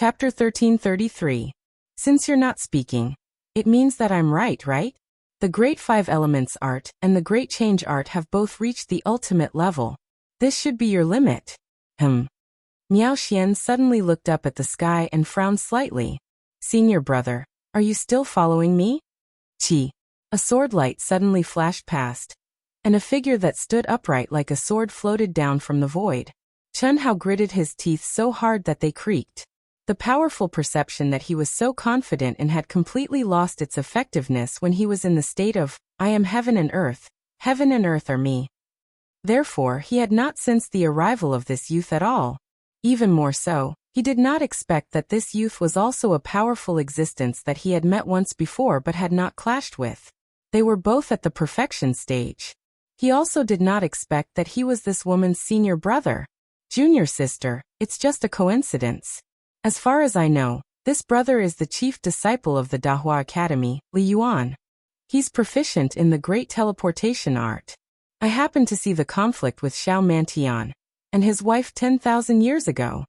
Chapter 1333. Since you're not speaking, it means that I'm right, right? The Great Five Elements art and the Great Change art have both reached the ultimate level. This should be your limit. Miao Xian suddenly looked up at the sky and frowned slightly. Senior brother, are you still following me? Qi. A sword light suddenly flashed past, and a figure that stood upright like a sword floated down from the void. Chen Hao gritted his teeth so hard that they creaked. The powerful perception that he was so confident in had completely lost its effectiveness when he was in the state of, I am heaven and earth are me. Therefore, he had not sensed the arrival of this youth at all. Even more so, he did not expect that this youth was also a powerful existence that he had met once before but had not clashed with. They were both at the perfection stage. He also did not expect that he was this woman's senior brother. Junior sister, it's just a coincidence. As far as I know, this brother is the chief disciple of the Dahua Academy, Li Yuan. He's proficient in the great teleportation art. I happened to see the conflict with Xiao Mantian and his wife 10,000 years ago.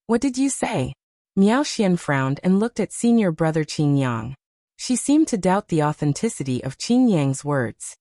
What did you say? Miao Xian frowned and looked at senior brother Qin Yang. She seemed to doubt the authenticity of Qin Yang's words.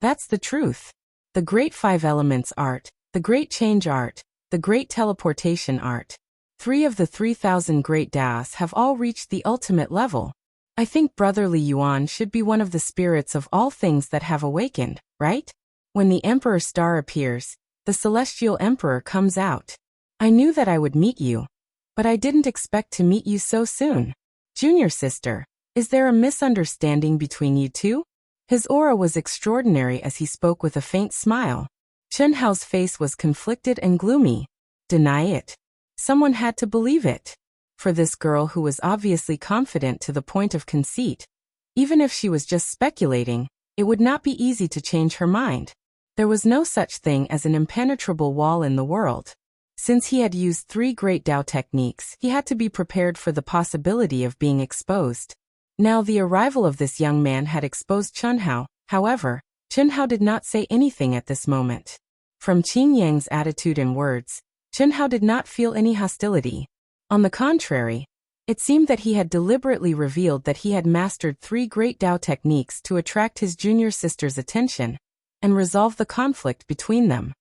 That's the truth. The Great Five Elements art, the Great Change art, the Great Teleportation art. 3 of the 3,000 great Daos have all reached the ultimate level. I think Brother Li Yuan should be one of the spirits of all things that have awakened, right? When the Emperor Star appears, the Celestial Emperor comes out. I knew that I would meet you, but I didn't expect to meet you so soon. Junior sister, is there a misunderstanding between you two? His aura was extraordinary as he spoke with a faint smile. Chen Hao's face was conflicted and gloomy. Deny it. Someone had to believe it. For this girl who was obviously confident to the point of conceit, even if she was just speculating, it would not be easy to change her mind. There was no such thing as an impenetrable wall in the world. Since he had used 3 great Dao techniques, he had to be prepared for the possibility of being exposed. Now the arrival of this young man had exposed Chen Hao. However, Chen Hao did not say anything at this moment. From Qin Yang's attitude and words, Chen Hao did not feel any hostility. On the contrary, it seemed that he had deliberately revealed that he had mastered 3 great Dao techniques to attract his junior sister's attention and resolve the conflict between them.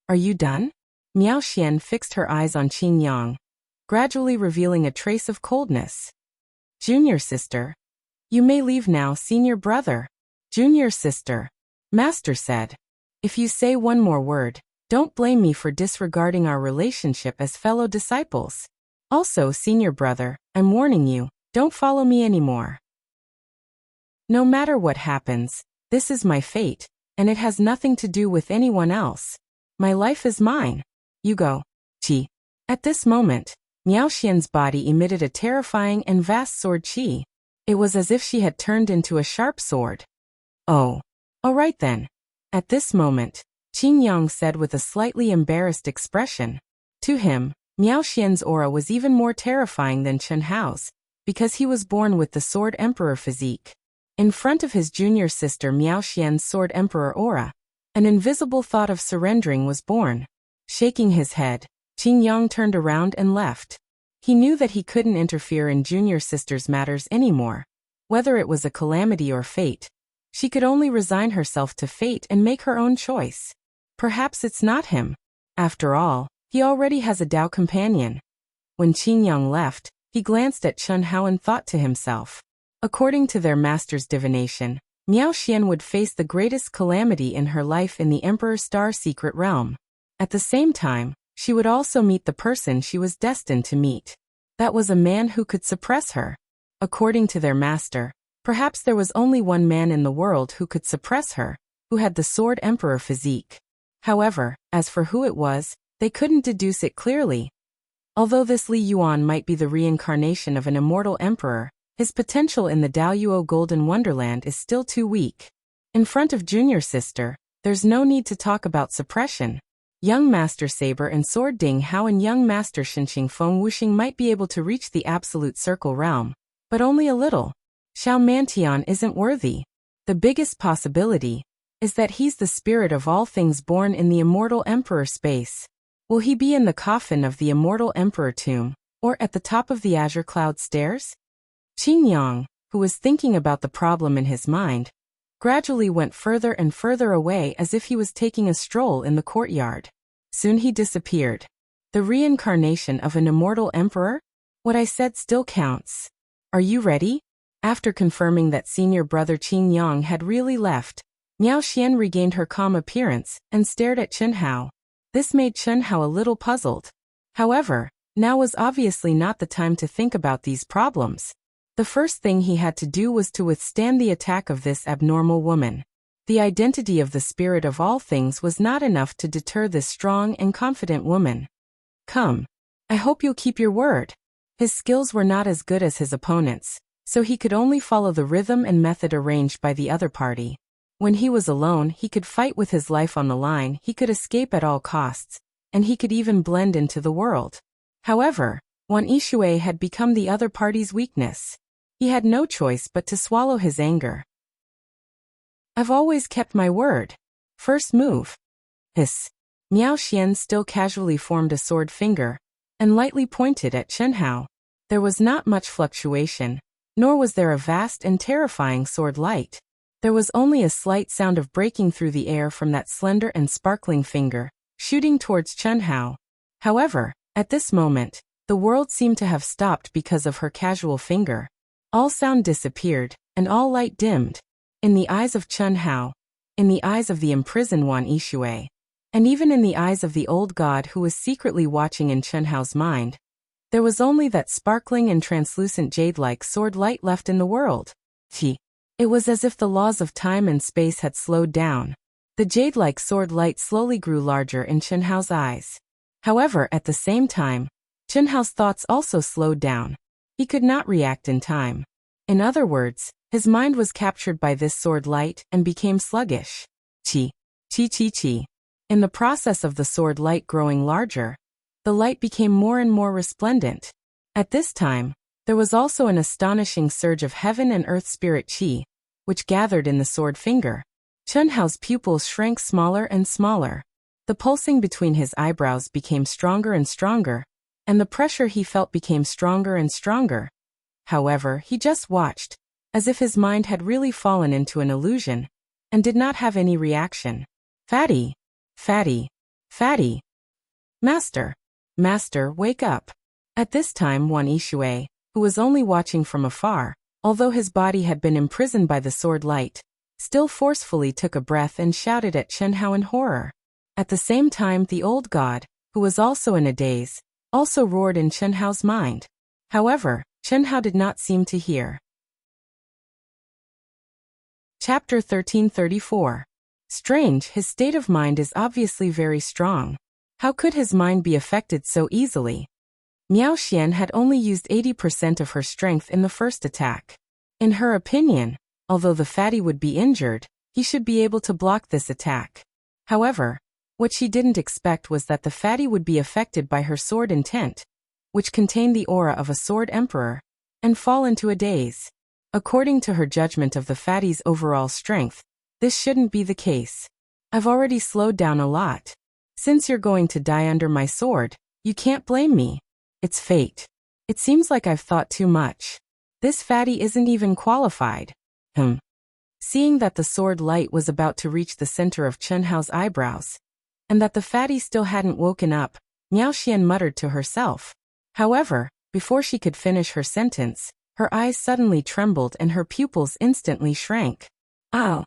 Are you done? Miao Xian fixed her eyes on Qin Yang, gradually revealing a trace of coldness. Junior sister. You may leave now, senior brother. Junior sister. Master said. If you say one more word, don't blame me for disregarding our relationship as fellow disciples. Also, senior brother, I'm warning you, don't follow me anymore. No matter what happens, this is my fate, and it has nothing to do with anyone else. My life is mine. You go. Qi. At this moment, Miao Xian's body emitted a terrifying and vast sword qi. It was as if she had turned into a sharp sword. Oh. All right then. At this moment, Qin Yang said with a slightly embarrassed expression. To him, Miao Xian's aura was even more terrifying than Chen Hao's, because he was born with the Sword Emperor physique. In front of his junior sister Miao Xian's Sword Emperor aura, an invisible thought of surrendering was born. Shaking his head, Qin Yang turned around and left. He knew that he couldn't interfere in junior sister's matters anymore. Whether it was a calamity or fate, she could only resign herself to fate and make her own choice. Perhaps it's not him. After all, he already has a Dao companion. When Qin Yang left, he glanced at Chen Hao and thought to himself. According to their master's divination, Miao Xian would face the greatest calamity in her life in the Emperor Star secret realm. At the same time, she would also meet the person she was destined to meet. That was a man who could suppress her. According to their master, perhaps there was only one man in the world who could suppress her, who had the Sword Emperor physique. Huhowever, as for who it was, they couldn't deduce it clearly. Although this Li Yuan might be the reincarnation of an immortal emperor, his potential in the Daoyuo Golden Wonderland is still too weak. In front of junior sister, there's no need to talk about suppression. Young Master Saber and Sword Ding Hao and young Master Shinqing Feng Wuxing might be able to reach the Absolute Circle realm, but only a little. Xiao Mantian isn't worthy. The biggest possibility is that he's the spirit of all things born in the immortal emperor space. Will he be in the coffin of the immortal emperor tomb, Or at the top of the azure cloud stairs? Qin Yang, who was thinking about the problem in his mind, gradually went further and further away as if he was taking a stroll in the courtyard. Soon he disappeared. The reincarnation of an immortal emperor? What I said still counts. Are you ready? After confirming that senior brother Qin Yang had really left, Miao Xian regained her calm appearance and stared at Chen Hao. This made Chen Hao a little puzzled. However, now was obviously not the time to think about these problems. The first thing he had to do was to withstand the attack of this abnormal woman. The identity of the spirit of all things was not enough to deter this strong and confident woman. Come. I hope you'll keep your word. His skills were not as good as his opponents, so he could only follow the rhythm and method arranged by the other party. When he was alone, he could fight with his life on the line, he could escape at all costs, and he could even blend into the world. However, Wan Yishui had become the other party's weakness. He had no choice but to swallow his anger. I've always kept my word. First move. Hiss. Miao Xian still casually formed a sword finger and lightly pointed at Chen Hao. There was not much fluctuation, nor was there a vast and terrifying sword light. There was only a slight sound of breaking through the air from that slender and sparkling finger, shooting towards Chen Hao. However, at this moment, the world seemed to have stopped because of her casual finger. All sound disappeared, and all light dimmed. In the eyes of Chen Hao, in the eyes of the imprisoned Wan Yishui, and even in the eyes of the old god who was secretly watching in Chen Hao's mind, there was only that sparkling and translucent jade-like sword light left in the world. It was as if the laws of time and space had slowed down. The jade-like sword light slowly grew larger in Chen Hao's eyes. However, at the same time, Chen Hao's thoughts also slowed down. He could not react in time. In other words, his mind was captured by this sword light and became sluggish. Chi. In the process of the sword light growing larger, the light became more and more resplendent. At this time, there was also an astonishing surge of heaven and earth spirit chi, which gathered in the sword finger. Chen Hao's pupils shrank smaller and smaller. The pulsing between his eyebrows became stronger and stronger, and the pressure he felt became stronger and stronger. However, he just watched, as if his mind had really fallen into an illusion, and did not have any reaction. Fatty! Master! Master, wake up! At this time Wan Yishui, who was only watching from afar, although his body had been imprisoned by the sword light, still forcefully took a breath and shouted at Chen Hao in horror. At the same time, the old god, who was also in a daze, also roared in Chen Hao's mind. However, Chen Hao did not seem to hear. Chapter 1334. Strange, his state of mind is obviously very strong. How could his mind be affected so easily? Miao Xian had only used 80% of her strength in the first attack. In her opinion, although the fatty would be injured, he should be able to block this attack. However, what she didn't expect was that the fatty would be affected by her sword intent, which contained the aura of a sword emperor, and fall into a daze. According to her judgment of the fatty's overall strength, this shouldn't be the case. I've already slowed down a lot. Since you're going to die under my sword, you can't blame me. It's fate. It seems like I've thought too much. This fatty isn't even qualified. Seeing that the sword light was about to reach the center of Chen Hao's eyebrows, and that the fatty still hadn't woken up, Miao Xian muttered to herself. However, before she could finish her sentence, her eyes suddenly trembled and her pupils instantly shrank. Ow!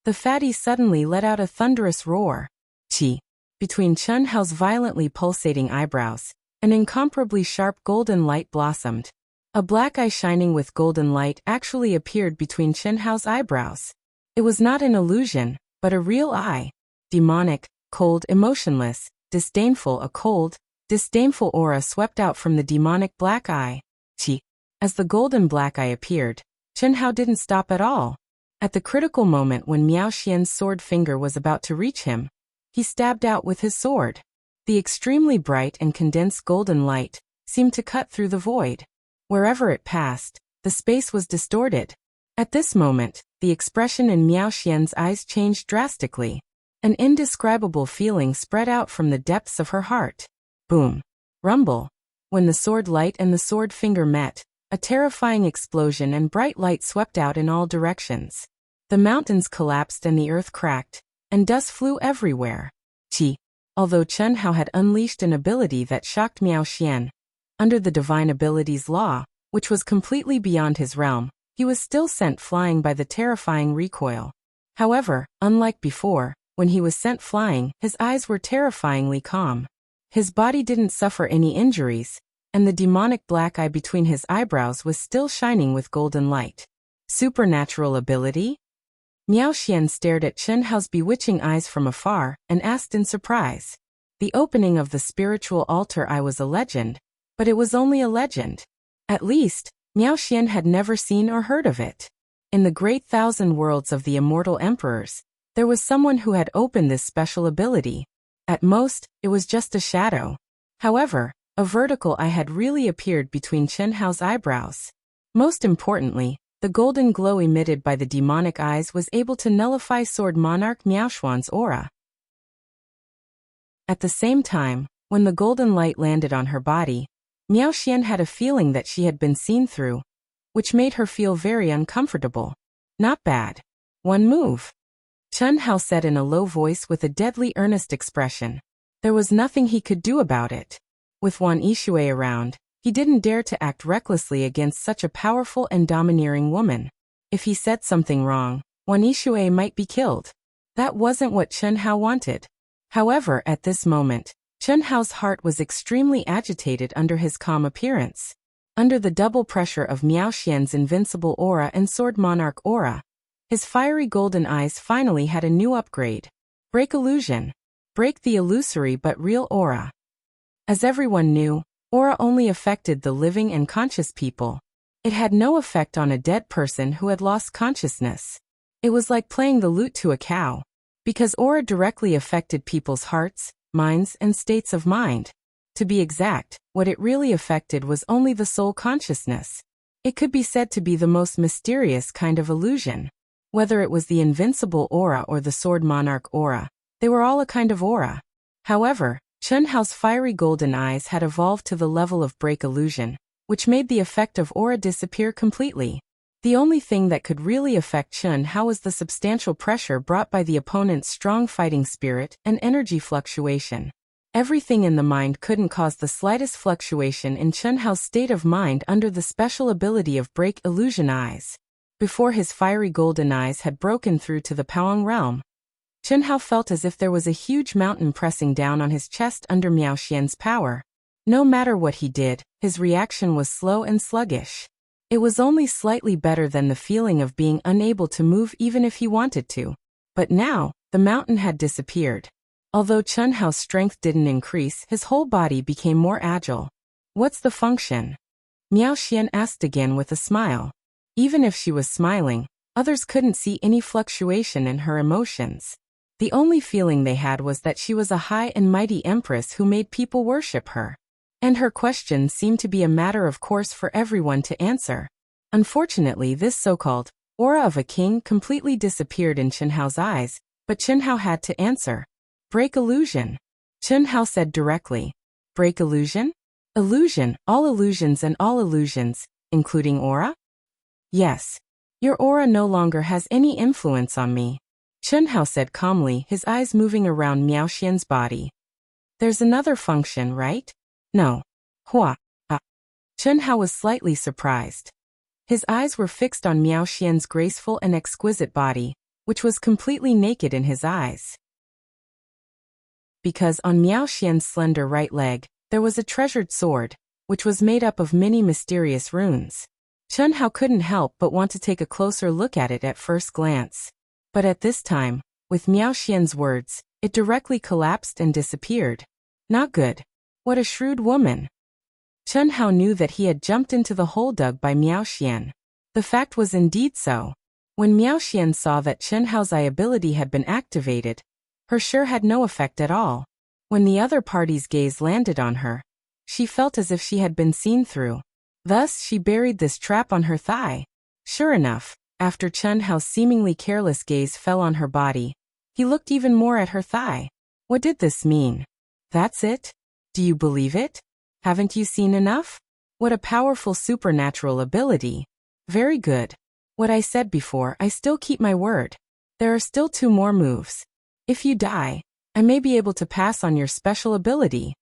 The fatty suddenly let out a thunderous roar. Chi! Between Chen Hao's violently pulsating eyebrows, an incomparably sharp golden light blossomed. A black eye shining with golden light actually appeared between Chen Hao's eyebrows. It was not an illusion, but a real eye. Demonic, cold, emotionless, disdainful. A cold, disdainful aura swept out from the demonic black eye. Chi. As the golden black eye appeared, Chen Hao didn't stop at all. At the critical moment when Miao Xian's sword finger was about to reach him, he stabbed out with his sword. The extremely bright and condensed golden light seemed to cut through the void. Wherever it passed, the space was distorted. At this moment, the expression in Miao Xian's eyes changed drastically. An indescribable feeling spread out from the depths of her heart. Boom. Rumble. When the sword light and the sword finger met, a terrifying explosion and bright light swept out in all directions. The mountains collapsed and the earth cracked, and dust flew everywhere. Qi. Although Chen Hao had unleashed an ability that shocked Miao Xian, under the divine abilities law, which was completely beyond his realm, he was still sent flying by the terrifying recoil. However, unlike before, when he was sent flying, his eyes were terrifyingly calm. His body didn't suffer any injuries, and the demonic black eye between his eyebrows was still shining with golden light. Supernatural ability? Miao Xian stared at Chen Hao's bewitching eyes from afar and asked in surprise. The opening of the spiritual altar eye was a legend, but it was only a legend. At least, Miao Xian had never seen or heard of it. In the great thousand worlds of the immortal emperors, there was someone who had opened this special ability. At most, it was just a shadow. However, a vertical eye had really appeared between Chen Hao's eyebrows. Most importantly, the golden glow emitted by the demonic eyes was able to nullify Sword Monarch Miao Xuan's aura. At the same time, when the golden light landed on her body, Miao Xian had a feeling that she had been seen through, which made her feel very uncomfortable. Not bad. One move. Chen Hao said in a low voice with a deadly earnest expression. There was nothing he could do about it. With Wan Yishui around, he didn't dare to act recklessly against such a powerful and domineering woman. If he said something wrong, Wan Yishui might be killed. That wasn't what Chen Hao wanted. However, at this moment, Chen Hao's heart was extremely agitated under his calm appearance. Under the double pressure of Miao Xian's invincible aura and Sword Monarch aura, his fiery golden eyes finally had a new upgrade. Break illusion. Break the illusory but real aura. As everyone knew, aura only affected the living and conscious people. It had no effect on a dead person who had lost consciousness. It was like playing the lute to a cow. Because aura directly affected people's hearts, minds, and states of mind. To be exact, what it really affected was only the soul consciousness. It could be said to be the most mysterious kind of illusion. Whether it was the invincible aura or the Sword Monarch aura, they were all a kind of aura. However, Chen Hao's fiery golden eyes had evolved to the level of break illusion, which made the effect of aura disappear completely. The only thing that could really affect Chen Hao was the substantial pressure brought by the opponent's strong fighting spirit and energy fluctuation. Everything in the mind couldn't cause the slightest fluctuation in Chen Hao's state of mind under the special ability of break illusion eyes. Before his fiery golden eyes had broken through to the Paoang realm, Chen Hao felt as if there was a huge mountain pressing down on his chest under Miao Xian's power. No matter what he did, his reaction was slow and sluggish. It was only slightly better than the feeling of being unable to move even if he wanted to. But now, the mountain had disappeared. Although Chen Hao's strength didn't increase, his whole body became more agile. What's the function? Miao Xian asked again with a smile. Even if she was smiling, others couldn't see any fluctuation in her emotions. The only feeling they had was that she was a high and mighty empress who made people worship her. And her question seemed to be a matter of course for everyone to answer. Unfortunately, this so-called aura of a king completely disappeared in Chen Hao's eyes, but Chen Hao had to answer. Break illusion. Chen Hao said directly. Break illusion? Illusion, all illusions and all illusions, including aura? Yes. Your aura no longer has any influence on me. Chen Hao said calmly, his eyes moving around Miao Xian's body. There's another function, right? No. Hua. Chen Hao was slightly surprised. His eyes were fixed on Miao Xian's graceful and exquisite body, which was completely naked in his eyes. Because on Miao Xian's slender right leg, there was a treasured sword, which was made up of many mysterious runes. Chen Hao couldn't help but want to take a closer look at it at first glance. But at this time, with Miao Xian's words, it directly collapsed and disappeared. Not good. What a shrewd woman. Chen Hao knew that he had jumped into the hole dug by Miao Xian. The fact was indeed so. When Miao Xian saw that Chen Hao's eye ability had been activated, her sure had no effect at all. When the other party's gaze landed on her, she felt as if she had been seen through. Thus, she buried this trap on her thigh. Sure enough, after Chen Hao's seemingly careless gaze fell on her body, he looked even more at her thigh. What did this mean? That's it? Do you believe it? Haven't you seen enough? What a powerful supernatural ability. Very good. What I said before, I still keep my word. There are still 2 more moves. If you die, I may be able to pass on your special ability.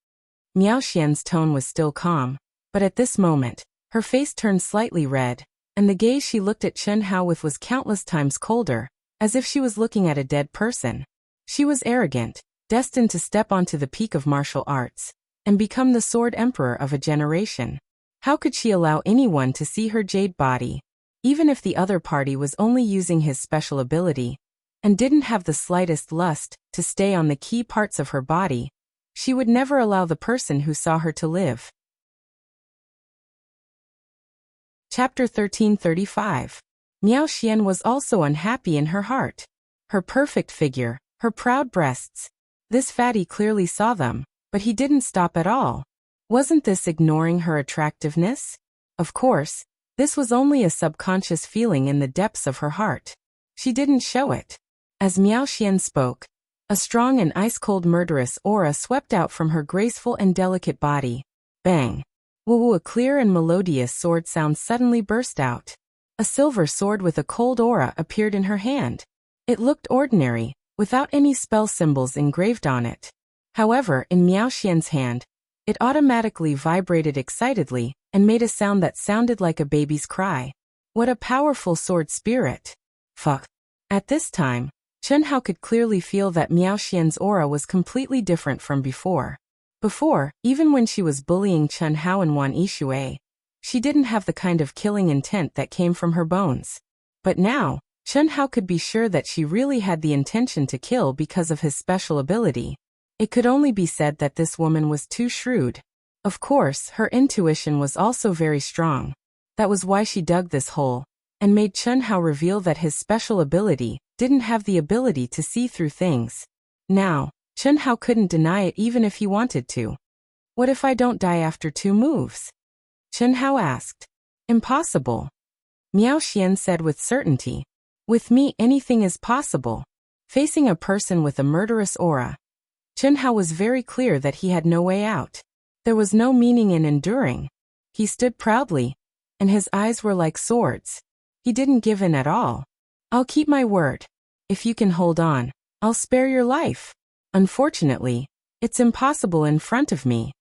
Miao Xian's tone was still calm, but at this moment, her face turned slightly red, and the gaze she looked at Chen Hao with was countless times colder, as if she was looking at a dead person. She was arrogant, destined to step onto the peak of martial arts, and become the sword emperor of a generation. How could she allow anyone to see her jade body? Even if the other party was only using his special ability, and didn't have the slightest lust to stay on the key parts of her body, she would never allow the person who saw her to live. Chapter 1335. Miao Xian was also unhappy in her heart. Her perfect figure, her proud breasts. This fatty clearly saw them, but he didn't stop at all. Wasn't this ignoring her attractiveness? Of course, this was only a subconscious feeling in the depths of her heart. She didn't show it. As Miao Xian spoke, a strong and ice-cold murderous aura swept out from her graceful and delicate body. Bang! Woo! A clear and melodious sword sound suddenly burst out. A silver sword with a cold aura appeared in her hand. It looked ordinary, without any spell symbols engraved on it. However, in Miao Xian's hand, it automatically vibrated excitedly and made a sound that sounded like a baby's cry. What a powerful sword spirit! Fuck! At this time, Chen Hao could clearly feel that Miao Xian's aura was completely different from before. Before, even when she was bullying Chen Hao and Wan Yishui, she didn't have the kind of killing intent that came from her bones. But now, Chen Hao could be sure that she really had the intention to kill because of his special ability. It could only be said that this woman was too shrewd. Of course, her intuition was also very strong. That was why she dug this hole, and made Chen Hao reveal that his special ability didn't have the ability to see through things. Now, Chen Hao couldn't deny it even if he wanted to. What if I don't die after 2 moves? Chen Hao asked. Impossible. Miao Xian said with certainty. With me, anything is possible. Facing a person with a murderous aura, Chen Hao was very clear that he had no way out. There was no meaning in enduring. He stood proudly, and his eyes were like swords. He didn't give in at all. I'll keep my word. If you can hold on, I'll spare your life. Unfortunately, it's impossible in front of me.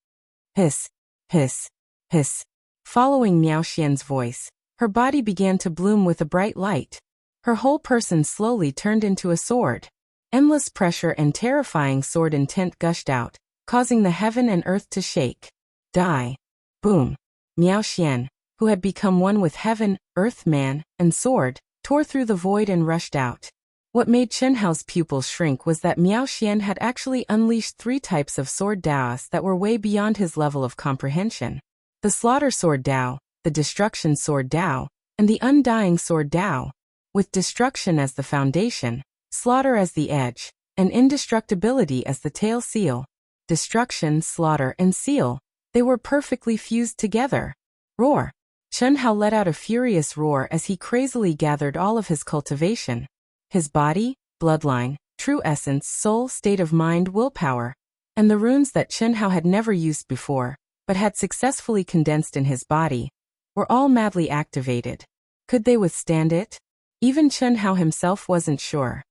Hiss, hiss, hiss. Following Miao Xian's voice, her body began to bloom with a bright light. Her whole person slowly turned into a sword. Endless pressure and terrifying sword intent gushed out, causing the heaven and earth to shake. Die. Boom. Miao Xian, who had become one with heaven, earth, man, and sword, tore through the void and rushed out. What made Chen Hao's pupils shrink was that Miao Xian had actually unleashed 3 types of sword Daos that were way beyond his level of comprehension. The Slaughter Sword Dao, the Destruction Sword Dao, and the Undying Sword Dao. With destruction as the foundation, slaughter as the edge, and indestructibility as the tail seal. Destruction, slaughter, and seal. They were perfectly fused together. Roar! Chen Hao let out a furious roar as he crazily gathered all of his cultivation. His body, bloodline, true essence, soul, state of mind, willpower, and the runes that Chen Hao had never used before, but had successfully condensed in his body, were all madly activated. Could they withstand it? Even Chen Hao himself wasn't sure.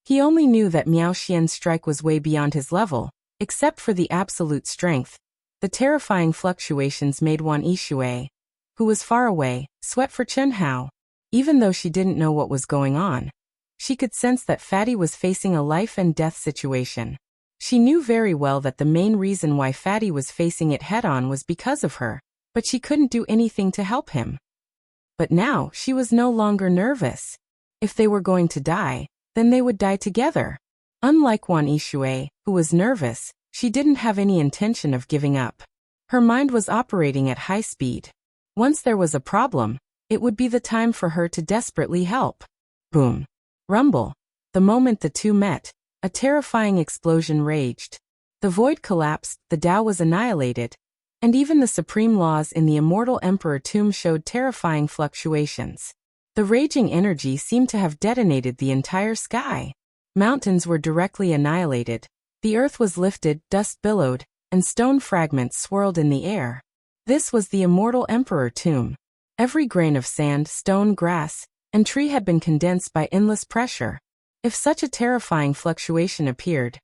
He only knew that Miao Xian's strike was way beyond his level, except for the absolute strength. The terrifying fluctuations made Wan Yishui, who was far away, sweat for Chen Hao. Even though she didn't know what was going on, she could sense that Fatty was facing a life and death situation. She knew very well that the main reason why Fatty was facing it head-on was because of her, but she couldn't do anything to help him. But now, she was no longer nervous. If they were going to die, then they would die together. Unlike Wan Yishui, who was nervous, she didn't have any intention of giving up. Her mind was operating at high speed. Once there was a problem, it would be the time for her to desperately help. Boom. Rumble. The moment the two met, a terrifying explosion raged. The void collapsed, the Tao was annihilated, and even the supreme laws in the immortal Emperor tomb showed terrifying fluctuations. The raging energy seemed to have detonated the entire sky. Mountains were directly annihilated. The earth was lifted, dust billowed, and stone fragments swirled in the air. This was the immortal emperor tomb. Every grain of sand, stone, grass, and tree had been condensed by endless pressure. If such a terrifying fluctuation appeared,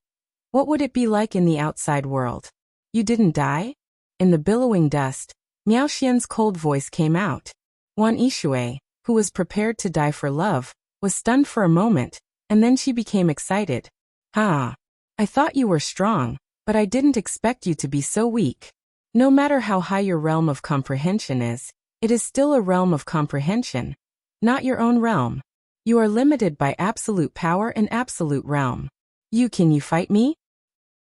what would it be like in the outside world? You didn't die? In the billowing dust, Miao Xian's cold voice came out. Wan Yishui, who was prepared to die for love, was stunned for a moment, and then she became excited. Ha! I thought you were strong, but I didn't expect you to be so weak. No matter how high your realm of comprehension is, it is still a realm of comprehension, not your own realm. You are limited by absolute power and absolute realm. Can you fight me?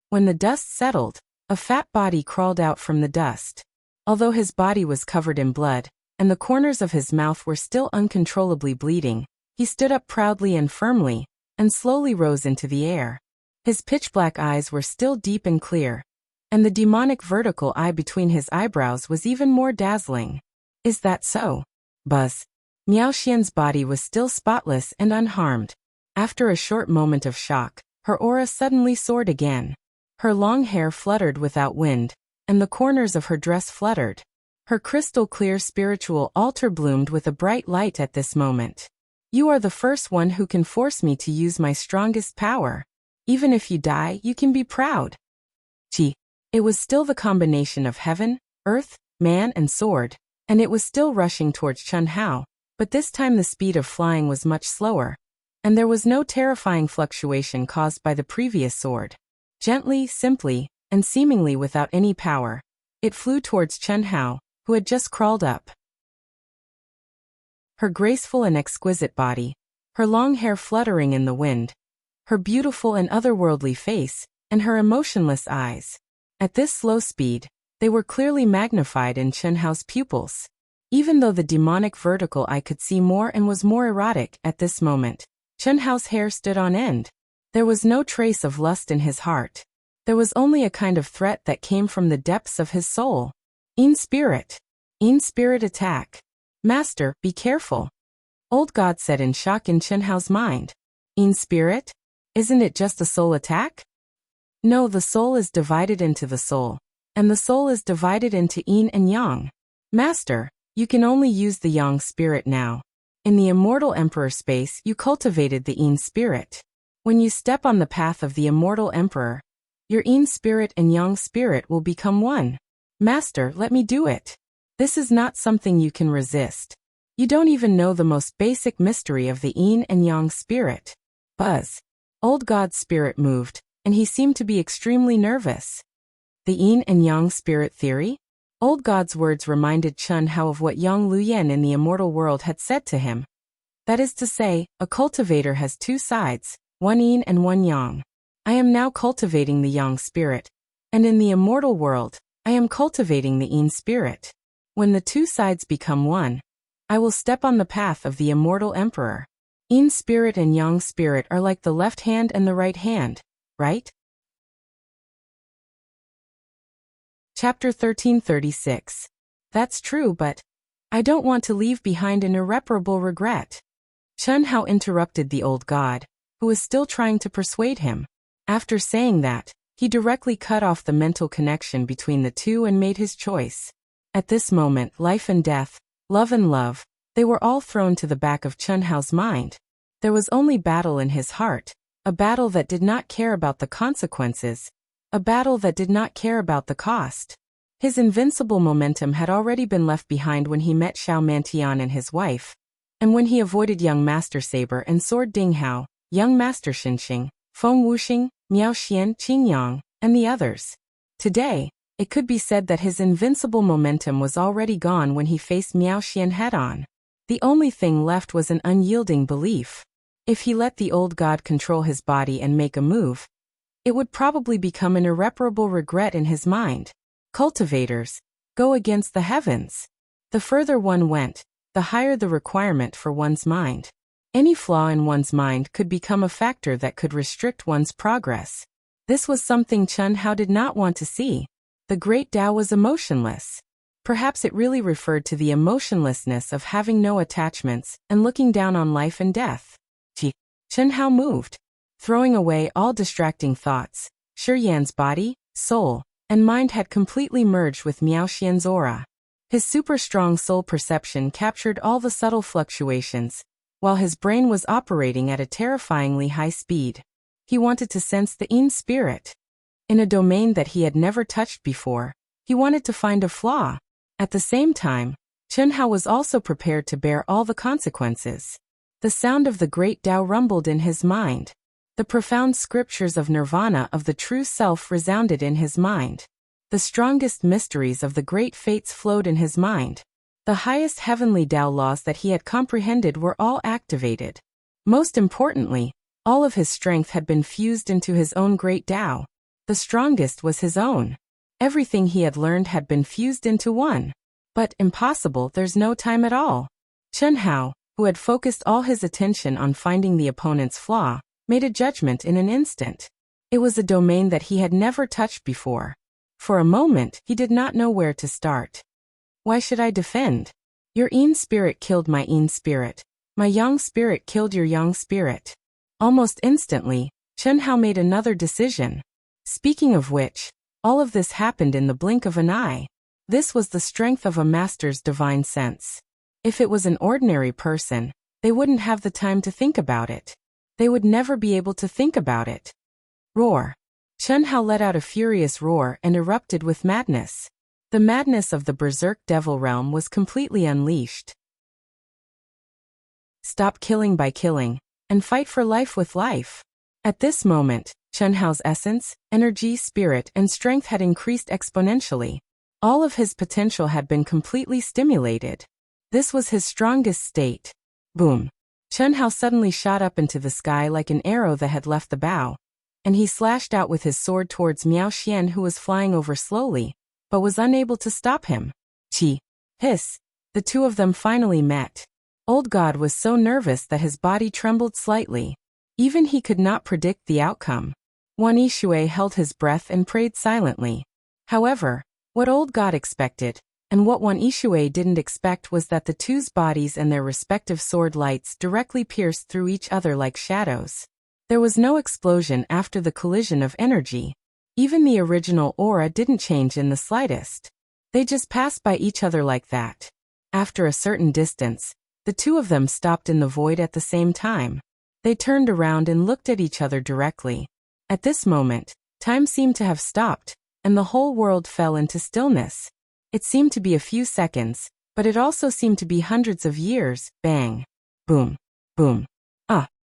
When the dust settled, a fat body crawled out from the dust. Although his body was covered in blood, and the corners of his mouth were still uncontrollably bleeding, he stood up proudly and firmly, and slowly rose into the air. His pitch-black eyes were still deep and clear, and the demonic vertical eye between his eyebrows was even more dazzling. Is that so? Buzz. Miao Xian's body was still spotless and unharmed. After a short moment of shock, her aura suddenly soared again. Her long hair fluttered without wind, and the corners of her dress fluttered. Her crystal-clear spiritual altar bloomed with a bright light at this moment. You are the first one who can force me to use my strongest power. Even if you die, you can be proud. Gee. It was still the combination of heaven, earth, man and sword, and it was still rushing towards Chen Hao, but this time the speed of flying was much slower, and there was no terrifying fluctuation caused by the previous sword. Gently, simply, and seemingly without any power, it flew towards Chen Hao, who had just crawled up. Her graceful and exquisite body, her long hair fluttering in the wind, her beautiful and otherworldly face, and her emotionless eyes. At this slow speed, they were clearly magnified in Chen Hao's pupils. Even though the demonic vertical eye could see more and was more erotic at this moment, Chen Hao's hair stood on end. There was no trace of lust in his heart. There was only a kind of threat that came from the depths of his soul. In spirit attack. Master, be careful. Old God said in shock in Chen Hao's mind. In spirit? Isn't it just a soul attack? No, the soul is divided into the soul, and the soul is divided into yin and yang. Master, you can only use the yang spirit now. In the immortal emperor space, you cultivated the yin spirit. When you step on the path of the immortal emperor, your yin spirit and yang spirit will become one. Master, let me do it. This is not something you can resist. You don't even know the most basic mystery of the yin and yang spirit. Buzz. Old God's spirit moved, and he seemed to be extremely nervous. The yin and yang spirit theory? Old God's words reminded Chen Hao of what Yang Luyen in the immortal world had said to him. That is to say, a cultivator has two sides, one yin and one yang. I am now cultivating the yang spirit, and in the immortal world, I am cultivating the yin spirit. When the two sides become one, I will step on the path of the immortal emperor. Yin spirit and yang spirit are like the left hand and the right hand, right? Chapter 1336. That's true, but I don't want to leave behind an irreparable regret. Chen Hao interrupted the old god, who was still trying to persuade him. After saying that, he directly cut off the mental connection between the two and made his choice. At this moment, life and death, love and love, they were all thrown to the back of Chen Hao's mind. There was only battle in his heart, a battle that did not care about the consequences, a battle that did not care about the cost. His invincible momentum had already been left behind when he met Xiao Mantian and his wife, and when he avoided young Master Saber and Sword Ding Hao, young Master Xinxing, Feng Wuxing, Miao Xian, Qingyang, and the others. Today, it could be said that his invincible momentum was already gone when he faced Miao Xian head-on. The only thing left was an unyielding belief. If he let the old god control his body and make a move, it would probably become an irreparable regret in his mind. Cultivators, go against the heavens. The further one went, the higher the requirement for one's mind. Any flaw in one's mind could become a factor that could restrict one's progress. This was something Chen Hao did not want to see. The great Tao was emotionless. Perhaps it really referred to the emotionlessness of having no attachments and looking down on life and death. Chen Hao moved, throwing away all distracting thoughts. Shi Yan's body, soul, and mind had completely merged with Miao Xian's aura. His super-strong soul perception captured all the subtle fluctuations, while his brain was operating at a terrifyingly high speed. He wanted to sense the Yin spirit. In a domain that he had never touched before, he wanted to find a flaw. At the same time, Chen Hao was also prepared to bear all the consequences. The sound of the great Tao rumbled in his mind. The profound scriptures of nirvana of the true self resounded in his mind. The strongest mysteries of the great fates flowed in his mind. The highest heavenly Tao laws that he had comprehended were all activated. Most importantly, all of his strength had been fused into his own great Tao. The strongest was his own. Everything he had learned had been fused into one. But impossible, there's no time at all. Chen Hao, who had focused all his attention on finding the opponent's flaw, made a judgment in an instant. It was a domain that he had never touched before. For a moment, he did not know where to start. Why should I defend? Your Yin spirit killed my Yin spirit. My Yang spirit killed your Yang spirit. Almost instantly, Chen Hao made another decision. Speaking of which, all of this happened in the blink of an eye. This was the strength of a master's divine sense. If it was an ordinary person, they wouldn't have the time to think about it. They would never be able to think about it. Roar. Chen Hao let out a furious roar and erupted with madness. The madness of the berserk devil realm was completely unleashed. Stop killing by killing, and fight for life with life. At this moment, Chen Hao's essence, energy, spirit, and strength had increased exponentially. All of his potential had been completely stimulated. This was his strongest state. Boom. Chen Hao suddenly shot up into the sky like an arrow that had left the bow, and he slashed out with his sword towards Miao Xian, who was flying over slowly, but was unable to stop him. Chi. Hiss. The two of them finally met. Old God was so nervous that his body trembled slightly. Even he could not predict the outcome. Wan Yishui held his breath and prayed silently. However, what Old God expected, and what Wan Yishui didn't expect, was that the two's bodies and their respective sword lights directly pierced through each other like shadows. There was no explosion after the collision of energy. Even the original aura didn't change in the slightest. They just passed by each other like that. After a certain distance, the two of them stopped in the void at the same time. They turned around and looked at each other directly. At this moment, time seemed to have stopped, and the whole world fell into stillness. It seemed to be a few seconds, but it also seemed to be hundreds of years. Bang. Boom. Boom.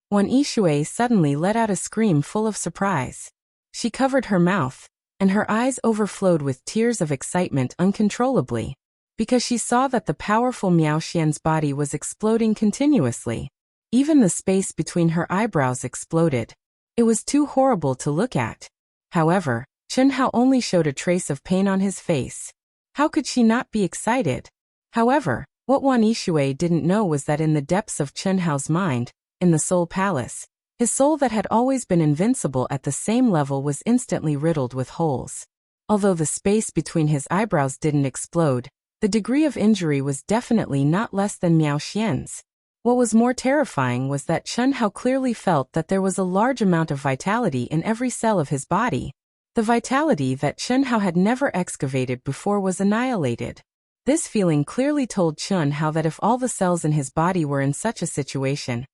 Wan Yishui suddenly let out a scream full of surprise. She covered her mouth, and her eyes overflowed with tears of excitement uncontrollably, because she saw that the powerful Miao Xian's body was exploding continuously. Even the space between her eyebrows exploded. It was too horrible to look at. However, Chen Hao only showed a trace of pain on his face. How could she not be excited? However, what Wan Yishui didn't know was that in the depths of Chen Hao's mind, in the Soul Palace, his soul that had always been invincible at the same level was instantly riddled with holes. Although the space between his eyebrows didn't explode, the degree of injury was definitely not less than Miao Xian's. What was more terrifying was that Chen Hao clearly felt that there was a large amount of vitality in every cell of his body. The vitality that Chen Hao had never excavated before was annihilated. This feeling clearly told Chen Hao that if all the cells in his body were in such a situation,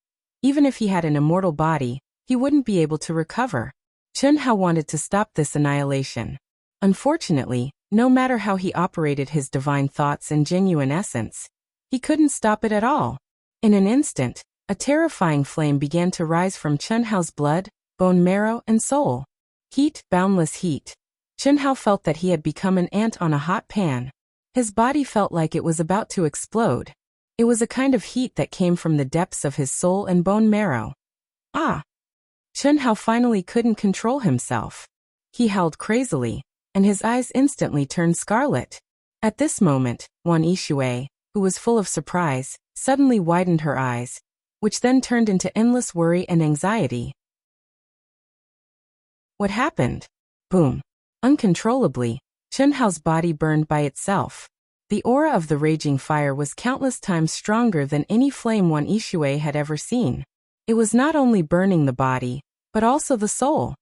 even if he had an immortal body, he wouldn't be able to recover. Chen Hao wanted to stop this annihilation. Unfortunately, no matter how he operated his divine thoughts and genuine essence, he couldn't stop it at all. In an instant, a terrifying flame began to rise from Chen Hao's blood, bone marrow, and soul. Heat, boundless heat. Chen Hao felt that he had become an ant on a hot pan. His body felt like it was about to explode. It was a kind of heat that came from the depths of his soul and bone marrow. Chen Hao finally couldn't control himself. He howled crazily, and his eyes instantly turned scarlet. At this moment, Wan Yishui, who was full of surprise, suddenly widened her eyes, which then turned into endless worry and anxiety. What happened? Boom. Uncontrollably, Chen Hao's body burned by itself. The aura of the raging fire was countless times stronger than any flame Wan Yishui had ever seen. It was not only burning the body, but also the soul.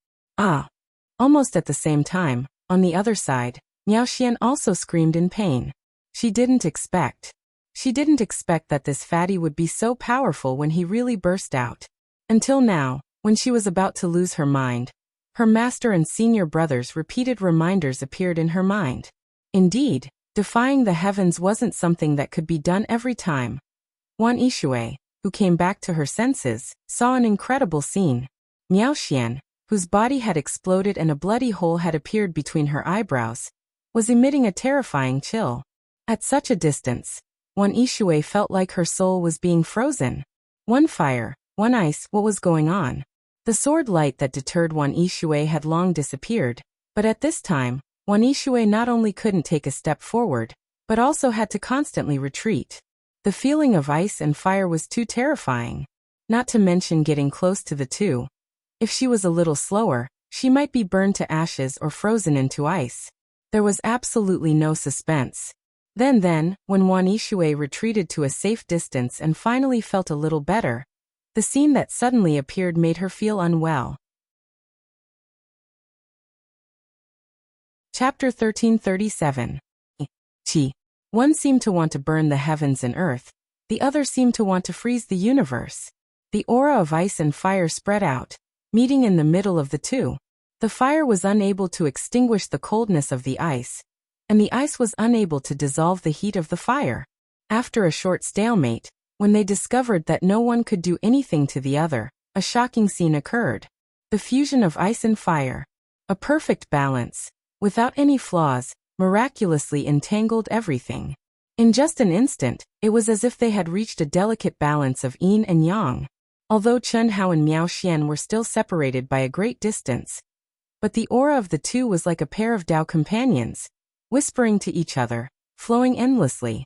Almost at the same time, On the other side, Miao Xian also screamed in pain. She didn't expect that this fatty would be so powerful when he really burst out. Until now, when she was about to lose her mind, her master and senior brother's repeated reminders appeared in her mind. Indeed, defying the heavens wasn't something that could be done every time. Wan Yishui, who came back to her senses, saw an incredible scene. Miao Xian, whose body had exploded and a bloody hole had appeared between her eyebrows, was emitting a terrifying chill. At such a distance, Wan Yishui felt like her soul was being frozen. One fire, one ice, what was going on? The sword light that deterred Wan Yishui had long disappeared, but at this time, Wan Yishui not only couldn't take a step forward, but also had to constantly retreat. The feeling of ice and fire was too terrifying, not to mention getting close to the two. If she was a little slower, she might be burned to ashes or frozen into ice. There was absolutely no suspense. Then, when Wan Yishui retreated to a safe distance and finally felt a little better, the scene that suddenly appeared made her feel unwell. Chapter 1337. Qi. One seemed to want to burn the heavens and earth, the other seemed to want to freeze the universe. The aura of ice and fire spread out, meeting in the middle of the two. The fire was unable to extinguish the coldness of the ice, and the ice was unable to dissolve the heat of the fire. After a short stalemate, when they discovered that no one could do anything to the other, a shocking scene occurred. The fusion of ice and fire. A perfect balance, without any flaws, miraculously entangled everything. In just an instant, it was as if they had reached a delicate balance of yin and yang. Although Chen Hao and Miao Xian were still separated by a great distance, but the aura of the two was like a pair of Tao companions, whispering to each other, flowing endlessly.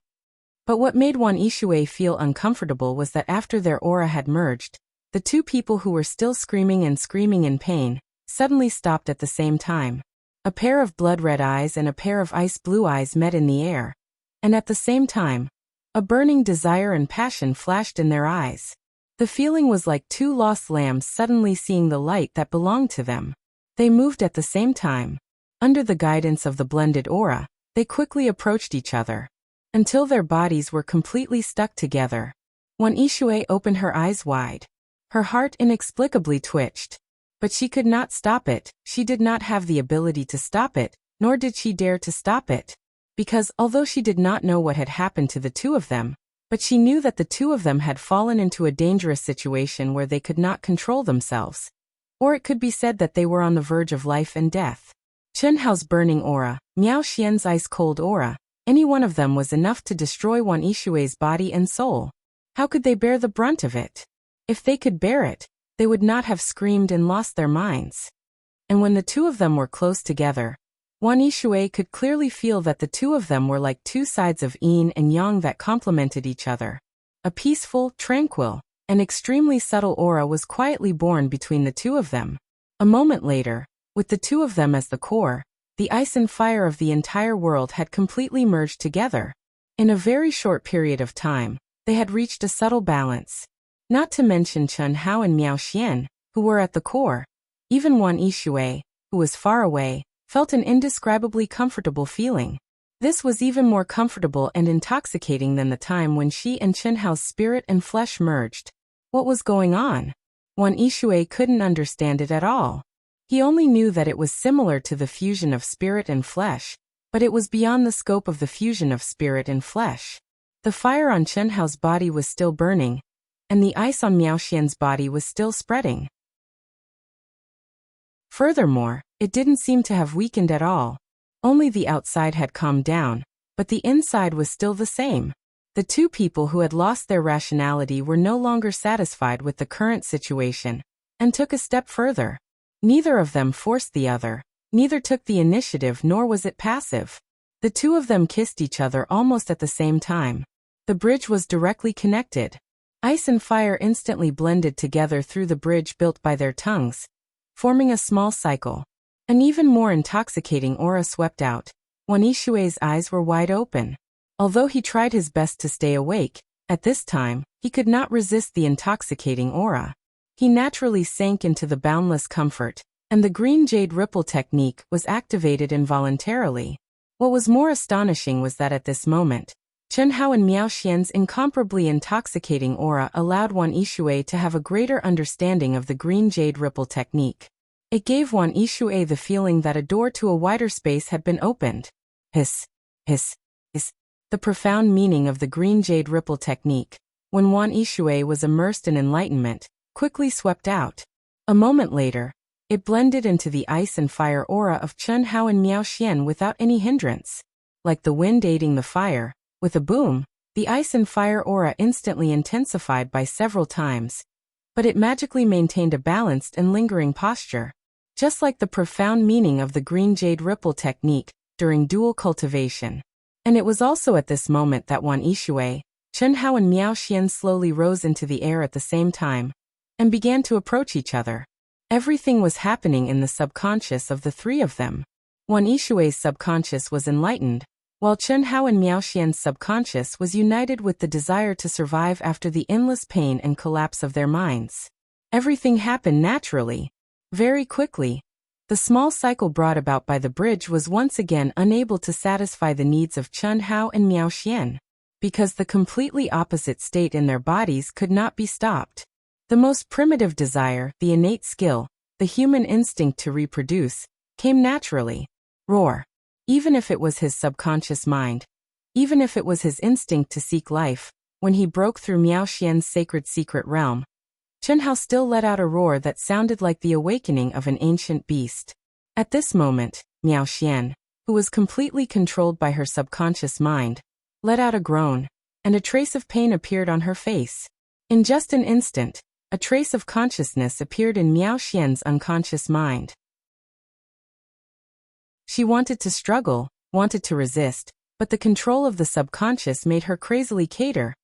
But what made Wan Yishui feel uncomfortable was that after their aura had merged, the two people who were still screaming in pain, suddenly stopped at the same time. A pair of blood-red eyes and a pair of ice-blue eyes met in the air, and at the same time, a burning desire and passion flashed in their eyes. The feeling was like two lost lambs suddenly seeing the light that belonged to them. They moved at the same time. Under the guidance of the blended aura, they quickly approached each other, until their bodies were completely stuck together. Wan Yishui opened her eyes wide. Her heart inexplicably twitched. But she could not stop it. She did not have the ability to stop it, nor did she dare to stop it. Because, although she did not know what had happened to the two of them, but she knew that the two of them had fallen into a dangerous situation where they could not control themselves. Or it could be said that they were on the verge of life and death. Chen Hao's burning aura, Miao Xian's ice-cold aura, any one of them was enough to destroy Wan Yishui's body and soul. How could they bear the brunt of it? If they could bear it, they would not have screamed and lost their minds. And when the two of them were close together, Wan Yishui could clearly feel that the two of them were like two sides of yin and yang that complemented each other. A peaceful, tranquil, and extremely subtle aura was quietly born between the two of them. A moment later, with the two of them as the core, the ice and fire of the entire world had completely merged together. In a very short period of time, they had reached a subtle balance. Not to mention Chen Hao and Miao Xian, who were at the core. Even Wan Yishui, who was far away, felt an indescribably comfortable feeling. This was even more comfortable and intoxicating than the time when she and Chen Hao's spirit and flesh merged. What was going on? Wan Yishui couldn't understand it at all. He only knew that it was similar to the fusion of spirit and flesh, but it was beyond the scope of the fusion of spirit and flesh. The fire on Chen Hao's body was still burning, and the ice on Miao Xian's body was still spreading. Furthermore, it didn't seem to have weakened at all. Only the outside had calmed down, but the inside was still the same. The two people who had lost their rationality were no longer satisfied with the current situation, and took a step further. Neither of them forced the other, neither took the initiative nor was it passive. The two of them kissed each other almost at the same time. The bridge was directly connected. Ice and fire instantly blended together through the bridge built by their tongues, forming a small cycle. An even more intoxicating aura swept out. Wan Yishui's eyes were wide open. Although he tried his best to stay awake, at this time, he could not resist the intoxicating aura. He naturally sank into the boundless comfort, and the green jade ripple technique was activated involuntarily. What was more astonishing was that at this moment, Chen Hao and Miao Xian's incomparably intoxicating aura allowed Wan Yixue to have a greater understanding of the green jade ripple technique. It gave Wan Yixue the feeling that a door to a wider space had been opened. Hiss, hiss, hiss. The profound meaning of the green jade ripple technique, when Wan Yixue was immersed in enlightenment, quickly swept out. A moment later, it blended into the ice and fire aura of Chen Hao and Miao Xian without any hindrance. Like the wind aiding the fire, with a boom, the ice and fire aura instantly intensified by several times. But it magically maintained a balanced and lingering posture. Just like the profound meaning of the green jade ripple technique during dual cultivation. And it was also at this moment that Wan Yixue, Chen Hao and Miao Xian slowly rose into the air at the same time, and began to approach each other. Everything was happening in the subconscious of the three of them. Wan Yixue's subconscious was enlightened, while Chen Hao and Miao Xian's subconscious was united with the desire to survive after the endless pain and collapse of their minds. Everything happened naturally. Very quickly. The small cycle brought about by the bridge was once again unable to satisfy the needs of Chen Hao and Miao Xian, because the completely opposite state in their bodies could not be stopped. The most primitive desire, the innate skill, the human instinct to reproduce, came naturally. Roar. Even if it was his subconscious mind, even if it was his instinct to seek life, when he broke through Miao Xian's sacred secret realm, Chen Hao still let out a roar that sounded like the awakening of an ancient beast. At this moment, Miao Xian, who was completely controlled by her subconscious mind, let out a groan, and a trace of pain appeared on her face. In just an instant, a trace of consciousness appeared in Miao Xian's unconscious mind. She wanted to struggle, wanted to resist, but the control of the subconscious made her crazily cater,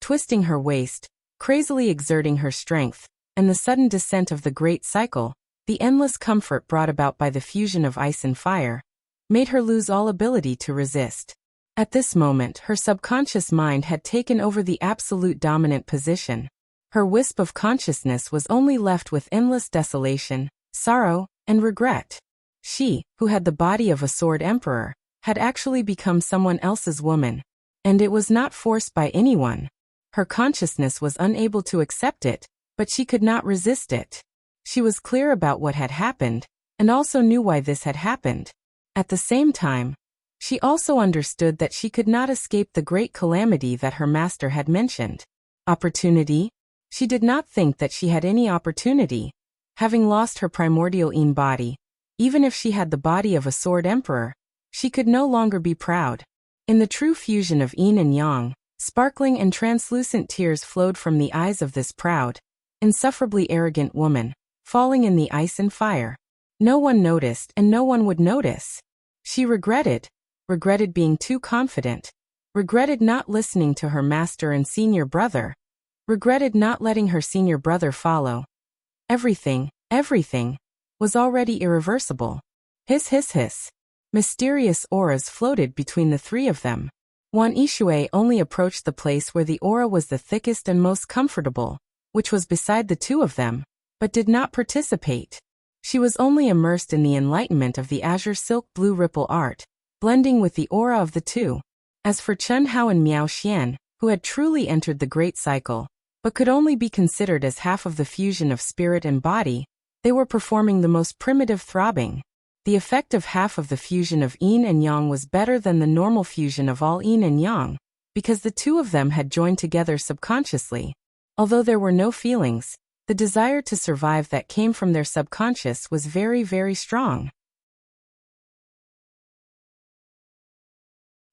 twisting her waist, crazily exerting her strength, and the sudden descent of the great cycle, the endless comfort brought about by the fusion of ice and fire, made her lose all ability to resist. At this moment, her subconscious mind had taken over the absolute dominant position. Her wisp of consciousness was only left with endless desolation, sorrow, and regret. She, who had the body of a sword emperor, had actually become someone else's woman. And it was not forced by anyone. Her consciousness was unable to accept it, but she could not resist it. She was clear about what had happened, and also knew why this had happened. At the same time, she also understood that she could not escape the great calamity that her master had mentioned. Opportunity? She did not think that she had any opportunity. Having lost her primordial Yin body, even if she had the body of a sword emperor, she could no longer be proud. In the true fusion of Yin and Yang, sparkling and translucent tears flowed from the eyes of this proud, insufferably arrogant woman, falling in the ice and fire. No one noticed and no one would notice. She regretted being too confident, regretted not listening to her master and senior brother, regretted not letting her senior brother follow. Everything was already irreversible. Hiss, hiss, hiss. Mysterious auras floated between the three of them. Wan Yixue only approached the place where the aura was the thickest and most comfortable, which was beside the two of them, but did not participate. She was only immersed in the enlightenment of the azure silk blue ripple art, blending with the aura of the two. As for Chen Hao and Miao Xian, who had truly entered the great cycle, but could only be considered as half of the fusion of spirit and body, they were performing the most primitive throbbing. The effect of half of the fusion of Yin and Yang was better than the normal fusion of all Yin and Yang, because the two of them had joined together subconsciously. Although there were no feelings, the desire to survive that came from their subconscious was very, very strong.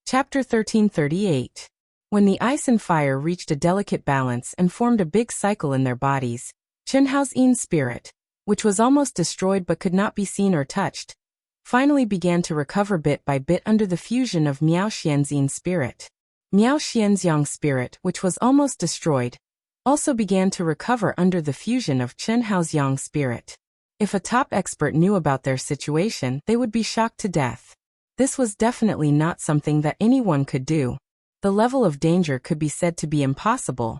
Chapter 1338. When the ice and fire reached a delicate balance and formed a big cycle in their bodies, Chen Hao's Yin spirit, which was almost destroyed but could not be seen or touched, finally began to recover bit by bit under the fusion of Miao Xian's Yin spirit. Miao Xian's Yang spirit, which was almost destroyed, also began to recover under the fusion of Chen Hao's Yang spirit. If a top expert knew about their situation, they would be shocked to death. This was definitely not something that anyone could do. The level of danger could be said to be impossible,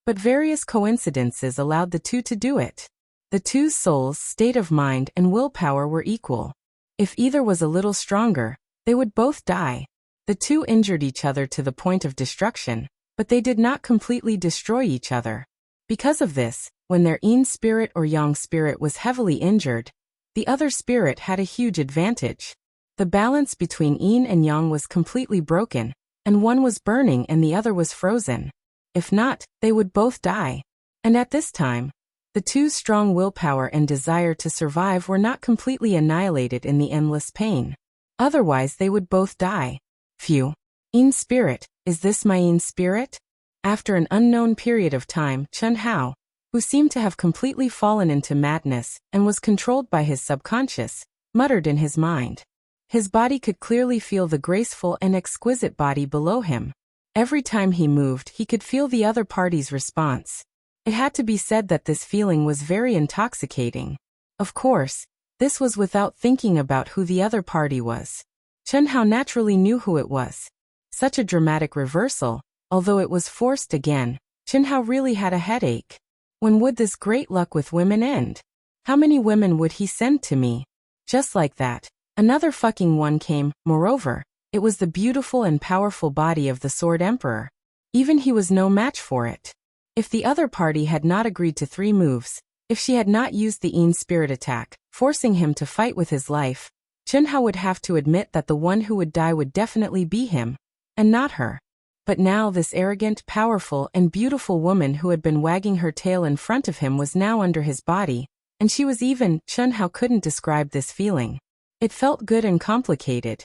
but various coincidences allowed the two to do it. The two's souls, state of mind, and willpower were equal. If either was a little stronger, they would both die. The two injured each other to the point of destruction, but they did not completely destroy each other. Because of this, when their yin spirit or yang spirit was heavily injured, the other spirit had a huge advantage. The balance between yin and yang was completely broken, and one was burning and the other was frozen. If not, they would both die. And at this time, the two's strong willpower and desire to survive were not completely annihilated in the endless pain. Otherwise they would both die. Phew. Yin spirit, is this my yin spirit? After an unknown period of time, Chen Hao, who seemed to have completely fallen into madness and was controlled by his subconscious, muttered in his mind. His body could clearly feel the graceful and exquisite body below him. Every time he moved, he could feel the other party's response. It had to be said that this feeling was very intoxicating. Of course, this was without thinking about who the other party was. Chen Hao naturally knew who it was. Such a dramatic reversal, although it was forced again, Chen Hao really had a headache. When would this great luck with women end? How many women would he send to me? Just like that, another fucking one came. Moreover, it was the beautiful and powerful body of the Sword Emperor. Even he was no match for it. If the other party had not agreed to 3 moves, if she had not used the yin spirit attack, forcing him to fight with his life, Chen Hao would have to admit that the one who would die would definitely be him, and not her. But now this arrogant, powerful, and beautiful woman who had been wagging her tail in front of him was now under his body, and she was even. Chen Hao couldn't describe this feeling. It felt good and complicated.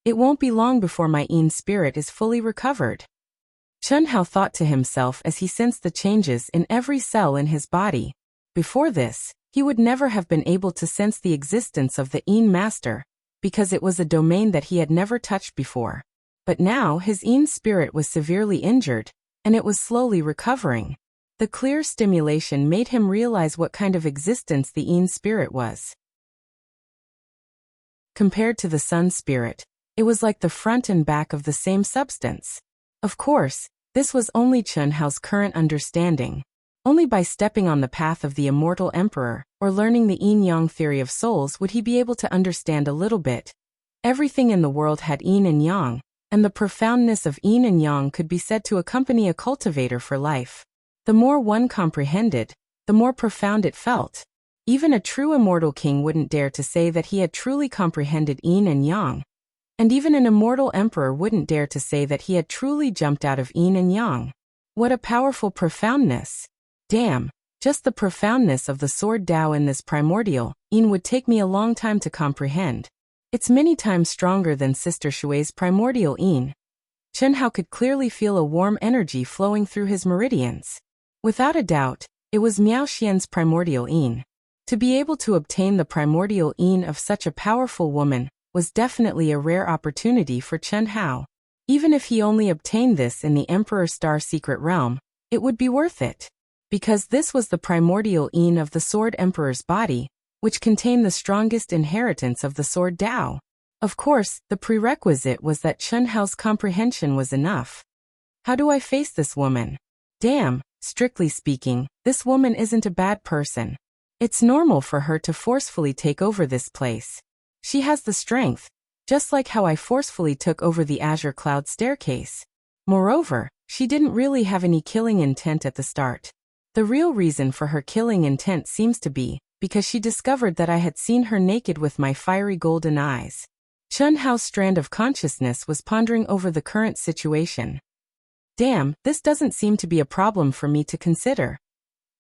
It won't be long before my yin spirit is fully recovered. Chen Hao thought to himself as he sensed the changes in every cell in his body. Before this, he would never have been able to sense the existence of the yin master, because it was a domain that he had never touched before. But now his yin spirit was severely injured, and it was slowly recovering. The clear stimulation made him realize what kind of existence the yin spirit was. Compared to the sun spirit, it was like the front and back of the same substance. Of course, this was only Chen Hao's current understanding. Only by stepping on the path of the immortal emperor, or learning the yin-yang theory of souls, would he be able to understand a little bit. Everything in the world had yin and yang, and the profoundness of yin and yang could be said to accompany a cultivator for life. The more one comprehended, the more profound it felt. Even a true immortal king wouldn't dare to say that he had truly comprehended yin and yang. And even an immortal emperor wouldn't dare to say that he had truly jumped out of yin and yang. What a powerful profoundness. Damn, just the profoundness of the sword Tao in this primordial yin would take me a long time to comprehend. It's many times stronger than Sister Shui's primordial yin. Chen Hao could clearly feel a warm energy flowing through his meridians. Without a doubt, it was Miao Xian's primordial yin. To be able to obtain the primordial yin of such a powerful woman was definitely a rare opportunity for Chen Hao. Even if he only obtained this in the Emperor Star secret realm, it would be worth it. Because this was the primordial yin of the Sword Emperor's body, which contained the strongest inheritance of the Sword Tao. Of course, the prerequisite was that Chen Hao's comprehension was enough. How do I face this woman? Damn, strictly speaking, this woman isn't a bad person. It's normal for her to forcefully take over this place. She has the strength, just like how I forcefully took over the Azure Cloud staircase. Moreover, she didn't really have any killing intent at the start. The real reason for her killing intent seems to be because she discovered that I had seen her naked with my fiery golden eyes. Chen Hao's strand of consciousness was pondering over the current situation. Damn, this doesn't seem to be a problem for me to consider.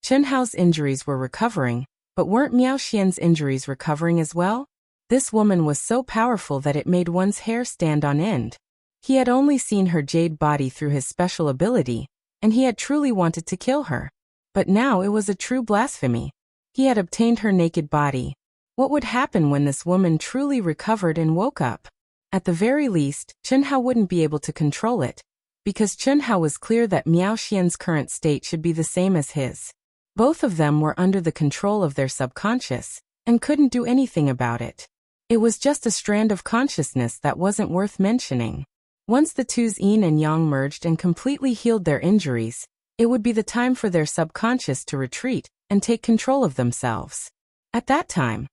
Chen Hao's injuries were recovering, but weren't Miao Xian's injuries recovering as well? This woman was so powerful that it made one's hair stand on end. He had only seen her jade body through his special ability, and he had truly wanted to kill her. But now it was a true blasphemy. He had obtained her naked body. What would happen when this woman truly recovered and woke up? At the very least, Chen Hao wouldn't be able to control it, because Chen Hao was clear that Miao Xian's current state should be the same as his. Both of them were under the control of their subconscious, and couldn't do anything about it. It was just a strand of consciousness that wasn't worth mentioning. Once the two's yin and yang merged and completely healed their injuries, it would be the time for their subconscious to retreat, and take control of themselves. At that time,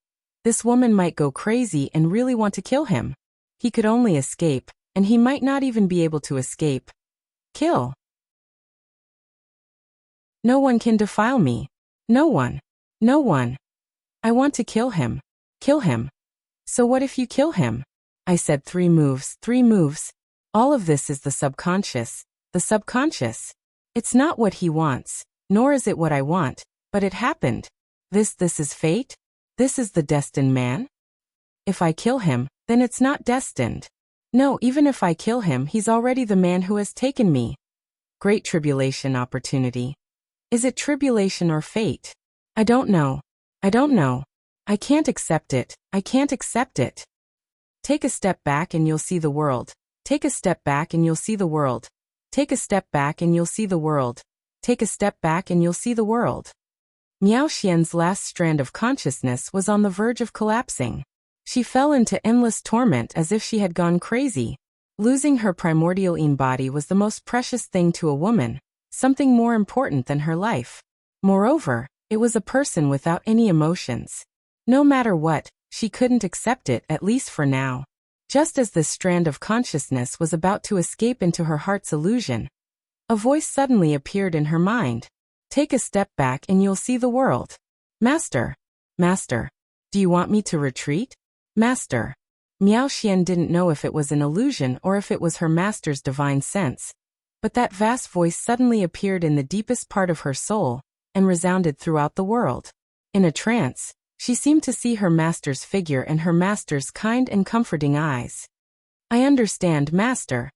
this woman might go crazy and really want to kill him. He could only escape, and he might not even be able to escape. Kill. No one can defile me. No one. No one. I want to kill him. Kill him. So what if you kill him? I said 3 moves, 3 moves. All of this is the subconscious. The subconscious. It's not what he wants, nor is it what I want, but it happened. This is fate? This is the destined man? If I kill him, then it's not destined. No, even if I kill him, he's already the man who has taken me. Great tribulation opportunity. Is it tribulation or fate? I don't know. I don't know. I can't accept it. I can't accept it. Take a step back and you'll see the world. Take a step back and you'll see the world. Take a step back and you'll see the world. Take a step back and you'll see the world. Miao Xian's last strand of consciousness was on the verge of collapsing. She fell into endless torment as if she had gone crazy. Losing her primordial Yin body was the most precious thing to a woman, something more important than her life. Moreover, it was a person without any emotions. No matter what, she couldn't accept it, at least for now. Just as this strand of consciousness was about to escape into her heart's illusion, a voice suddenly appeared in her mind. Take a step back and you'll see the world. Master. Master. Do you want me to retreat? Master. Miao Xian didn't know if it was an illusion or if it was her master's divine sense, but that vast voice suddenly appeared in the deepest part of her soul and resounded throughout the world. In a trance, she seemed to see her master's figure and her master's kind and comforting eyes. I understand, Master.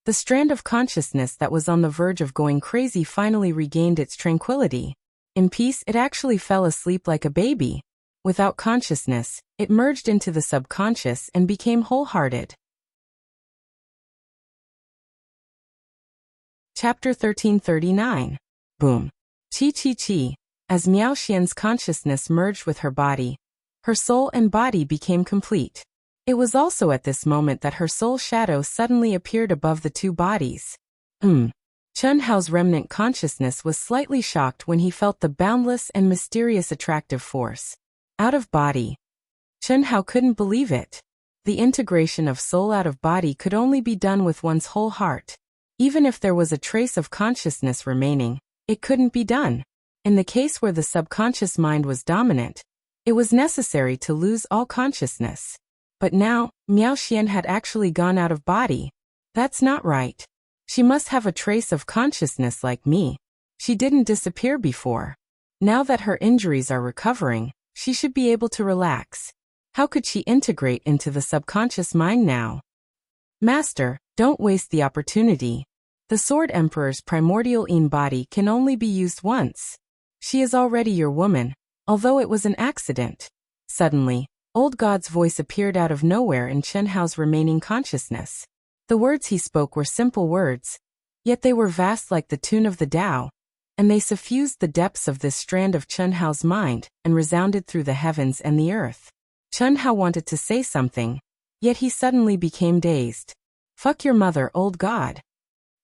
The strand of consciousness that was on the verge of going crazy finally regained its tranquility. In peace, it actually fell asleep like a baby. Without consciousness, it merged into the subconscious and became wholehearted. Chapter 1339. Boom. Chi. As Miao Xian's consciousness merged with her body, her soul and body became complete. It was also at this moment that her soul shadow suddenly appeared above the two bodies. Chen Hao's remnant consciousness was slightly shocked when he felt the boundless and mysterious attractive force. Out of body. Chen Hao couldn't believe it. The integration of soul out of body could only be done with one's whole heart. Even if there was a trace of consciousness remaining, it couldn't be done. In the case where the subconscious mind was dominant, it was necessary to lose all consciousness. But now, Miao Xian had actually gone out of body. That's not right. She must have a trace of consciousness like me. She didn't disappear before. Now that her injuries are recovering, she should be able to relax. How could she integrate into the subconscious mind now? Master, don't waste the opportunity. The Sword Emperor's primordial Yin body can only be used once. She is already your woman, although it was an accident. Suddenly, Old God's voice appeared out of nowhere in Chen Hao's remaining consciousness. The words he spoke were simple words, yet they were vast like the tune of the Tao, and they suffused the depths of this strand of Chen Hao's mind and resounded through the heavens and the earth. Chen Hao wanted to say something, yet he suddenly became dazed. Fuck your mother, Old God.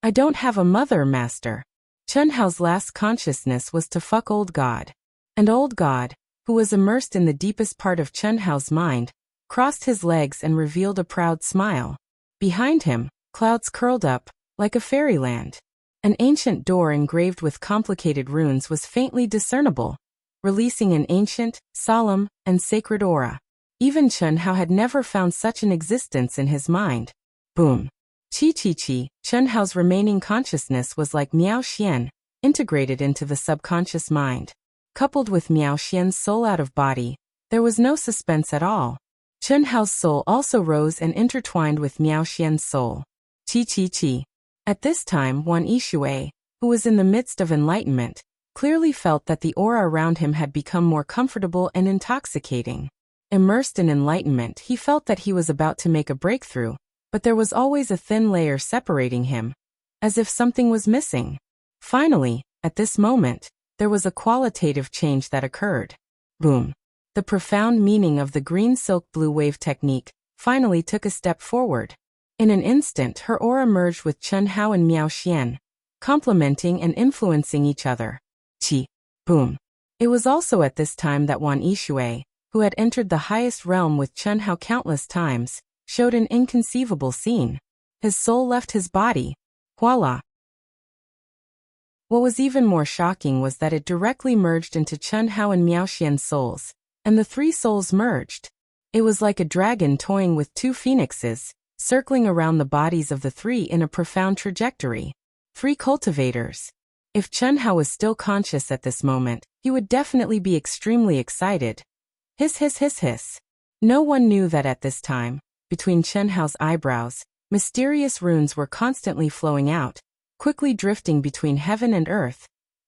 I don't have a mother, Master. Chen Hao's last consciousness was to fuck Old God. And Old God, who was immersed in the deepest part of Chen Hao's mind, crossed his legs and revealed a proud smile. Behind him, clouds curled up, like a fairyland. An ancient door engraved with complicated runes was faintly discernible, releasing an ancient, solemn, and sacred aura. Even Chen Hao had never found such an existence in his mind. Boom. Chi. Chen Hao's remaining consciousness was like Miao Xian, integrated into the subconscious mind. Coupled with Miao Xian's soul out of body, there was no suspense at all. Chen Hao's soul also rose and intertwined with Miao Xian's soul. Chi. At this time, Wan Yishui, who was in the midst of enlightenment, clearly felt that the aura around him had become more comfortable and intoxicating. Immersed in enlightenment, he felt that he was about to make a breakthrough, but there was always a thin layer separating him, as if something was missing. Finally, at this moment, there was a qualitative change that occurred. Boom. The profound meaning of the green silk blue wave technique finally took a step forward. In an instant, her aura merged with Chen Hao and Miao Xian, complementing and influencing each other. Chi. Boom. It was also at this time that Wan Yishui, who had entered the highest realm with Chen Hao countless times, showed an inconceivable scene. His soul left his body. Voila! What was even more shocking was that it directly merged into Chen Hao and Miao Xian's souls, and the three souls merged. It was like a dragon toying with two phoenixes, circling around the bodies of the three in a profound trajectory. Three cultivators. If Chen Hao was still conscious at this moment, he would definitely be extremely excited. Hiss hiss hiss hiss. No one knew that at this time, between Chen Hao's eyebrows, mysterious runes were constantly flowing out, quickly drifting between heaven and earth,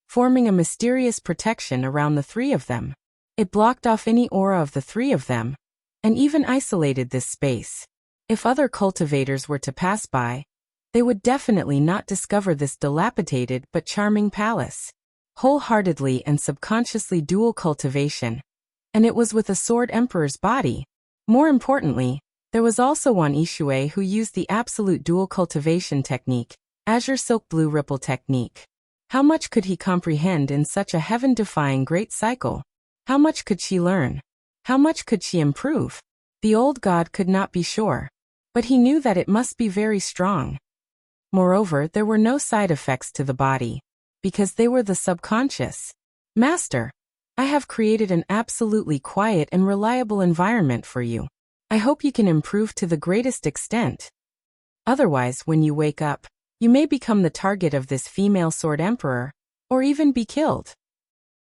forming a mysterious protection around the three of them. It blocked off any aura of the three of them, and even isolated this space. If other cultivators were to pass by, they would definitely not discover this dilapidated but charming palace. Wholeheartedly and subconsciously dual cultivation. And it was with a Sword Emperor's body. More importantly, there was also Wan Yishui who used the absolute dual cultivation technique, Azure Silk Blue Ripple technique. How much could he comprehend in such a heaven-defying great cycle? How much could she learn? How much could she improve? The old god could not be sure. But he knew that it must be very strong. Moreover, there were no side effects to the body, because they were the subconscious. Master, I have created an absolutely quiet and reliable environment for you. I hope you can improve to the greatest extent. Otherwise, when you wake up, you may become the target of this female Sword Emperor, or even be killed.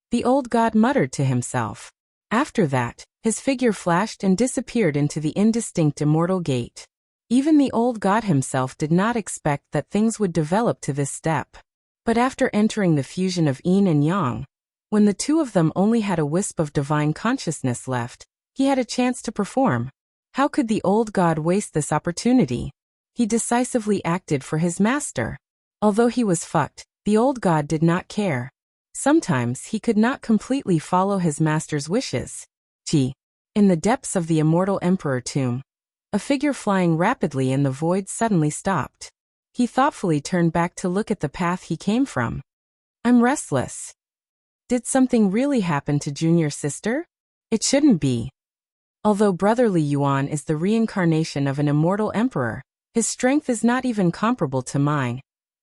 The old god muttered to himself. After that, his figure flashed and disappeared into the indistinct immortal gate. Even the old god himself did not expect that things would develop to this step. But after entering the fusion of yin and yang, when the two of them only had a wisp of divine consciousness left, he had a chance to perform. How could the old god waste this opportunity? He decisively acted for his master. Although he was fucked, the old god did not care. Sometimes he could not completely follow his master's wishes. Gee. In the depths of the immortal emperor tomb, a figure flying rapidly in the void suddenly stopped. He thoughtfully turned back to look at the path he came from. I'm restless. Did something really happen to Junior Sister? It shouldn't be. Although brotherly Yuan is the reincarnation of an immortal emperor, his strength is not even comparable to mine,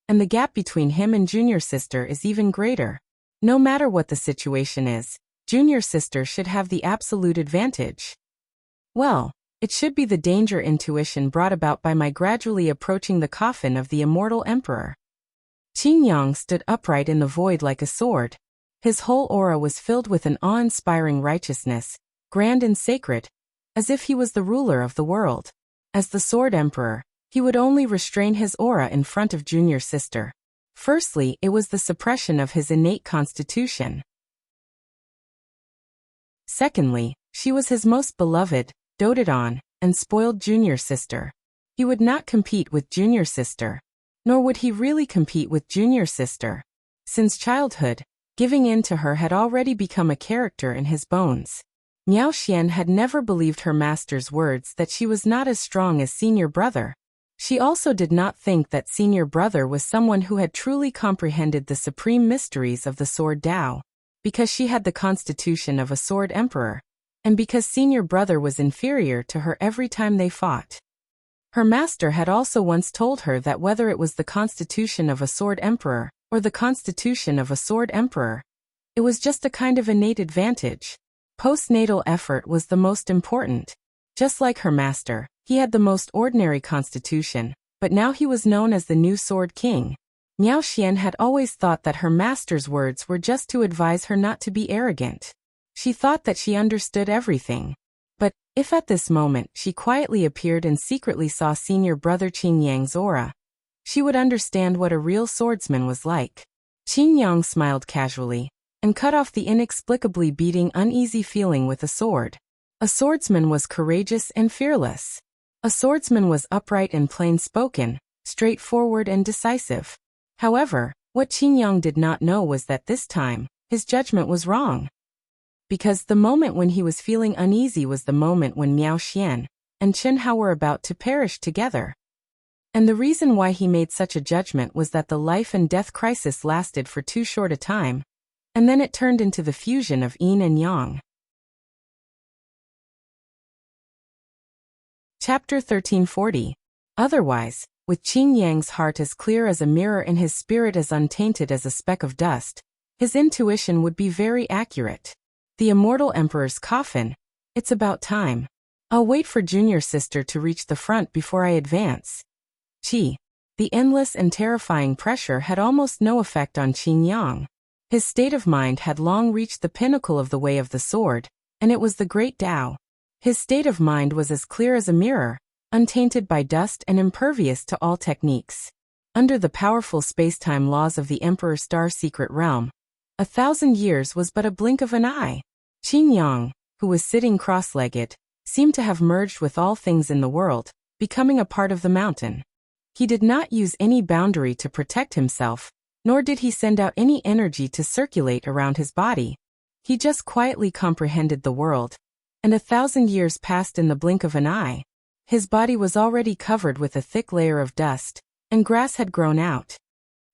and the gap between him and Junior Sister is even greater. No matter what the situation is, Junior Sister should have the absolute advantage. Well, it should be the danger intuition brought about by my gradually approaching the coffin of the immortal emperor. Qin Yang stood upright in the void like a sword. His whole aura was filled with an awe-inspiring righteousness, grand and sacred, as if he was the ruler of the world. As the Sword Emperor, he would only restrain his aura in front of Junior Sister. Firstly, it was the suppression of his innate constitution. Secondly, she was his most beloved, doted on, and spoiled Junior Sister. He would not compete with Junior Sister. Nor would he really compete with Junior Sister. Since childhood, giving in to her had already become a character in his bones. Miao Xian had never believed her master's words that she was not as strong as Senior Brother. She also did not think that Senior Brother was someone who had truly comprehended the supreme mysteries of the Sword Tao, because she had the constitution of a Sword Emperor, and because Senior Brother was inferior to her every time they fought. Her master had also once told her that whether it was the constitution of a Sword Emperor, or the constitution of a Sword Emperor, it was just a kind of innate advantage. Postnatal effort was the most important. Just like her master, he had the most ordinary constitution, but now he was known as the new Sword King. Miao Xian had always thought that her master's words were just to advise her not to be arrogant. She thought that she understood everything. But, if at this moment she quietly appeared and secretly saw Senior Brother Qin Yang's aura, she would understand what a real swordsman was like. Qin Yang smiled casually, and cut off the inexplicably beating uneasy feeling with a sword. A swordsman was courageous and fearless. A swordsman was upright and plain-spoken, straightforward and decisive. However, what Qin Yang did not know was that this time, his judgment was wrong. Because the moment when he was feeling uneasy was the moment when Miao Xian and Chen Hao were about to perish together. And the reason why he made such a judgment was that the life and death crisis lasted for too short a time, and then it turned into the fusion of yin and yang. Chapter 1340. Otherwise, with Qin Yang's heart as clear as a mirror and his spirit as untainted as a speck of dust, his intuition would be very accurate. The immortal emperor's coffin. It's about time. I'll wait for junior sister to reach the front before I advance. Qi. The endless and terrifying pressure had almost no effect on Qin Yang. His state of mind had long reached the pinnacle of the way of the sword, and it was the great Tao. His state of mind was as clear as a mirror, untainted by dust and impervious to all techniques. Under the powerful space-time laws of the Emperor's star-secret realm, 1,000 years was but a blink of an eye. Qin Yang, who was sitting cross-legged, seemed to have merged with all things in the world, becoming a part of the mountain. He did not use any boundary to protect himself, nor did he send out any energy to circulate around his body. He just quietly comprehended the world, and 1,000 years passed in the blink of an eye. His body was already covered with a thick layer of dust, and grass had grown out.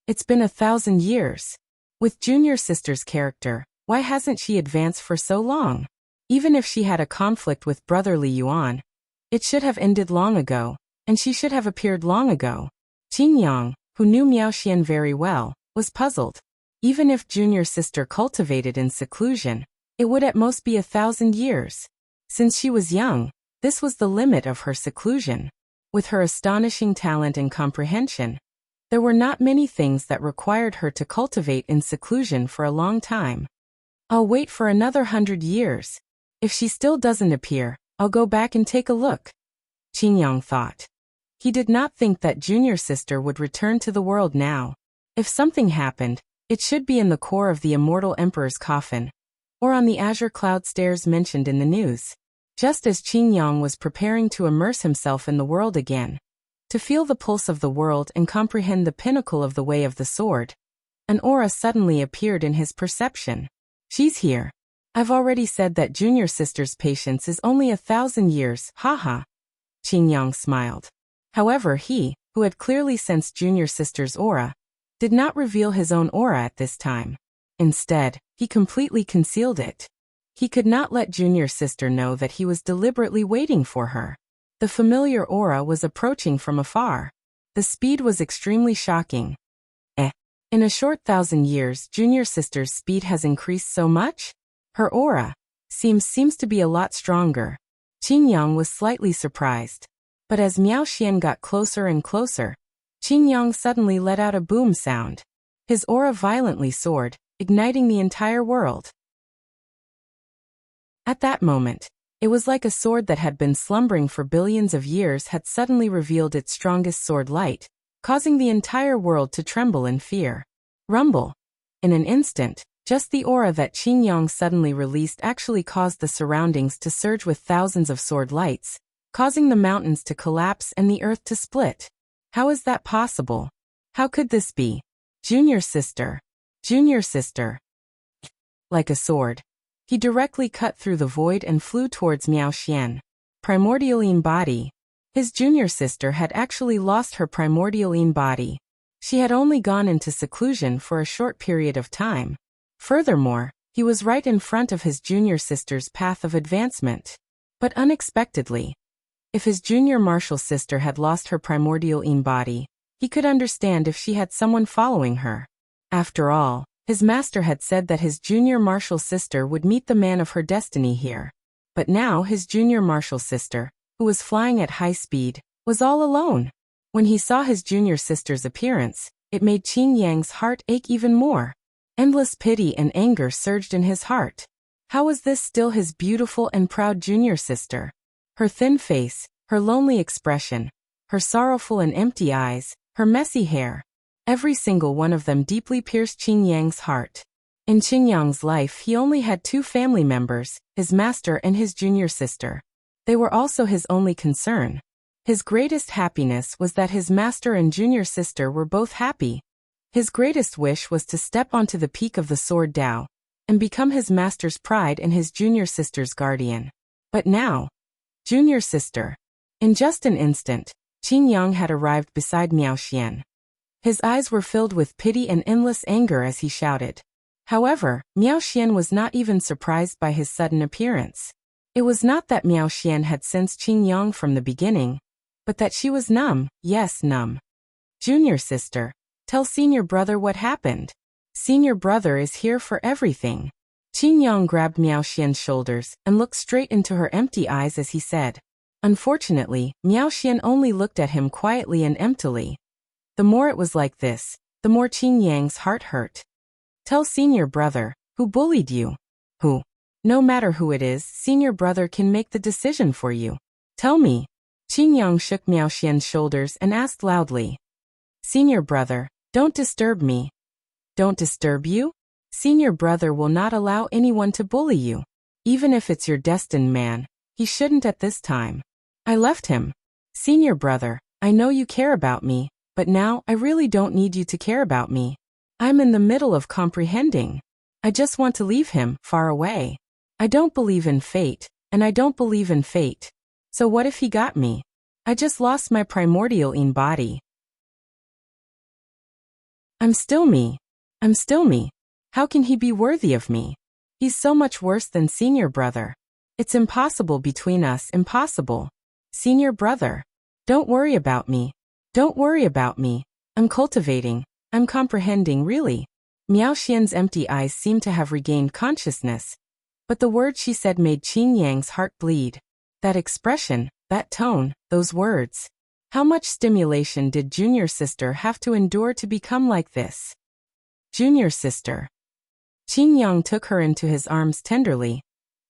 It's been 1,000 years. With junior sister's character, why hasn't she advanced for so long? Even if she had a conflict with brotherly Yuan, it should have ended long ago, and she should have appeared long ago. Qin Yang, who knew Miao Xian very well, was puzzled. Even if junior sister cultivated in seclusion, it would at most be 1,000 years. Since she was young, this was the limit of her seclusion. With her astonishing talent and comprehension, there were not many things that required her to cultivate in seclusion for a long time. I'll wait for another 100 years. If she still doesn't appear, I'll go back and take a look. Qin Yang thought. He did not think that junior sister would return to the world now. If something happened, it should be in the core of the immortal emperor's coffin, or on the azure cloud stairs mentioned in the news. Just as Qin Yang was preparing to immerse himself in the world again, to feel the pulse of the world and comprehend the pinnacle of the way of the sword, an aura suddenly appeared in his perception. She's here. I've already said that junior sister's patience is only 1,000 years, haha. Qin Yang smiled. However, he, who had clearly sensed junior sister's aura, did not reveal his own aura at this time. Instead, he completely concealed it. He could not let junior sister know that he was deliberately waiting for her. The familiar aura was approaching from afar. The speed was extremely shocking. In a short 1,000 years, junior sister's speed has increased so much? Her aura seems to be a lot stronger. Qin Yang was slightly surprised. But as Miao Xian got closer and closer, Qin Yang suddenly let out a boom sound. His aura violently soared, igniting the entire world. At that moment, it was like a sword that had been slumbering for billions of years had suddenly revealed its strongest sword light, causing the entire world to tremble in fear. Rumble. In an instant, just the aura that Qin Yang suddenly released actually caused the surroundings to surge with thousands of sword lights, causing the mountains to collapse and the earth to split. How is that possible? How could this be? Junior sister. Junior sister. Like a sword, he directly cut through the void and flew towards Miao Xian. Primordialine body. His junior sister had actually lost her primordialine body. She had only gone into seclusion for a short period of time. Furthermore, he was right in front of his junior sister's path of advancement. But unexpectedly, if his junior martial sister had lost her primordialine body, he could understand if she had someone following her. After all, his master had said that his junior martial sister would meet the man of her destiny here. But now his junior martial sister, who was flying at high speed, was all alone. When he saw his junior sister's appearance, it made Qin Yang's heart ache even more. Endless pity and anger surged in his heart. How was this still his beautiful and proud junior sister? Her thin face, her lonely expression, her sorrowful and empty eyes, her messy hair. Every single one of them deeply pierced Qin Yang's heart. In Qin Yang's life he only had two family members, his master and his junior sister. They were also his only concern. His greatest happiness was that his master and junior sister were both happy. His greatest wish was to step onto the peak of the sword Tao, and become his master's pride and his junior sister's guardian. But now, junior sister. In just an instant, Qin Yang had arrived beside Miao Xian. His eyes were filled with pity and endless anger as he shouted, However, Miao Xian was not even surprised by his sudden appearance. It was not that Miao Xian had sensed Qin Yang from the beginning, but that she was numb, yes, numb. Junior sister, tell senior brother what happened. Senior brother is here for everything. Qin Yang grabbed Miao Xian's shoulders and looked straight into her empty eyes as he said. Unfortunately, Miao Xian only looked at him quietly and emptily. The more it was like this, the more Qin Yang's heart hurt. Tell senior brother, who bullied you? Who? No matter who it is, senior brother can make the decision for you. Tell me. Qin Yang shook Miao Xian's shoulders and asked loudly. Senior brother, don't disturb me. Don't disturb you? Senior brother will not allow anyone to bully you. Even if it's your destined man, he shouldn't at this time. I left him. Senior brother, I know you care about me, but now I really don't need you to care about me. I'm in the middle of comprehending. I just want to leave him far away. I don't believe in fate, and I don't believe in fate. So what if he got me? I just lost my primordial in body. I'm still me. I'm still me. How can he be worthy of me? He's so much worse than senior brother. It's impossible between us, impossible. Senior brother, don't worry about me. Don't worry about me. I'm cultivating. I'm comprehending really. Miao Xian's empty eyes seemed to have regained consciousness. But the words she said made Qin Yang's heart bleed. That expression, that tone, those words. How much stimulation did junior sister have to endure to become like this? Junior sister. Qin Yang took her into his arms tenderly.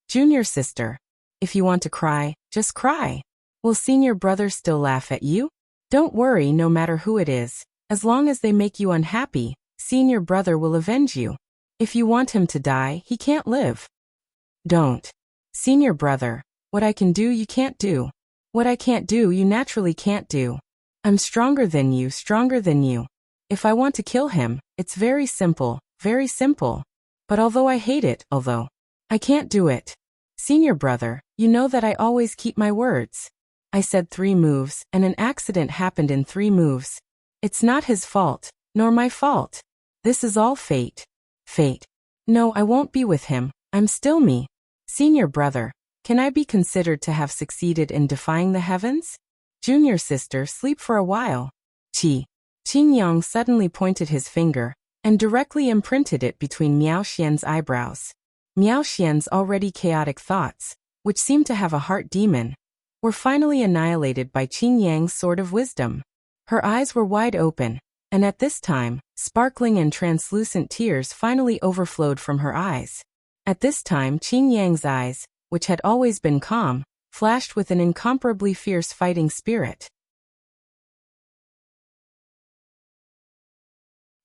Junior sister. If you want to cry, just cry. Will senior brother still laugh at you? Don't worry no matter who it is. As long as they make you unhappy, senior brother will avenge you. If you want him to die, he can't live. Don't. Senior brother, what I can do you can't do. What I can't do you naturally can't do. I'm stronger than you, stronger than you. If I want to kill him, it's very simple, very simple. But although I hate it, although I can't do it. Senior brother, you know that I always keep my words. I said 3 moves, and an accident happened in 3 moves. It's not his fault, nor my fault. This is all fate. Fate. No, I won't be with him. I'm still me. Senior brother, can I be considered to have succeeded in defying the heavens? Junior sister, sleep for a while. Qin Yang suddenly pointed his finger and directly imprinted it between Miao Xian's eyebrows. Miao Xian's already chaotic thoughts, which seemed to have a heart demon, were finally annihilated by Qin Yang's sword of wisdom. Her eyes were wide open, and at this time, sparkling and translucent tears finally overflowed from her eyes. At this time Qin Yang's eyes, which had always been calm, flashed with an incomparably fierce fighting spirit.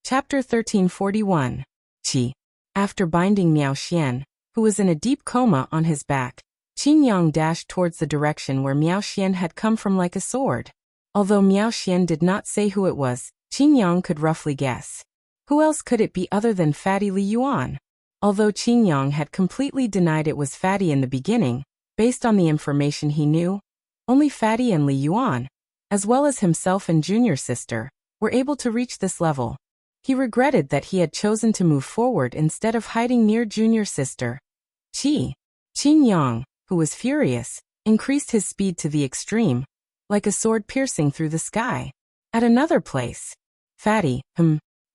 Chapter 1341. Qi. After binding Miao Xian, who was in a deep coma on his back, Qin Yang dashed towards the direction where Miao Xian had come from like a sword. Although Miao Xian did not say who it was, Qin Yang could roughly guess. Who else could it be other than Fatty Li Yuan? Although Qin Yang had completely denied it was Fatty in the beginning, based on the information he knew, only Fatty and Li Yuan, as well as himself and junior sister, were able to reach this level. He regretted that he had chosen to move forward instead of hiding near junior sister. Qin Yang, who was furious, increased his speed to the extreme, like a sword piercing through the sky. At another place. Fatty,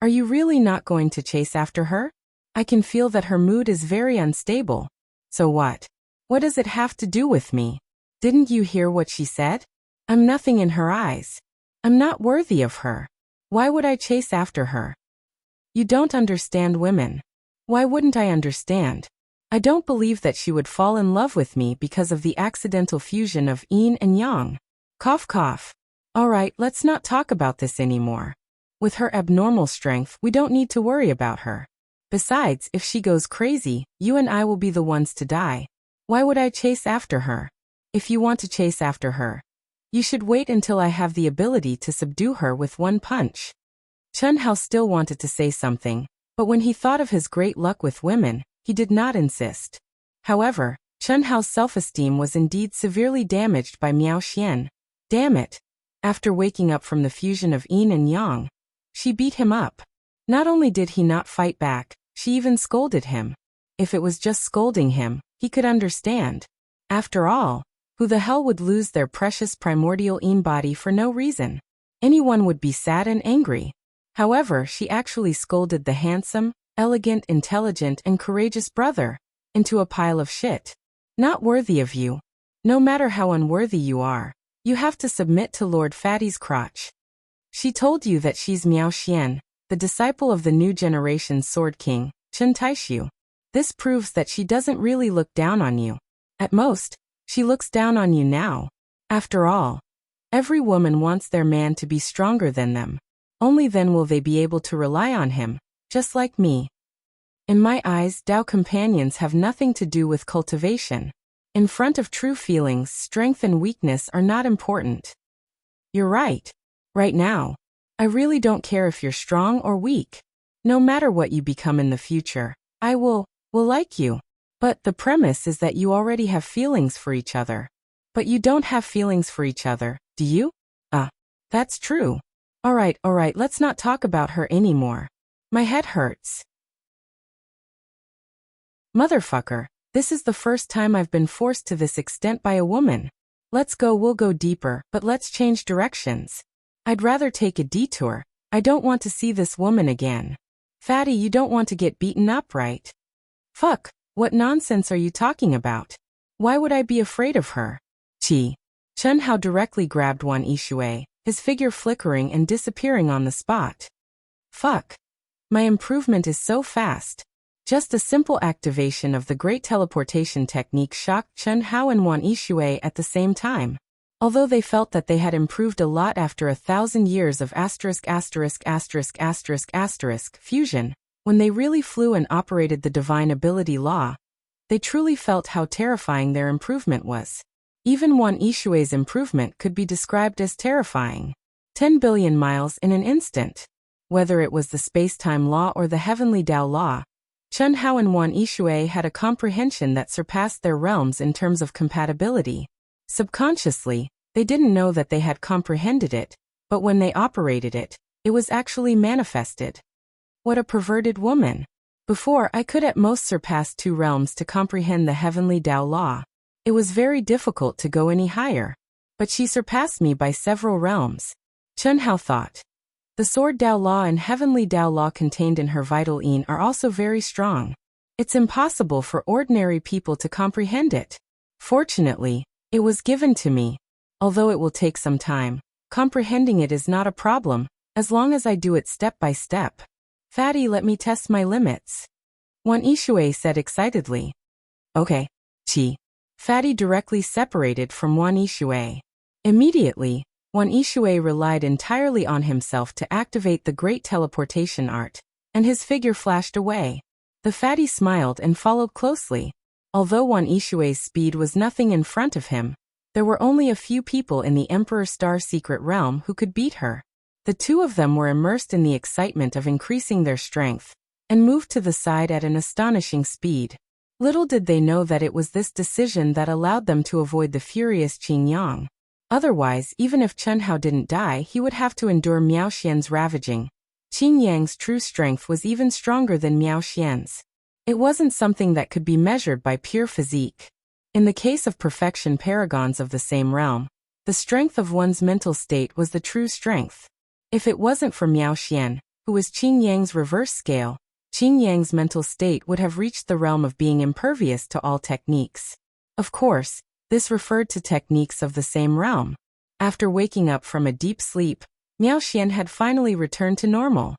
are you really not going to chase after her? I can feel that her mood is very unstable. So what? What does it have to do with me? Didn't you hear what she said? I'm nothing in her eyes. I'm not worthy of her. Why would I chase after her? You don't understand women. Why wouldn't I understand? I don't believe that she would fall in love with me because of the accidental fusion of yin and yang. Cough cough. Alright, let's not talk about this anymore. With her abnormal strength, we don't need to worry about her. Besides, if she goes crazy, you and I will be the ones to die. Why would I chase after her? If you want to chase after her, you should wait until I have the ability to subdue her with one punch. Chen Hao still wanted to say something, but when he thought of his great luck with women, he did not insist. However, Chen Hao's self-esteem was indeed severely damaged by Miao Xian. Damn it. After waking up from the fusion of yin and yang, she beat him up. Not only did he not fight back, She even scolded him. If it was just scolding him, he could understand. After all, who the hell would lose their precious primordial body for no reason? Anyone would be sad and angry. However, she actually scolded the handsome, elegant, intelligent, and courageous brother into a pile of shit. Not worthy of you. No matter how unworthy you are, you have to submit to Lord Fatty's crotch. She told you that she's Miao Xian, the disciple of the new generation Sword King, Chen Taishu. This proves that she doesn't really look down on you. At most, she looks down on you now. After all, every woman wants their man to be stronger than them. Only then will they be able to rely on him, just like me. In my eyes, Dao companions have nothing to do with cultivation. In front of true feelings, strength and weakness are not important. You're right. Right now, I really don't care if you're strong or weak. No matter what you become in the future, I will like you. But the premise is that you already have feelings for each other. But you don't have feelings for each other, do you? That's true. Alright, let's not talk about her anymore. My head hurts. Motherfucker, this is the first time I've been forced to this extent by a woman. We'll go deeper, but let's change directions. I'd rather take a detour. I don't want to see this woman again. Fatty, you don't want to get beaten up, right? Fuck, what nonsense are you talking about? Why would I be afraid of her? Chen Hao directly grabbed Wan Yishui, his figure flickering and disappearing on the spot. Fuck. My improvement is so fast. Just a simple activation of the great teleportation technique shocked Chen Hao and Wan Yishui at the same time. Although they felt that they had improved a lot after 1,000 years of ****** fusion, when they really flew and operated the divine ability law, they truly felt how terrifying their improvement was. Even Wan Yishui's improvement could be described as terrifying. 10 billion miles in an instant. Whether it was the space-time law or the heavenly Dao law, Chen Hao and Wan Yishui had a comprehension that surpassed their realms in terms of compatibility. Subconsciously, they didn't know that they had comprehended it, but when they operated it, it was actually manifested. What a perverted woman. Before, I could at most surpass 2 realms to comprehend the heavenly Dao law. It was very difficult to go any higher. But she surpassed me by several realms. Chen Hao thought. The Sword Dao law and heavenly Dao law contained in her vital yin are also very strong. It's impossible for ordinary people to comprehend it. Fortunately, it was given to me. Although it will take some time, comprehending it is not a problem, as long as I do it step by step. Fatty, let me test my limits. Wan Yishui said excitedly. Okay. Fatty directly separated from Wan Yishui. Immediately, Wan Yishui relied entirely on himself to activate the great teleportation art, and his figure flashed away. The fatty smiled and followed closely. Although Wan Yishui's speed was nothing in front of him, there were only a few people in the Emperor Star secret realm who could beat her. The two of them were immersed in the excitement of increasing their strength, and moved to the side at an astonishing speed. Little did they know that it was this decision that allowed them to avoid the furious Qin Yang. Otherwise, even if Chen Hao didn't die, he would have to endure Miao Xian's ravaging. Qin Yang's true strength was even stronger than Miao Xian's. It wasn't something that could be measured by pure physique. In the case of perfection paragons of the same realm, the strength of one's mental state was the true strength. If it wasn't for Miao Xian, who was Qin Yang's reverse scale, Qin Yang's mental state would have reached the realm of being impervious to all techniques. Of course, this referred to techniques of the same realm. After waking up from a deep sleep, Miao Xian had finally returned to normal.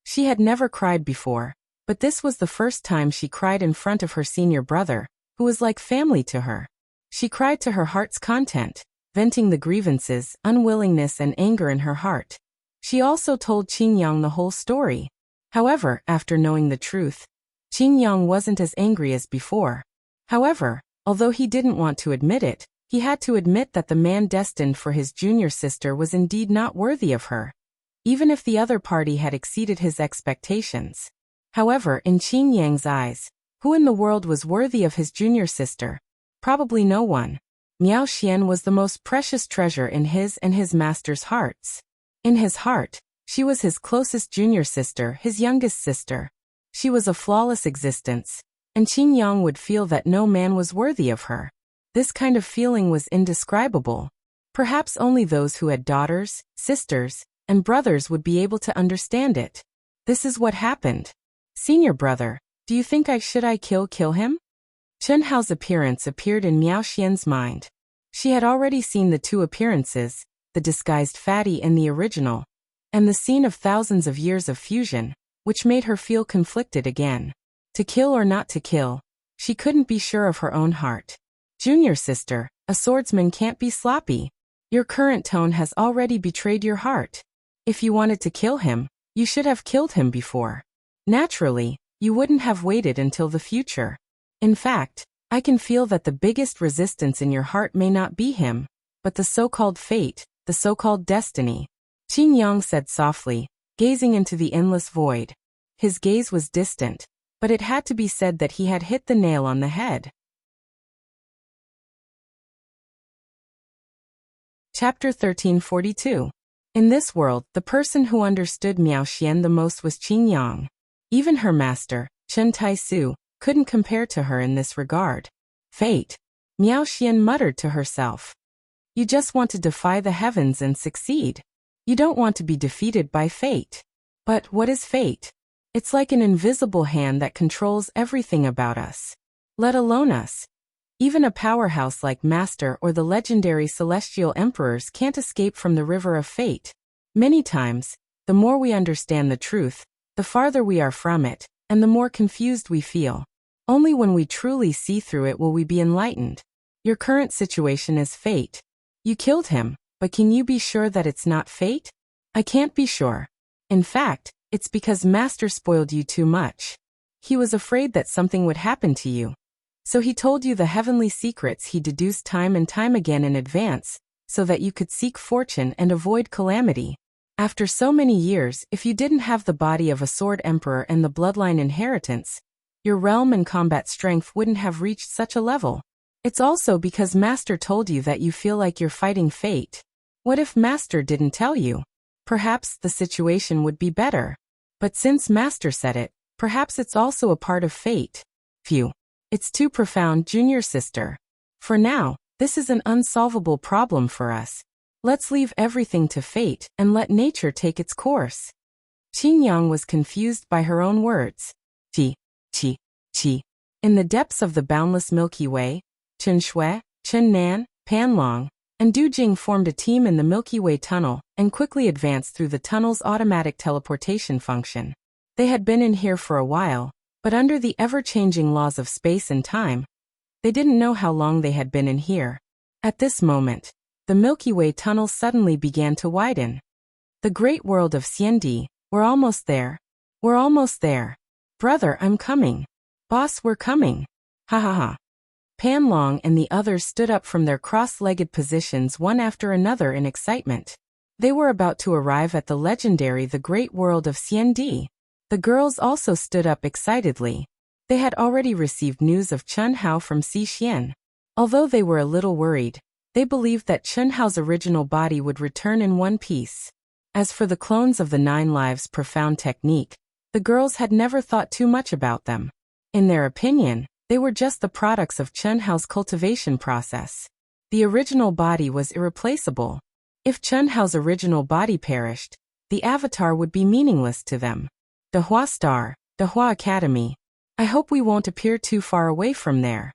She had never cried before, but this was the first time she cried in front of her senior brother, who was like family to her. She cried to her heart's content, venting the grievances, unwillingness and anger in her heart. She also told Qin Yang the whole story. However, after knowing the truth, Qin Yang wasn't as angry as before. However, although he didn't want to admit it, he had to admit that the man destined for his junior sister was indeed not worthy of her, even if the other party had exceeded his expectations. However, in Qin Yang's eyes, who in the world was worthy of his junior sister? Probably no one. Miao Xian was the most precious treasure in his and his master's hearts. In his heart, She was his closest junior sister, his youngest sister. She was a flawless existence, and Qin Yang would feel that no man was worthy of her. This kind of feeling was indescribable. Perhaps only those who had daughters, sisters, and brothers would be able to understand it. This is what happened. Senior brother, do you think I should kill him? Chen Hao's appearance appeared in Miao Xian's mind. She had already seen the two appearances, the disguised fatty and the original, and the scene of thousands of years of fusion, which made her feel conflicted again. To kill or not to kill, she couldn't be sure of her own heart. Junior sister, a swordsman can't be sloppy. Your current tone has already betrayed your heart. If you wanted to kill him, you should have killed him before. Naturally, you wouldn't have waited until the future. In fact, I can feel that the biggest resistance in your heart may not be him, but the so-called fate, the so-called destiny. Qin Yang said softly, gazing into the endless void. His gaze was distant, but it had to be said that he had hit the nail on the head. Chapter 1342. In this world, the person who understood Miao Xian the most was Qin Yang. Even her master, Chen Taisu, couldn't compare to her in this regard. Fate. Miao Xian muttered to herself. You just want to defy the heavens and succeed. You don't want to be defeated by fate. But what is fate? It's like an invisible hand that controls everything about us. Let alone us. Even a powerhouse like Master or the legendary celestial emperors can't escape from the river of fate. Many times, the more we understand the truth, the farther we are from it, and the more confused we feel. Only when we truly see through it will we be enlightened. Your current situation is fate. You killed him, but can you be sure that it's not fate? I can't be sure. In fact, it's because Master spoiled you too much. He was afraid that something would happen to you. So he told you the heavenly secrets he deduced time and time again in advance, so that you could seek fortune and avoid calamity. After so many years, if you didn't have the body of a sword emperor and the bloodline inheritance, your realm and combat strength wouldn't have reached such a level. It's also because Master told you that you feel like you're fighting fate. What if Master didn't tell you? Perhaps the situation would be better. But since Master said it, perhaps it's also a part of fate. Phew. It's too profound, junior sister. For now, this is an unsolvable problem for us. Let's leave everything to fate and let nature take its course. Qin Yang was confused by her own words. Qi. In the depths of the boundless Milky Way, Chen Shui, Chen Nan, Pan Long, and Du Jing formed a team in the Milky Way tunnel and quickly advanced through the tunnel's automatic teleportation function. They had been in here for a while, but under the ever-changing laws of space and time, they didn't know how long they had been in here. At this moment, the Milky Way tunnel suddenly began to widen. The great world of Xiandi, we're almost there. We're almost there. Brother, I'm coming. Boss, we're coming. Ha ha ha. Pan Long and the others stood up from their cross-legged positions one after another in excitement. They were about to arrive at the legendary The Great World of Xiandi. The girls also stood up excitedly. They had already received news of Chen Hao from Xi Xian. Although they were a little worried, they believed that Chen Hao's original body would return in one piece. As for the clones of the 9 Lives profound technique, the girls had never thought too much about them. In their opinion, they were just the products of Chen Hao's cultivation process. The original body was irreplaceable. If Chen Hao's original body perished, the avatar would be meaningless to them. Dehua Star, Dehua Academy. I hope we won't appear too far away from there.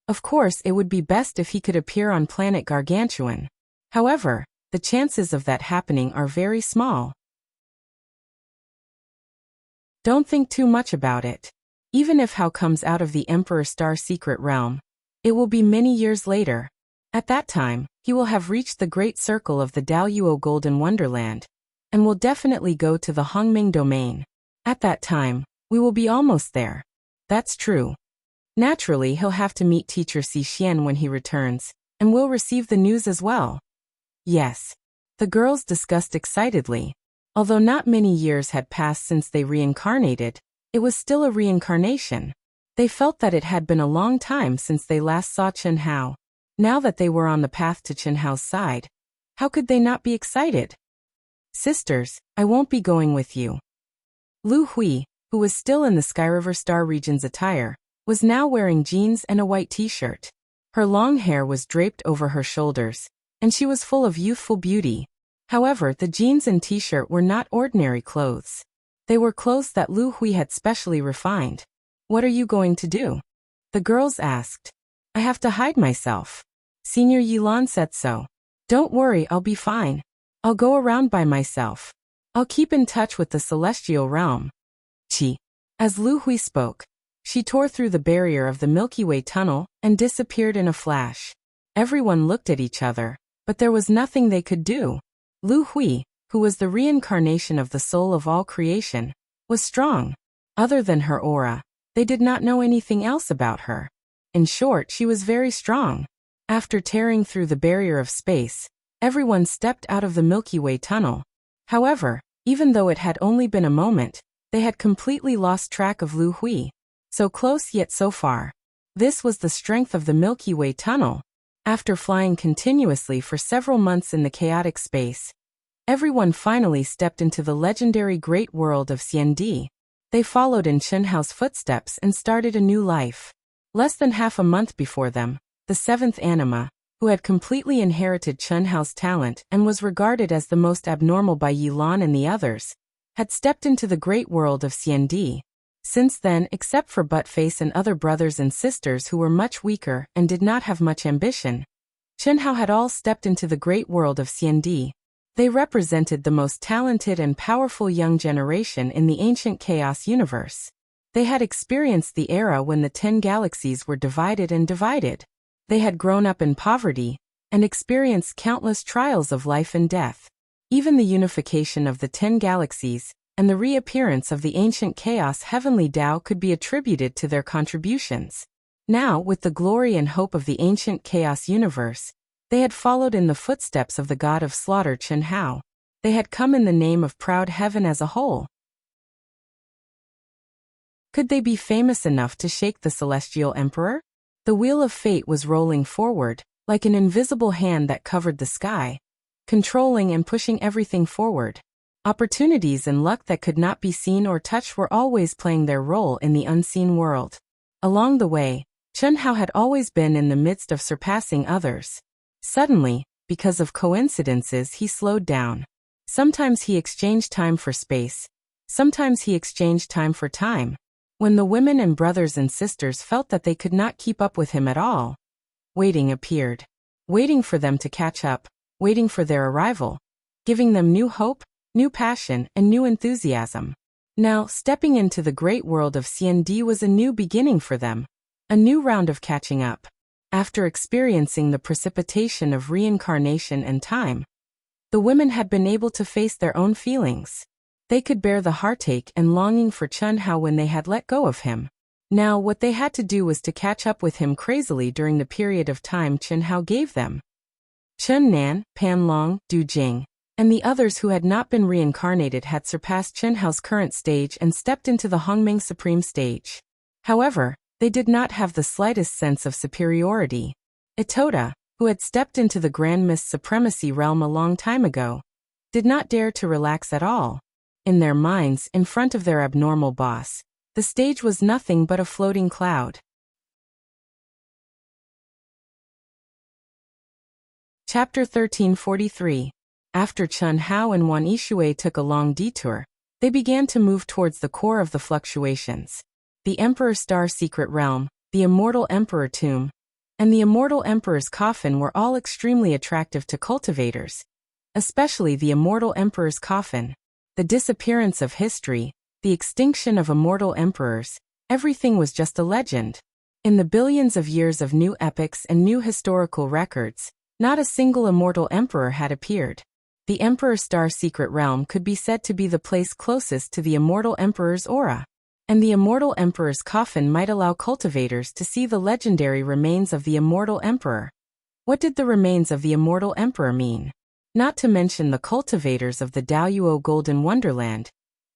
Of course, it would be best if he could appear on planet Gargantuan. However, the chances of that happening are very small. Don't think too much about it. Even if Hao comes out of the Emperor Star secret realm, it will be many years later. At that time, he will have reached the great circle of the Daoyuo Golden Wonderland, and will definitely go to the Hongming domain. At that time, we will be almost there. That's true. Naturally, he'll have to meet teacher Xi Xian when he returns, and will receive the news as well. Yes. The girls discussed excitedly. Although not many years had passed since they reincarnated, it was still a reincarnation. They felt that it had been a long time since they last saw Chen Hao. Now that they were on the path to Chen Hao's side, how could they not be excited? Sisters, I won't be going with you. Lu Hui, who was still in the Skyriver Star region's attire, was now wearing jeans and a white t-shirt. Her long hair was draped over her shoulders, and she was full of youthful beauty. However, the jeans and t-shirt were not ordinary clothes. They were clothes that Lu Hui had specially refined. What are you going to do? The girls asked. I have to hide myself. Senior Yilan said so. Don't worry, I'll be fine. I'll go around by myself. I'll keep in touch with the celestial realm. Chi. As Lu Hui spoke, she tore through the barrier of the Milky Way tunnel and disappeared in a flash. Everyone looked at each other, but there was nothing they could do. Lu Hui, who was the reincarnation of the soul of all creation, was strong. Other than her aura, they did not know anything else about her. In short, she was very strong. After tearing through the barrier of space, everyone stepped out of the Milky Way tunnel. However, even though it had only been a moment, they had completely lost track of Lu Hui. So close yet so far. This was the strength of the Milky Way tunnel. After flying continuously for several months in the chaotic space, everyone finally stepped into the legendary great world of Xiandi. They followed in Chen Hao's footsteps and started a new life. Less than half a month before them, the seventh anima, who had completely inherited Chen Hao's talent and was regarded as the most abnormal by Yilan and the others, had stepped into the great world of Xiandi. Since then, except for Buttface and other brothers and sisters who were much weaker and did not have much ambition, Chen Hao had all stepped into the great world of Xiandi. They represented the most talented and powerful young generation in the ancient chaos universe. They had experienced the era when the 10 galaxies were divided and divided. They had grown up in poverty and experienced countless trials of life and death. Even the unification of the 10 galaxies and the reappearance of the ancient chaos heavenly Tao could be attributed to their contributions. Now, with the glory and hope of the ancient chaos universe, they had followed in the footsteps of the god of slaughter Chen Hao. They had come in the name of proud heaven as a whole. Could they be famous enough to shake the celestial emperor? The wheel of fate was rolling forward, like an invisible hand that covered the sky, controlling and pushing everything forward. Opportunities and luck that could not be seen or touched were always playing their role in the unseen world. Along the way, Chen Hao had always been in the midst of surpassing others. Suddenly, because of coincidences, he slowed down. Sometimes he exchanged time for space. Sometimes he exchanged time for time. When the women and brothers and sisters felt that they could not keep up with him at all, waiting appeared. Waiting for them to catch up, waiting for their arrival, giving them new hope, new passion, and new enthusiasm. Now, stepping into the great world of Xiandi was a new beginning for them, a new round of catching up. After experiencing the precipitation of reincarnation and time, the women had been able to face their own feelings. They could bear the heartache and longing for Chen Hao when they had let go of him. Now, what they had to do was to catch up with him crazily during the period of time Chen Hao gave them. Chen Nan, Pan Long, Du Jing, and the others who had not been reincarnated had surpassed Chen Hao's current stage and stepped into the Hongming Supreme stage. However, they did not have the slightest sense of superiority. Itoda, who had stepped into the Grand Mist Supremacy realm a long time ago, did not dare to relax at all. In their minds, in front of their abnormal boss, the stage was nothing but a floating cloud. Chapter 1343. After Chen Hao and Wan Yishui took a long detour, they began to move towards the core of the fluctuations. The Emperor Star Secret Realm, the Immortal Emperor Tomb, and the Immortal Emperor's Coffin were all extremely attractive to cultivators, especially the Immortal Emperor's Coffin. The disappearance of history, the extinction of immortal emperors, everything was just a legend. In the billions of years of new epics and new historical records, not a single immortal emperor had appeared. The Emperor Star Secret Realm could be said to be the place closest to the Immortal Emperor's aura, and the Immortal Emperor's Coffin might allow cultivators to see the legendary remains of the Immortal Emperor. What did the remains of the Immortal Emperor mean? Not to mention the cultivators of the Daoyuo Golden Wonderland.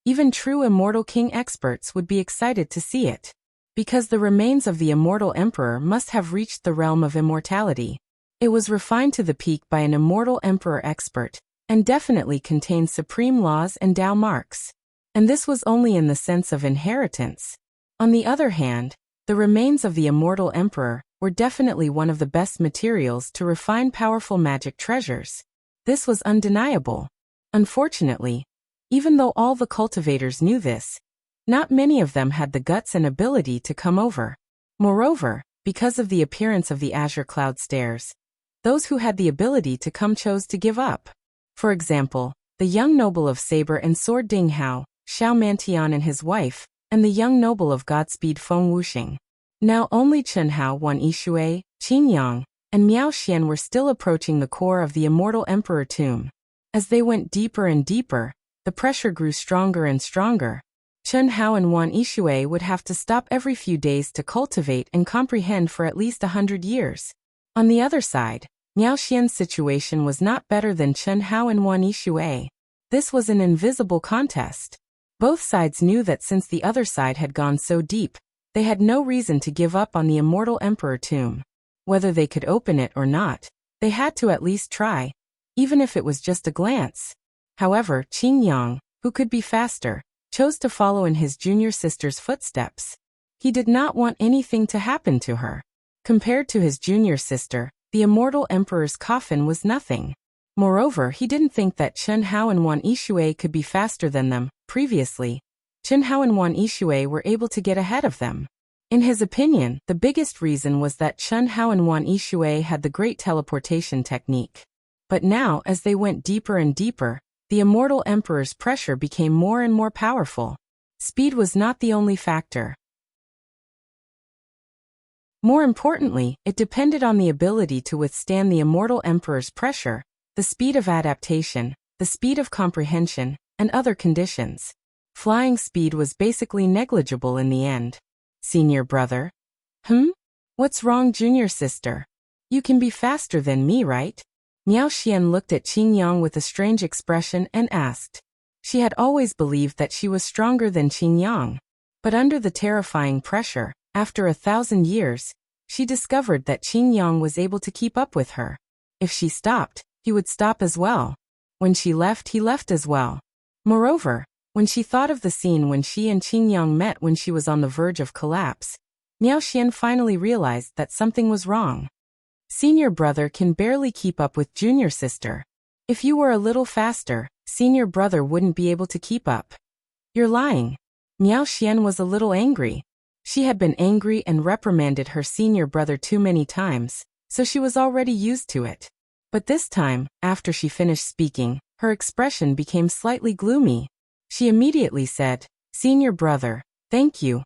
Even true Immortal King experts would be excited to see it, because the remains of the Immortal Emperor must have reached the realm of immortality. It was refined to the peak by an Immortal Emperor expert, and definitely contained supreme laws and Tao marks. And this was only in the sense of inheritance. On the other hand, the remains of the immortal emperor were definitely one of the best materials to refine powerful magic treasures. This was undeniable. Unfortunately, even though all the cultivators knew this, not many of them had the guts and ability to come over. Moreover, because of the appearance of the azure cloud stairs, those who had the ability to come chose to give up. For example, the young noble of saber and sword Ding Hao, Xiao Mantian and his wife, and the young noble of Godspeed Feng Wuxing. Now only Chen Hao, Wan Yishui, Qin Yang, and Miao Xian were still approaching the core of the immortal emperor tomb. As they went deeper and deeper, the pressure grew stronger and stronger. Chen Hao and Wan Yishui would have to stop every few days to cultivate and comprehend for at least 100 years. On the other side, Miao Xian's situation was not better than Chen Hao and Wan Yishui. This was an invisible contest. Both sides knew that since the other side had gone so deep, they had no reason to give up on the immortal emperor tomb. Whether they could open it or not, they had to at least try, even if it was just a glance. However, Qin Yang, who could be faster, chose to follow in his junior sister's footsteps. He did not want anything to happen to her. Compared to his junior sister, the immortal emperor's coffin was nothing. Moreover, he didn't think that Chen Hao and Wan Yishui could be faster than them. Previously, Chen Hao and Wan Yishui were able to get ahead of them. In his opinion, the biggest reason was that Chen Hao and Wan Yishui had the great teleportation technique. But now, as they went deeper and deeper, the immortal emperor's pressure became more and more powerful. Speed was not the only factor. More importantly, it depended on the ability to withstand the immortal emperor's pressure, the speed of adaptation, the speed of comprehension, and other conditions. Flying speed was basically negligible in the end. Senior brother? What's wrong, junior sister? You can be faster than me, right? Miao Xian looked at Qin Yang with a strange expression and asked. She had always believed that she was stronger than Qin Yang. But under the terrifying pressure, after 1,000 years, she discovered that Qin Yang was able to keep up with her. If she stopped, he would stop as well. When she left, he left as well. Moreover, when she thought of the scene when she and Qin Yang met when she was on the verge of collapse, Miao Xian finally realized that something was wrong. Senior brother can barely keep up with junior sister. If you were a little faster, senior brother wouldn't be able to keep up. You're lying. Miao Xian was a little angry. She had been angry and reprimanded her senior brother too many times, so she was already used to it. But this time, after she finished speaking, her expression became slightly gloomy. She immediately said, "Senior brother, thank you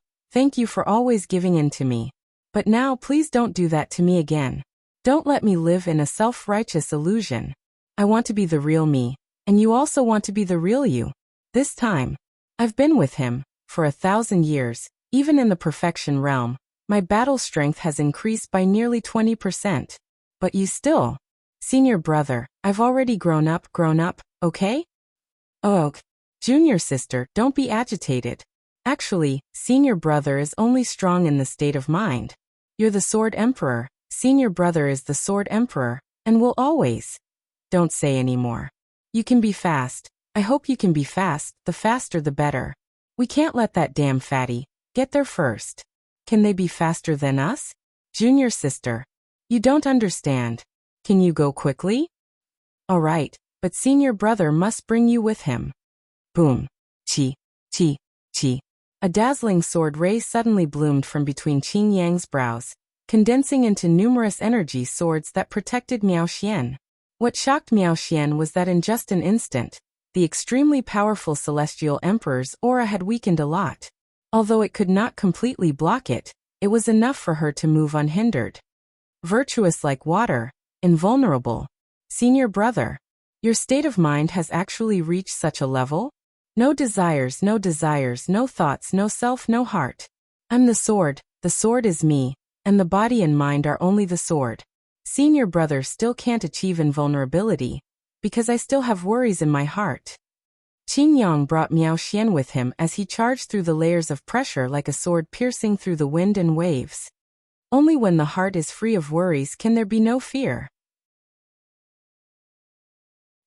for always giving in to me. But now please don't do that to me again. Don't let me live in a self-righteous illusion. I want to be the real me, and you also want to be the real you. This time, I've been with him, for 1,000 years, even in the perfection realm, my battle strength has increased by nearly 20%. But you still, senior brother, I've already grown up, okay? Oh, junior sister, don't be agitated. Actually, senior brother is only strong in the state of mind. You're the Sword Emperor, senior brother is the Sword Emperor, and will always. Don't say any more. You can be fast. I hope you can be fast, the faster the better. We can't let that damn fatty get there first. Can they be faster than us? Junior sister. You don't understand. Can you go quickly? All right, but senior brother must bring you with him. Boom. Chi. Chi. Chi. A dazzling sword ray suddenly bloomed from between Qin Yang's brows, condensing into numerous energy swords that protected Miao Xian. What shocked Miao Xian was that in just an instant, the extremely powerful Celestial Emperor's aura had weakened a lot. Although it could not completely block it, it was enough for her to move unhindered. Virtuous like water, invulnerable. Senior brother, your state of mind has actually reached such a level? No desires, no thoughts, no self, no heart. I'm the sword is me, and the body and mind are only the sword. Senior brother still can't achieve invulnerability, because I still have worries in my heart. Qin Yang brought Miao Xian with him as he charged through the layers of pressure like a sword piercing through the wind and waves. Only when the heart is free of worries can there be no fear.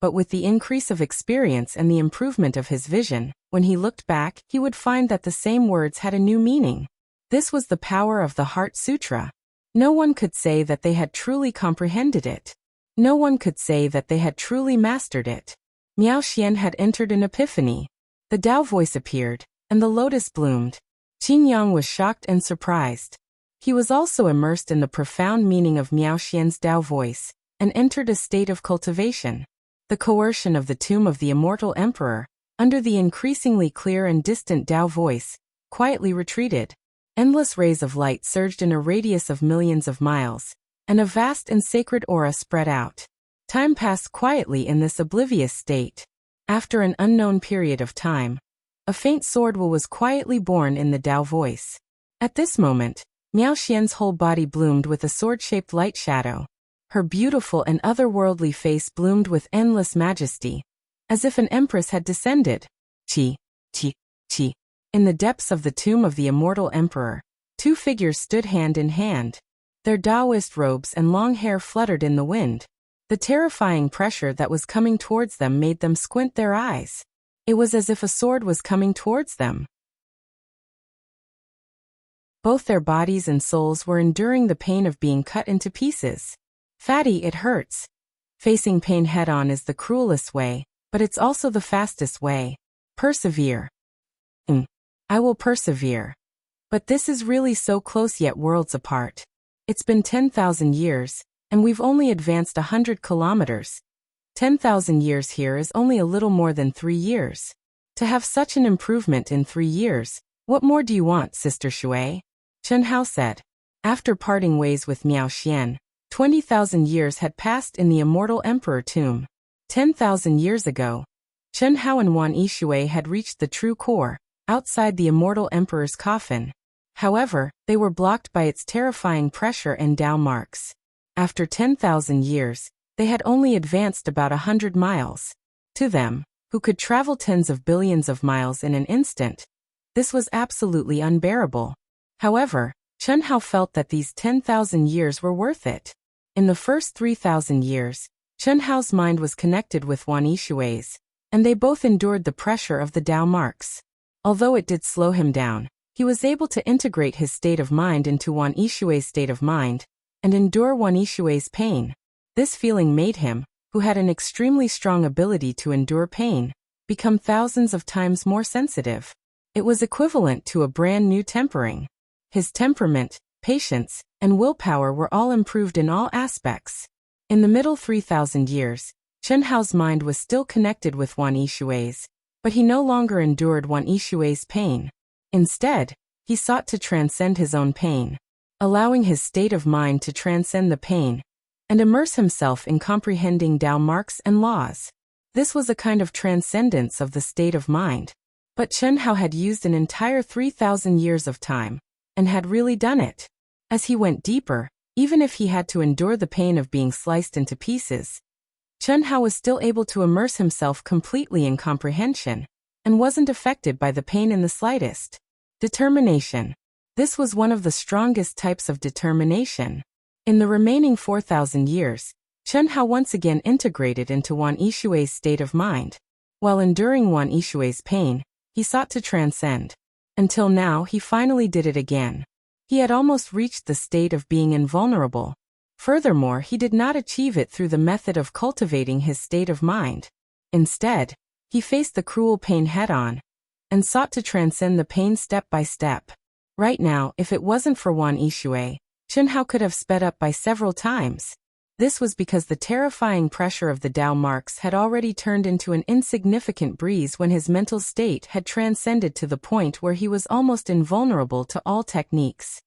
but with the increase of experience and the improvement of his vision, when he looked back, he would find that the same words had a new meaning. This was the power of the Heart Sutra. No one could say that they had truly comprehended it. No one could say that they had truly mastered it. Miao Xian had entered an epiphany. The Tao voice appeared, and the lotus bloomed. Qin Yang was shocked and surprised. He was also immersed in the profound meaning of Miao Xian's Tao voice, and entered a state of cultivation. The coercion of the tomb of the immortal emperor, under the increasingly clear and distant Tao voice, quietly retreated. Endless rays of light surged in a radius of millions of miles, and a vast and sacred aura spread out. Time passed quietly in this oblivious state. After an unknown period of time, a faint sword was quietly born in the Tao voice. At this moment, Miao Xian's whole body bloomed with a sword-shaped light shadow. Her beautiful and otherworldly face bloomed with endless majesty, as if an empress had descended. Qi, qi, qi. In the depths of the tomb of the immortal emperor, two figures stood hand in hand. Their Taoist robes and long hair fluttered in the wind. The terrifying pressure that was coming towards them made them squint their eyes. It was as if a sword was coming towards them. Both their bodies and souls were enduring the pain of being cut into pieces. Fatty, it hurts. Facing pain head-on is the cruelest way, but it's also the fastest way. Persevere. I will persevere. But this is really so close yet worlds apart. It's been 10,000 years, and we've only advanced 100 kilometers. 10,000 years here is only a little more than 3 years. To have such an improvement in 3 years, what more do you want, Sister Shui? Chen Hao said. After parting ways with Miao Xian, 20,000 years had passed in the immortal emperor tomb. 10,000 years ago, Chen Hao and Wan Yishui had reached the true core, outside the immortal emperor's coffin. However, they were blocked by its terrifying pressure and Tao marks. After 10,000 years, they had only advanced about 100 miles. To them, who could travel tens of billions of miles in an instant, this was absolutely unbearable. However, Chen Hao felt that these 10,000 years were worth it. In the first 3,000 years, Chen Hao's mind was connected with Wan Yishui's, and they both endured the pressure of the Tao marks. Although it did slow him down, he was able to integrate his state of mind into Wan Yishui's state of mind, and endure Wan Yishui's pain. This feeling made him, who had an extremely strong ability to endure pain, become thousands of times more sensitive. It was equivalent to a brand new tempering. His temperament, patience, and willpower were all improved in all aspects. In the middle 3,000 years, Chen Hao's mind was still connected with Wan Yishui's, but he no longer endured Wan Yishui's pain. Instead, he sought to transcend his own pain, allowing his state of mind to transcend the pain, and immerse himself in comprehending Tao marks and laws. This was a kind of transcendence of the state of mind. But Chen Hao had used an entire 3,000 years of time, and had really done it. As he went deeper, even if he had to endure the pain of being sliced into pieces, Chen Hao was still able to immerse himself completely in comprehension, and wasn't affected by the pain in the slightest. Determination. This was one of the strongest types of determination. In the remaining 4,000 years, Chen Hao once again integrated into Wan Yishui's state of mind. While enduring Wan Yishui's pain, he sought to transcend. Until now, he finally did it again. He had almost reached the state of being invulnerable. Furthermore, he did not achieve it through the method of cultivating his state of mind. Instead, he faced the cruel pain head-on, and sought to transcend the pain step by step. Right now, if it wasn't for Wan Yishui, Chen Hao could have sped up by several times. This was because the terrifying pressure of the Tao marks had already turned into an insignificant breeze when his mental state had transcended to the point where he was almost invulnerable to all techniques.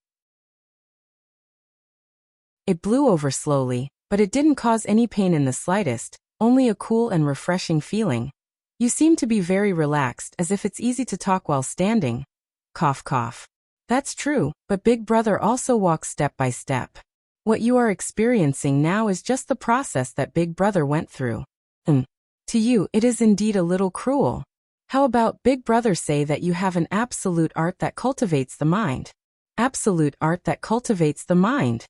It blew over slowly, but it didn't cause any pain in the slightest, only a cool and refreshing feeling. You seem to be very relaxed, as if it's easy to talk while standing. Cough cough. That's true, but Big Brother also walks step by step. What you are experiencing now is just the process that Big Brother went through. To you, it is indeed a little cruel. How about Big Brother say that you have an absolute art that cultivates the mind? Absolute art that cultivates the mind.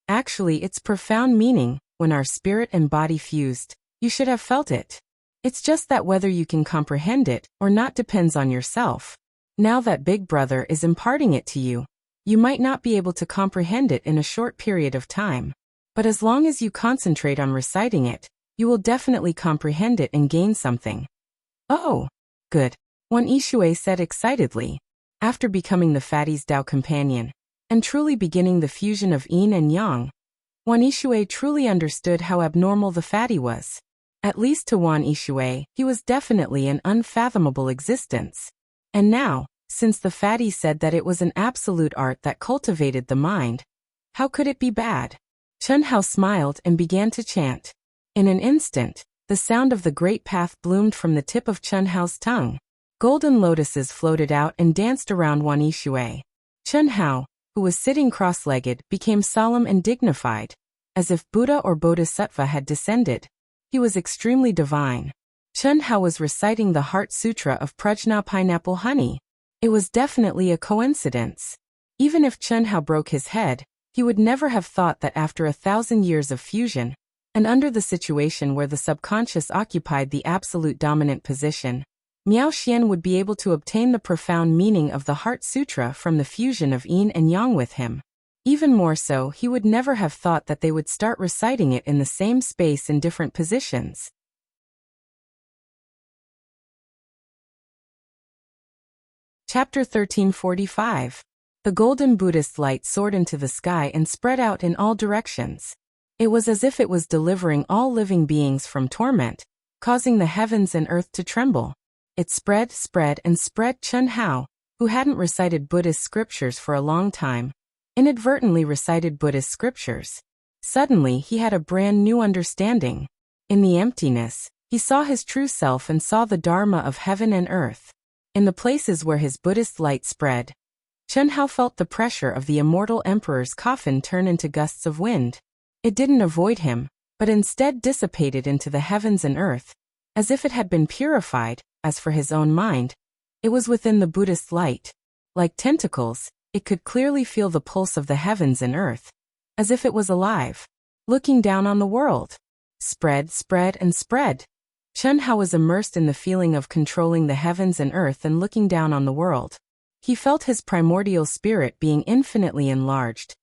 Actually, its profound meaning, when our spirit and body fused, You should have felt it. It's just that whether you can comprehend it or not depends on yourself. Now that Big Brother is imparting it to you, you might not be able to comprehend it in a short period of time. But as long as you concentrate on reciting it, you will definitely comprehend it and gain something. Oh, good, Wan Yishui said excitedly. After becoming the fatty's Tao companion, and truly beginning the fusion of yin and yang, Wan Yishui truly understood how abnormal the fatty was. At least to Wan Yishui, he was definitely an unfathomable existence. And now, since the fatty said that it was an absolute art that cultivated the mind, how could it be bad? Chen Hao smiled and began to chant. In an instant, the sound of the great path bloomed from the tip of Chen Hao's tongue. Golden lotuses floated out and danced around Wan Yishui. Chen Hao, who was sitting cross-legged, became solemn and dignified, as if Buddha or Bodhisattva had descended. He was extremely divine. Chen Hao was reciting the Heart Sutra of Prajna pineapple honey. It was definitely a coincidence. Even if Chen Hao broke his head, he would never have thought that after 1,000 years of fusion, and under the situation where the subconscious occupied the absolute dominant position, Miao Xian would be able to obtain the profound meaning of the Heart Sutra from the fusion of yin and yang with him. Even more so, he would never have thought that they would start reciting it in the same space in different positions. Chapter 1345. The golden Buddhist light soared into the sky and spread out in all directions. It was as if it was delivering all living beings from torment, causing the heavens and earth to tremble. It spread and spread. Chen Hao, who hadn't recited Buddhist scriptures for a long time, inadvertently recited Buddhist scriptures. Suddenly he had a brand new understanding. In the emptiness, he saw his true self and saw the Dharma of heaven and earth. In the places where his Buddhist light spread, Chen Hao felt the pressure of the immortal emperor's coffin turn into gusts of wind. It didn't avoid him, but instead dissipated into the heavens and earth, as if it had been purified. As for his own mind, it was within the Buddhist light. Like tentacles, it could clearly feel the pulse of the heavens and earth, as if it was alive, looking down on the world. Spread and spread. Chen Hao was immersed in the feeling of controlling the heavens and earth and looking down on the world. He felt his primordial spirit being infinitely enlarged,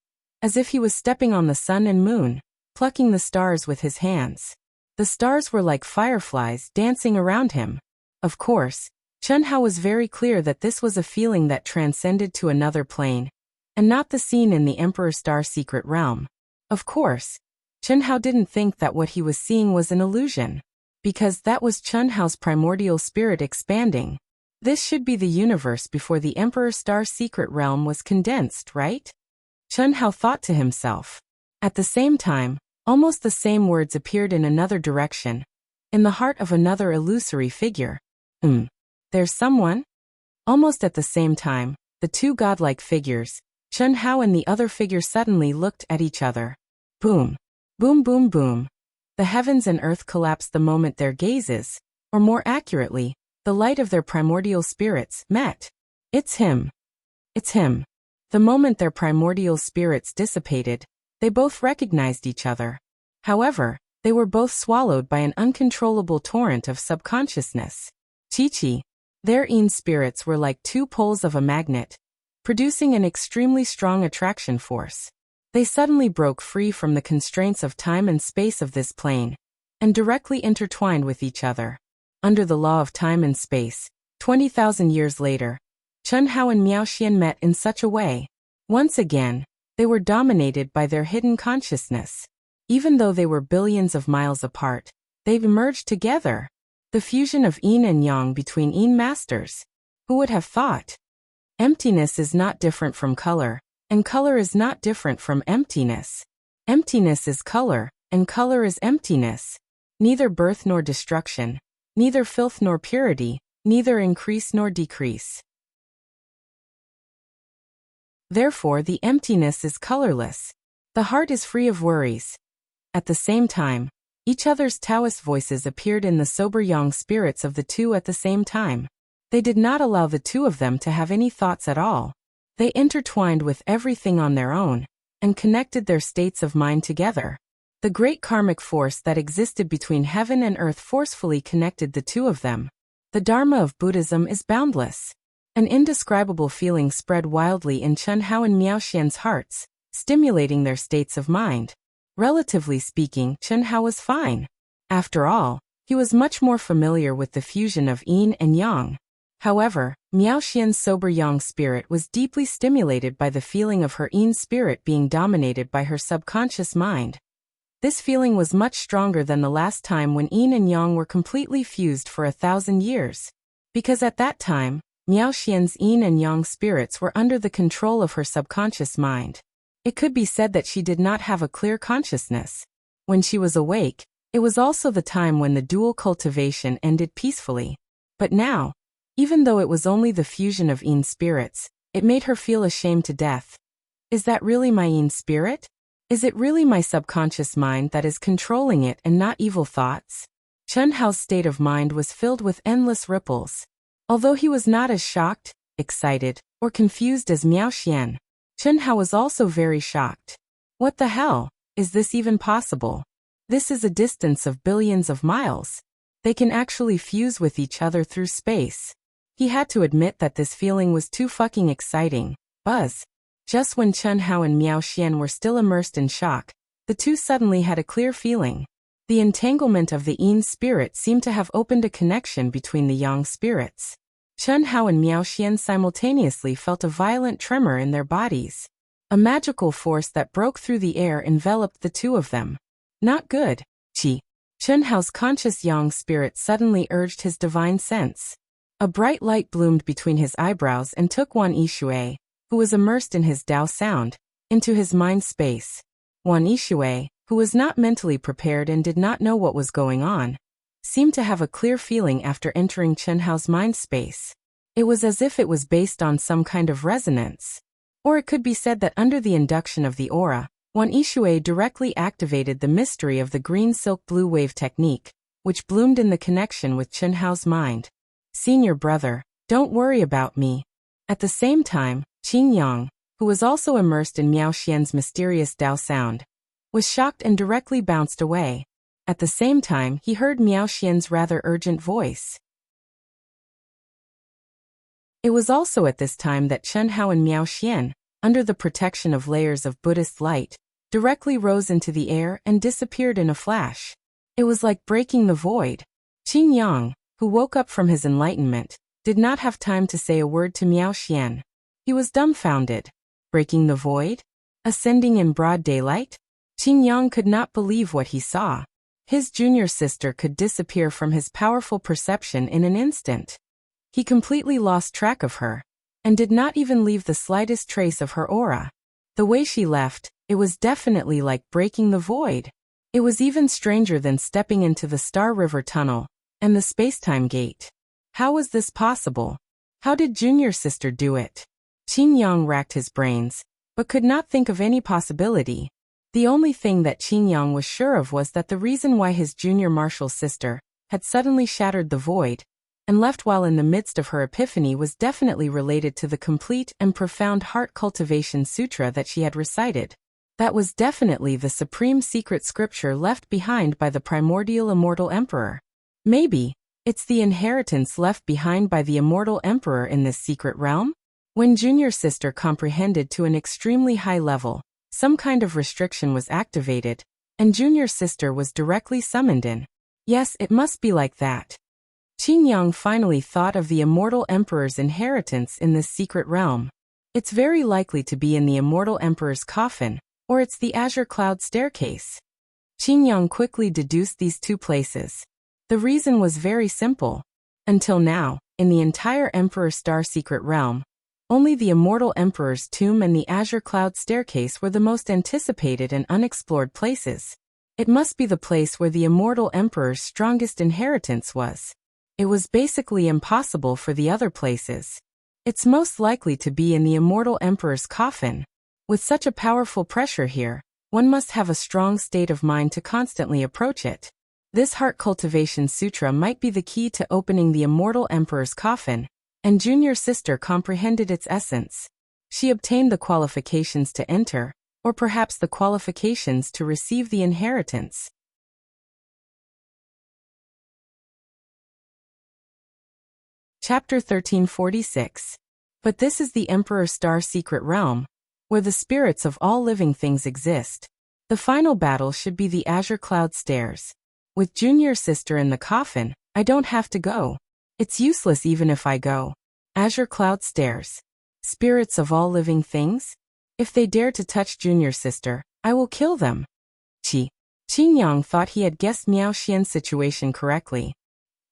as if he was stepping on the sun and moon, plucking the stars with his hands. The stars were like fireflies dancing around him. Of course, Chen Hao was very clear that this was a feeling that transcended to another plane, and not the scene in the Emperor Star secret realm. Of course, Chen Hao didn't think that what he was seeing was an illusion, because that was Chen Hao's primordial spirit expanding. This should be the universe before the Emperor Star secret realm was condensed, right? Chen Hao thought to himself. At the same time, almost the same words appeared in another direction, in the heart of another illusory figure. There's someone? Almost at the same time, the two godlike figures, Chen Hao and the other figure, suddenly looked at each other. Boom. Boom boom boom. The heavens and earth collapsed the moment their gazes, or more accurately, the light of their primordial spirits, met. It's him. It's him. The moment their primordial spirits dissipated, they both recognized each other. However, they were both swallowed by an uncontrollable torrent of subconsciousness. Chi-chi. Their yin spirits were like two poles of a magnet, producing an extremely strong attraction force. They suddenly broke free from the constraints of time and space of this plane, and directly intertwined with each other. Under the law of time and space, 20,000 years later, Chen Hao and Miao Xian met in such a way. Once again, they were dominated by their hidden consciousness. Even though they were billions of miles apart, they've emerged together. The fusion of yin and yang between yin masters. Who would have thought? Emptiness is not different from color, and color is not different from emptiness. Emptiness is color, and color is emptiness. Neither birth nor destruction, neither filth nor purity, neither increase nor decrease. Therefore, the emptiness is colorless. The heart is free of worries. At the same time, each other's Taoist voices appeared in the sober yang spirits of the two at the same time. They did not allow the two of them to have any thoughts at all. They intertwined with everything on their own, and connected their states of mind together. The great karmic force that existed between heaven and earth forcefully connected the two of them. The Dharma of Buddhism is boundless. An indescribable feeling spread wildly in Chen Hao and Miao Xian's hearts, stimulating their states of mind. Relatively speaking, Chen Hao was fine. After all, he was much more familiar with the fusion of yin and yang. However, Miao Xian's sober yang spirit was deeply stimulated by the feeling of her yin spirit being dominated by her subconscious mind. This feeling was much stronger than the last time when yin and yang were completely fused for 1,000 years. Because at that time, Miao Xian's yin and yang spirits were under the control of her subconscious mind. It could be said that she did not have a clear consciousness. When she was awake, it was also the time when the dual cultivation ended peacefully. But now, even though it was only the fusion of yin spirits, it made her feel ashamed to death. Is that really my yin spirit? Is it really my subconscious mind that is controlling it and not evil thoughts? Chen Hao's state of mind was filled with endless ripples. Although he was not as shocked, excited, or confused as Miao Xian, Chen Hao was also very shocked. What the hell? Is this even possible? This is a distance of billions of miles. They can actually fuse with each other through space. He had to admit that this feeling was too fucking exciting. Buzz. Just when Chen Hao and Miao Xian were still immersed in shock, the two suddenly had a clear feeling. The entanglement of the yin spirit seemed to have opened a connection between the yang spirits. Chen Hao and Miao Xian simultaneously felt a violent tremor in their bodies. A magical force that broke through the air enveloped the two of them. Not good. Qi. Chen Hao's conscious yang spirit suddenly urged his divine sense. A bright light bloomed between his eyebrows and took Wan Yishui, who was immersed in his Tao sound, into his mind space. Wan Yishui, who was not mentally prepared and did not know what was going on, seemed to have a clear feeling after entering Chen Hao's mind space. It was as if it was based on some kind of resonance. Or it could be said that under the induction of the aura, Wan Yishui directly activated the mystery of the green silk blue wave technique, which bloomed in the connection with Chen Hao's mind. Senior brother, don't worry about me. At the same time, Qing Yang, who was also immersed in Miao Xian's mysterious Tao sound, was shocked and directly bounced away. At the same time, he heard Miao Xian's rather urgent voice. It was also at this time that Chen Hao and Miao Xian, under the protection of layers of Buddhist light, directly rose into the air and disappeared in a flash. It was like breaking the void. Qing Yang, who woke up from his enlightenment, did not have time to say a word to Miao Xian. He was dumbfounded. Breaking the void? Ascending in broad daylight? Qing Yang could not believe what he saw. His junior sister could disappear from his powerful perception in an instant. He completely lost track of her, and did not even leave the slightest trace of her aura. The way she left, it was definitely like breaking the void. It was even stranger than stepping into the Star River Tunnel and the Spacetime Gate. How was this possible? How did junior sister do it? Qing Yang racked his brains, but could not think of any possibility. The only thing that Qing Yang was sure of was that the reason why his junior martial sister had suddenly shattered the void and left while in the midst of her epiphany was definitely related to the complete and profound heart cultivation sutra that she had recited. That was definitely the supreme secret scripture left behind by the primordial immortal emperor. Maybe it's the inheritance left behind by the immortal emperor in this secret realm? When junior sister comprehended to an extremely high level, some kind of restriction was activated, and junior sister was directly summoned in. Yes, it must be like that. Qing Yang finally thought of the immortal emperor's inheritance in this secret realm. It's very likely to be in the immortal emperor's coffin, or it's the azure cloud staircase. Qing Yang quickly deduced these two places. The reason was very simple. Until now, in the entire Emperor Star secret realm, only the immortal emperor's tomb and the azure cloud staircase were the most anticipated and unexplored places. It must be the place where the immortal emperor's strongest inheritance was. It was basically impossible for the other places. It's most likely to be in the immortal emperor's coffin. With such a powerful pressure here, one must have a strong state of mind to constantly approach it. This heart cultivation sutra might be the key to opening the immortal emperor's coffin, and junior sister comprehended its essence. She obtained the qualifications to enter, or perhaps the qualifications to receive the inheritance. Chapter 1346. But this is the Emperor Star secret realm, where the spirits of all living things exist. The final battle should be the Azure Cloud Stairs. With Junior Sister in the coffin, I don't have to go. It's useless even if I go. Azure Cloud Stairs. Spirits of all living things? If they dare to touch Junior Sister, I will kill them. Qin Yang thought he had guessed Miao Xian's situation correctly.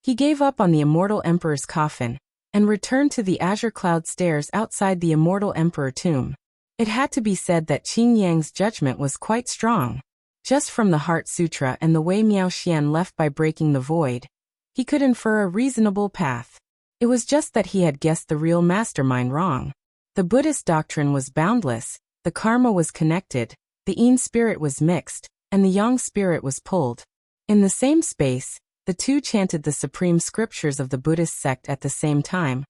He gave up on the immortal emperor's coffin and returned to the Azure Cloud Stairs outside the immortal emperor tomb. It had to be said that Qin Yang's judgment was quite strong. Just from the Heart Sutra and the way Miao Xian left by breaking the void, he could infer a reasonable path. It was just that he had guessed the real mastermind wrong. The Buddhist doctrine was boundless, the karma was connected, the yin spirit was mixed, and the yang spirit was pulled. In the same space, the two chanted the supreme scriptures of the Buddhist sect at the same time,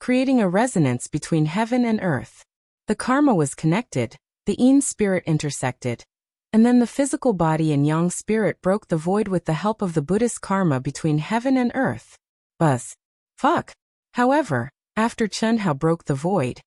creating a resonance between heaven and earth. The karma was connected, the yin spirit intersected, and then the physical body and yang spirit broke the void with the help of the Buddhist karma between heaven and earth. Fuck. However, after Chen Hao broke the void,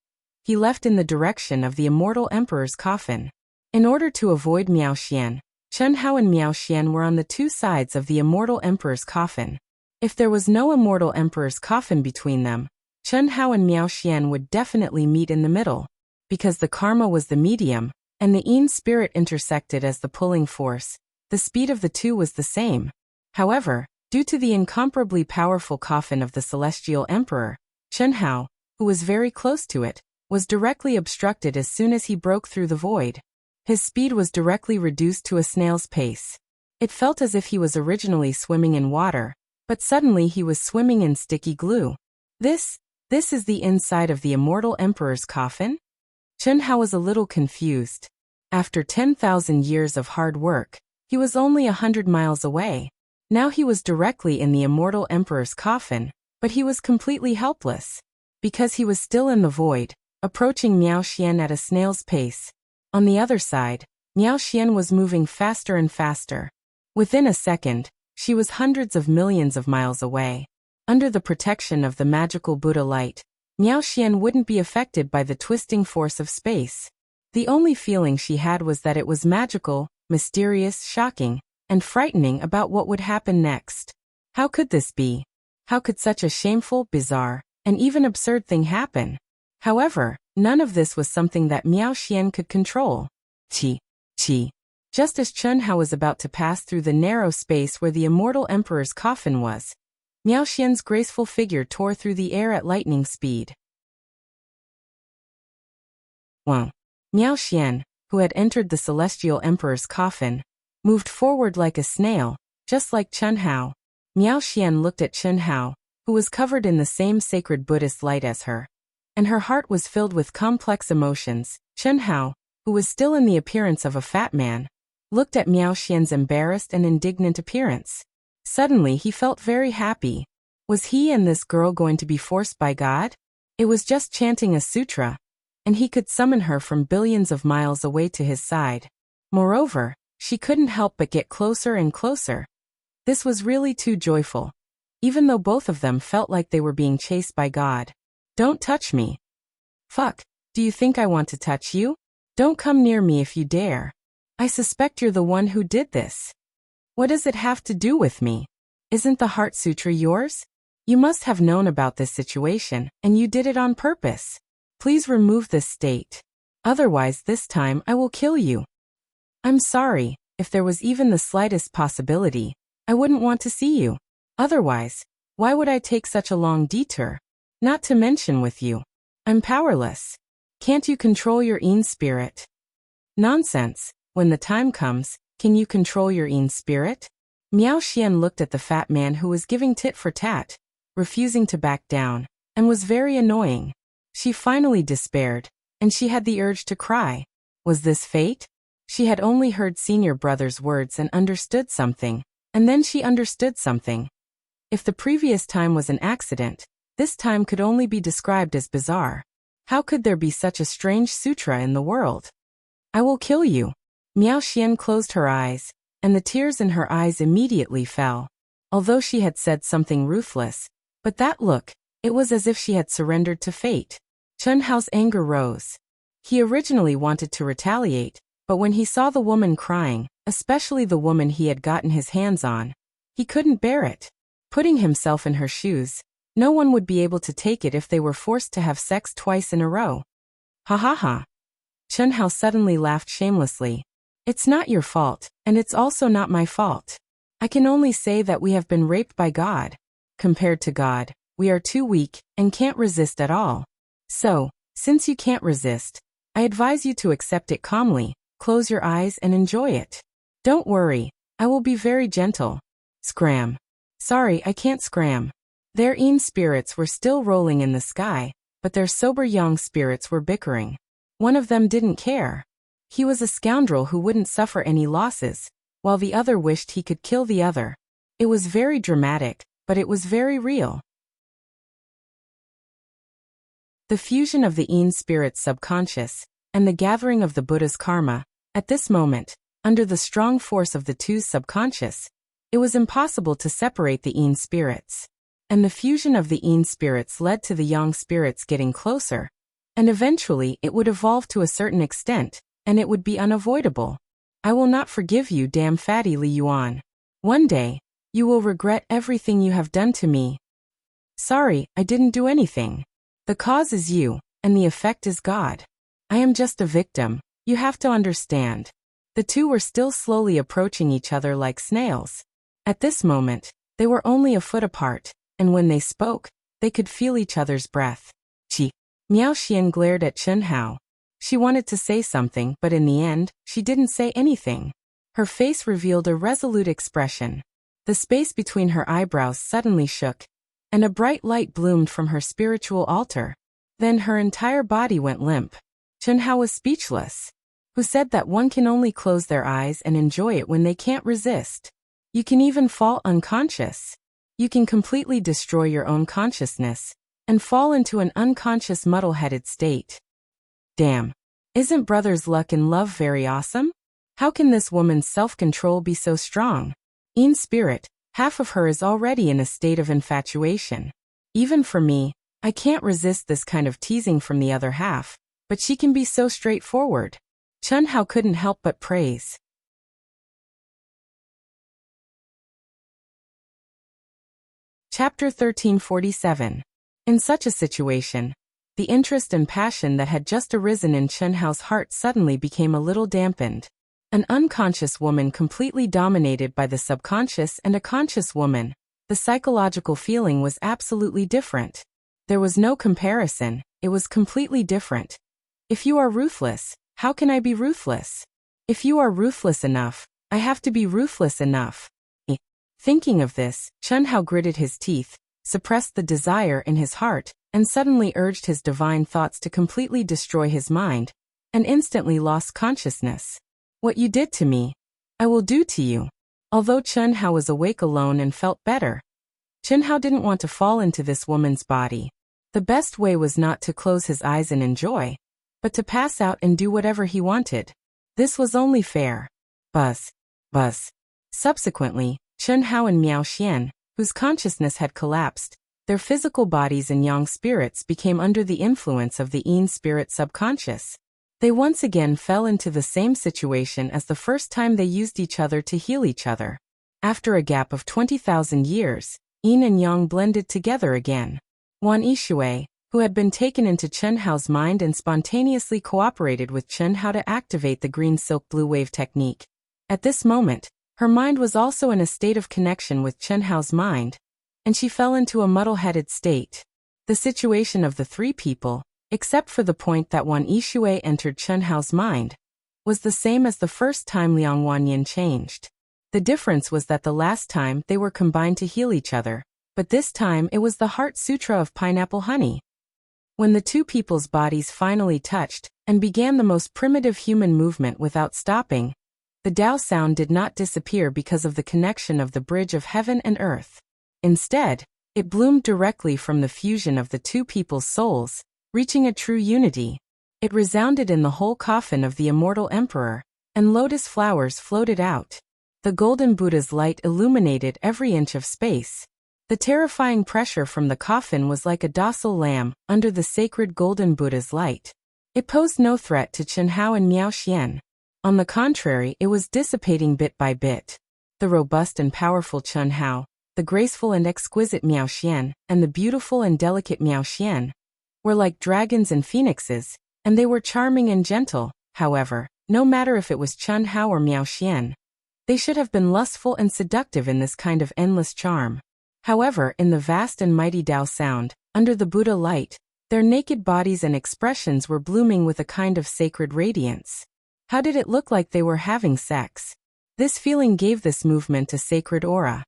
he left in the direction of the immortal emperor's coffin. In order to avoid Miao Xian, Chen Hao and Miao Xian were on the two sides of the immortal emperor's coffin. If there was no immortal emperor's coffin between them, Chen Hao and Miao Xian would definitely meet in the middle, because the karma was the medium, and the yin spirit intersected as the pulling force. The speed of the two was the same. However, due to the incomparably powerful coffin of the celestial emperor, Chen Hao, who was very close to it, was directly obstructed as soon as he broke through the void. His speed was directly reduced to a snail's pace. It felt as if he was originally swimming in water, but suddenly he was swimming in sticky glue. This is the inside of the immortal emperor's coffin? Chen Hao was a little confused. After 10,000 years of hard work, he was only 100 miles away. Now he was directly in the immortal emperor's coffin, but he was completely helpless. Because he was still in the void, approaching Miao Xian at a snail's pace. On the other side, Miao Xian was moving faster and faster. Within a second, she was hundreds of millions of miles away. Under the protection of the magical Buddha light, Miao Xian wouldn't be affected by the twisting force of space. The only feeling she had was that it was magical, mysterious, shocking, and frightening about what would happen next. How could this be? How could such a shameful, bizarre, and even absurd thing happen? However, none of this was something that Miao Xian could control. Just as Chen Hao was about to pass through the narrow space where the immortal emperor's coffin was, Miao Xian's graceful figure tore through the air at lightning speed. Miao Xian, who had entered the celestial emperor's coffin, moved forward like a snail, just like Chen Hao. Miao Xian looked at Chen Hao, who was covered in the same sacred Buddhist light as her, and her heart was filled with complex emotions. Chen Hao, who was still in the appearance of a fat man, looked at Miao Xian's embarrassed and indignant appearance. Suddenly he felt very happy. Was he and this girl going to be forced by God? It was just chanting a sutra, and he could summon her from billions of miles away to his side. Moreover, she couldn't help but get closer and closer. This was really too joyful, even though both of them felt like they were being chased by God. Don't touch me. Fuck, do you think I want to touch you? Don't come near me if you dare. I suspect you're the one who did this. What does it have to do with me? Isn't the Heart Sutra yours? You must have known about this situation, and you did it on purpose. Please remove this state. Otherwise this time I will kill you. I'm sorry, if there was even the slightest possibility, I wouldn't want to see you. Otherwise, why would I take such a long detour? Not to mention with you. I'm powerless. Can't you control your yin spirit? Nonsense. When the time comes, can you control your yin spirit? Miao Xian looked at the fat man who was giving tit for tat, refusing to back down, and was very annoying. She finally despaired, and she had the urge to cry. Was this fate? She had only heard senior brother's words and understood something, and then she understood something. If the previous time was an accident, this time could only be described as bizarre. How could there be such a strange sutra in the world? I will kill you. Miao Xian closed her eyes, and the tears in her eyes immediately fell. Although she had said something ruthless, but that look, it was as if she had surrendered to fate. Chen Hao's anger rose. He originally wanted to retaliate, but when he saw the woman crying, especially the woman he had gotten his hands on, he couldn't bear it. Putting himself in her shoes, no one would be able to take it if they were forced to have sex twice in a row. Ha ha ha. Chen Hao suddenly laughed shamelessly. It's not your fault, and it's also not my fault. I can only say that we have been raped by God. Compared to God, we are too weak and can't resist at all. So, since you can't resist, I advise you to accept it calmly, close your eyes and enjoy it. Don't worry, I will be very gentle. Scram. Sorry, I can't scram. Their Yin spirits were still rolling in the sky, but their sober Yang spirits were bickering. One of them didn't care. He was a scoundrel who wouldn't suffer any losses, while the other wished he could kill the other. It was very dramatic, but it was very real. The fusion of the Yin spirit's subconscious, and the gathering of the Buddha's karma, at this moment, under the strong force of the two's subconscious, it was impossible to separate the Yin spirits. And the fusion of the Yin spirits led to the Yang spirits getting closer, and eventually it would evolve to a certain extent, and it would be unavoidable. I will not forgive you, damn fatty Li Yuan. One day, you will regret everything you have done to me. Sorry, I didn't do anything. The cause is you, and the effect is God. I am just a victim, you have to understand. The two were still slowly approaching each other like snails. At this moment, they were only a foot apart, and when they spoke, they could feel each other's breath. Chi. Miao Xian glared at Chen Hao. She wanted to say something, but in the end, she didn't say anything. Her face revealed a resolute expression. The space between her eyebrows suddenly shook, and a bright light bloomed from her spiritual altar. Then her entire body went limp. Chen Hao was speechless. Who said that one can only close their eyes and enjoy it when they can't resist? You can even fall unconscious. You can completely destroy your own consciousness, and fall into an unconscious muddle-headed state. Damn. Isn't brother's luck in love very awesome? How can this woman's self-control be so strong? In spirit, half of her is already in a state of infatuation. Even for me, I can't resist this kind of teasing from the other half, but she can be so straightforward. Chen Hao couldn't help but praise. Chapter 1347. In such a situation, the interest and passion that had just arisen in Chen Hao's heart suddenly became a little dampened. An unconscious woman completely dominated by the subconscious and a conscious woman, the psychological feeling was absolutely different. There was no comparison, it was completely different. If you are ruthless, how can I be ruthless? If you are ruthless enough, I have to be ruthless enough. Thinking of this, Chen Hao gritted his teeth, suppressed the desire in his heart, and suddenly urged his divine thoughts to completely destroy his mind, and instantly lost consciousness. What you did to me, I will do to you. Although Chen Hao was awake alone and felt better, Chen Hao didn't want to fall into this woman's body. The best way was not to close his eyes and enjoy, but to pass out and do whatever he wanted. This was only fair. Buzz. Buzz. Subsequently, Chen Hao and Miao Xian, whose consciousness had collapsed, their physical bodies and Yang spirits became under the influence of the Yin spirit subconscious. They once again fell into the same situation as the first time they used each other to heal each other. After a gap of 20,000 years, Yin and Yang blended together again. Wan Yishui, who had been taken into Chen Hao's mind and spontaneously cooperated with Chen Hao to activate the green silk blue wave technique. At this moment, her mind was also in a state of connection with Chen Hao's mind, and she fell into a muddle-headed state. The situation of the three people, except for the point that Wan Yishui entered Chen Hao's mind, was the same as the first time Liang Wanyin changed. The difference was that the last time they were combined to heal each other, but this time it was the Heart Sutra of pineapple honey. When the two people's bodies finally touched, and began the most primitive human movement without stopping, the Tao sound did not disappear because of the connection of the bridge of heaven and earth. Instead, it bloomed directly from the fusion of the two people's souls, reaching a true unity. It resounded in the whole coffin of the immortal emperor, and lotus flowers floated out. The golden Buddha's light illuminated every inch of space. The terrifying pressure from the coffin was like a docile lamb under the sacred golden Buddha's light. It posed no threat to Chen Hao and Miao Xian. On the contrary, it was dissipating bit by bit. The robust and powerful Chen Hao, the graceful and exquisite Miao Xian, and the beautiful and delicate Miao Xian were like dragons and phoenixes, and they were charming and gentle. However, no matter if it was Chen Hao or Miao Xian, they should have been lustful and seductive in this kind of endless charm. However, in the vast and mighty Tao sound, under the Buddha light, their naked bodies and expressions were blooming with a kind of sacred radiance. How did it look like they were having sex? This feeling gave this movement a sacred aura.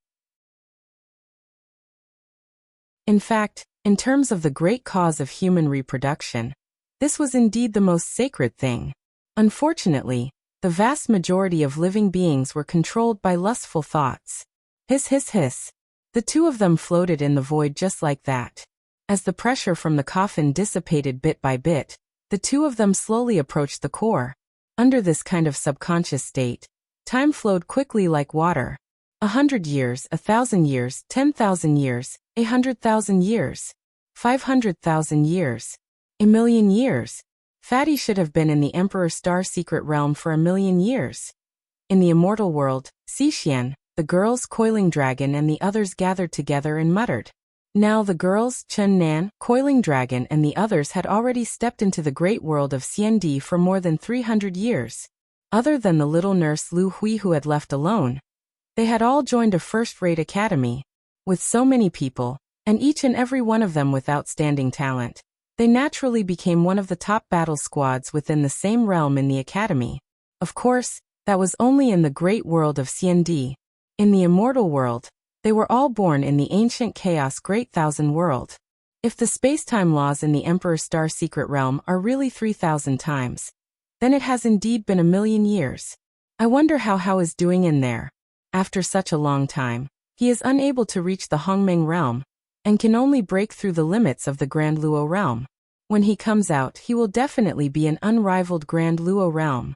In fact, in terms of the great cause of human reproduction, this was indeed the most sacred thing. Unfortunately, the vast majority of living beings were controlled by lustful thoughts. Hiss, hiss, hiss. The two of them floated in the void just like that. As the pressure from the coffin dissipated bit by bit, the two of them slowly approached the core. Under this kind of subconscious state, time flowed quickly like water. 100 years, 1,000 years, 10,000 years, 100,000 years, 500,000 years, 1,000,000 years. Fatty should have been in the Emperor's Star Secret Realm for 1,000,000 years. In the immortal world, Xixian, the girls Coiling Dragon and the others gathered together and muttered. Now the girls, Chen Nan, Coiling Dragon and the others had already stepped into the great world of Xiandi for more than 300 years. Other than the little nurse Lu Hui who had left alone, they had all joined a first-rate academy. With so many people, and each and every one of them with outstanding talent, they naturally became one of the top battle squads within the same realm in the academy. Of course, that was only in the great world of Xiandi. In the immortal world, they were all born in the ancient chaos Great Thousand World. If the space-time laws in the Emperor's Star Secret Realm are really 3,000 times, then it has indeed been 1,000,000 years. I wonder how Hao is doing in there. After such a long time, he is unable to reach the Hongmeng realm, and can only break through the limits of the Grand Luo realm. When he comes out, he will definitely be an unrivaled Grand Luo realm.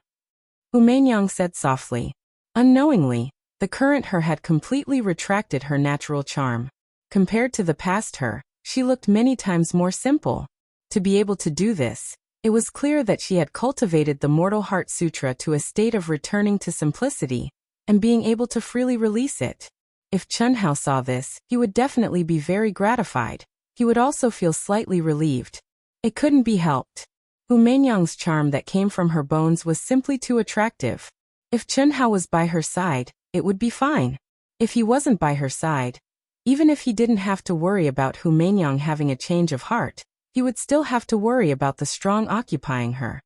Hu Meinyang said softly. Unknowingly, the current her had completely retracted her natural charm. Compared to the past her, she looked many times more simple. To be able to do this, it was clear that she had cultivated the Mortal Heart Sutra to a state of returning to simplicity, and being able to freely release it. If Chen Hao saw this, he would definitely be very gratified. He would also feel slightly relieved. It couldn't be helped. Hu Meinyang's charm that came from her bones was simply too attractive. If Chen Hao was by her side, it would be fine. If he wasn't by her side, even if he didn't have to worry about Hu Meinyang having a change of heart, he would still have to worry about the strong occupying her.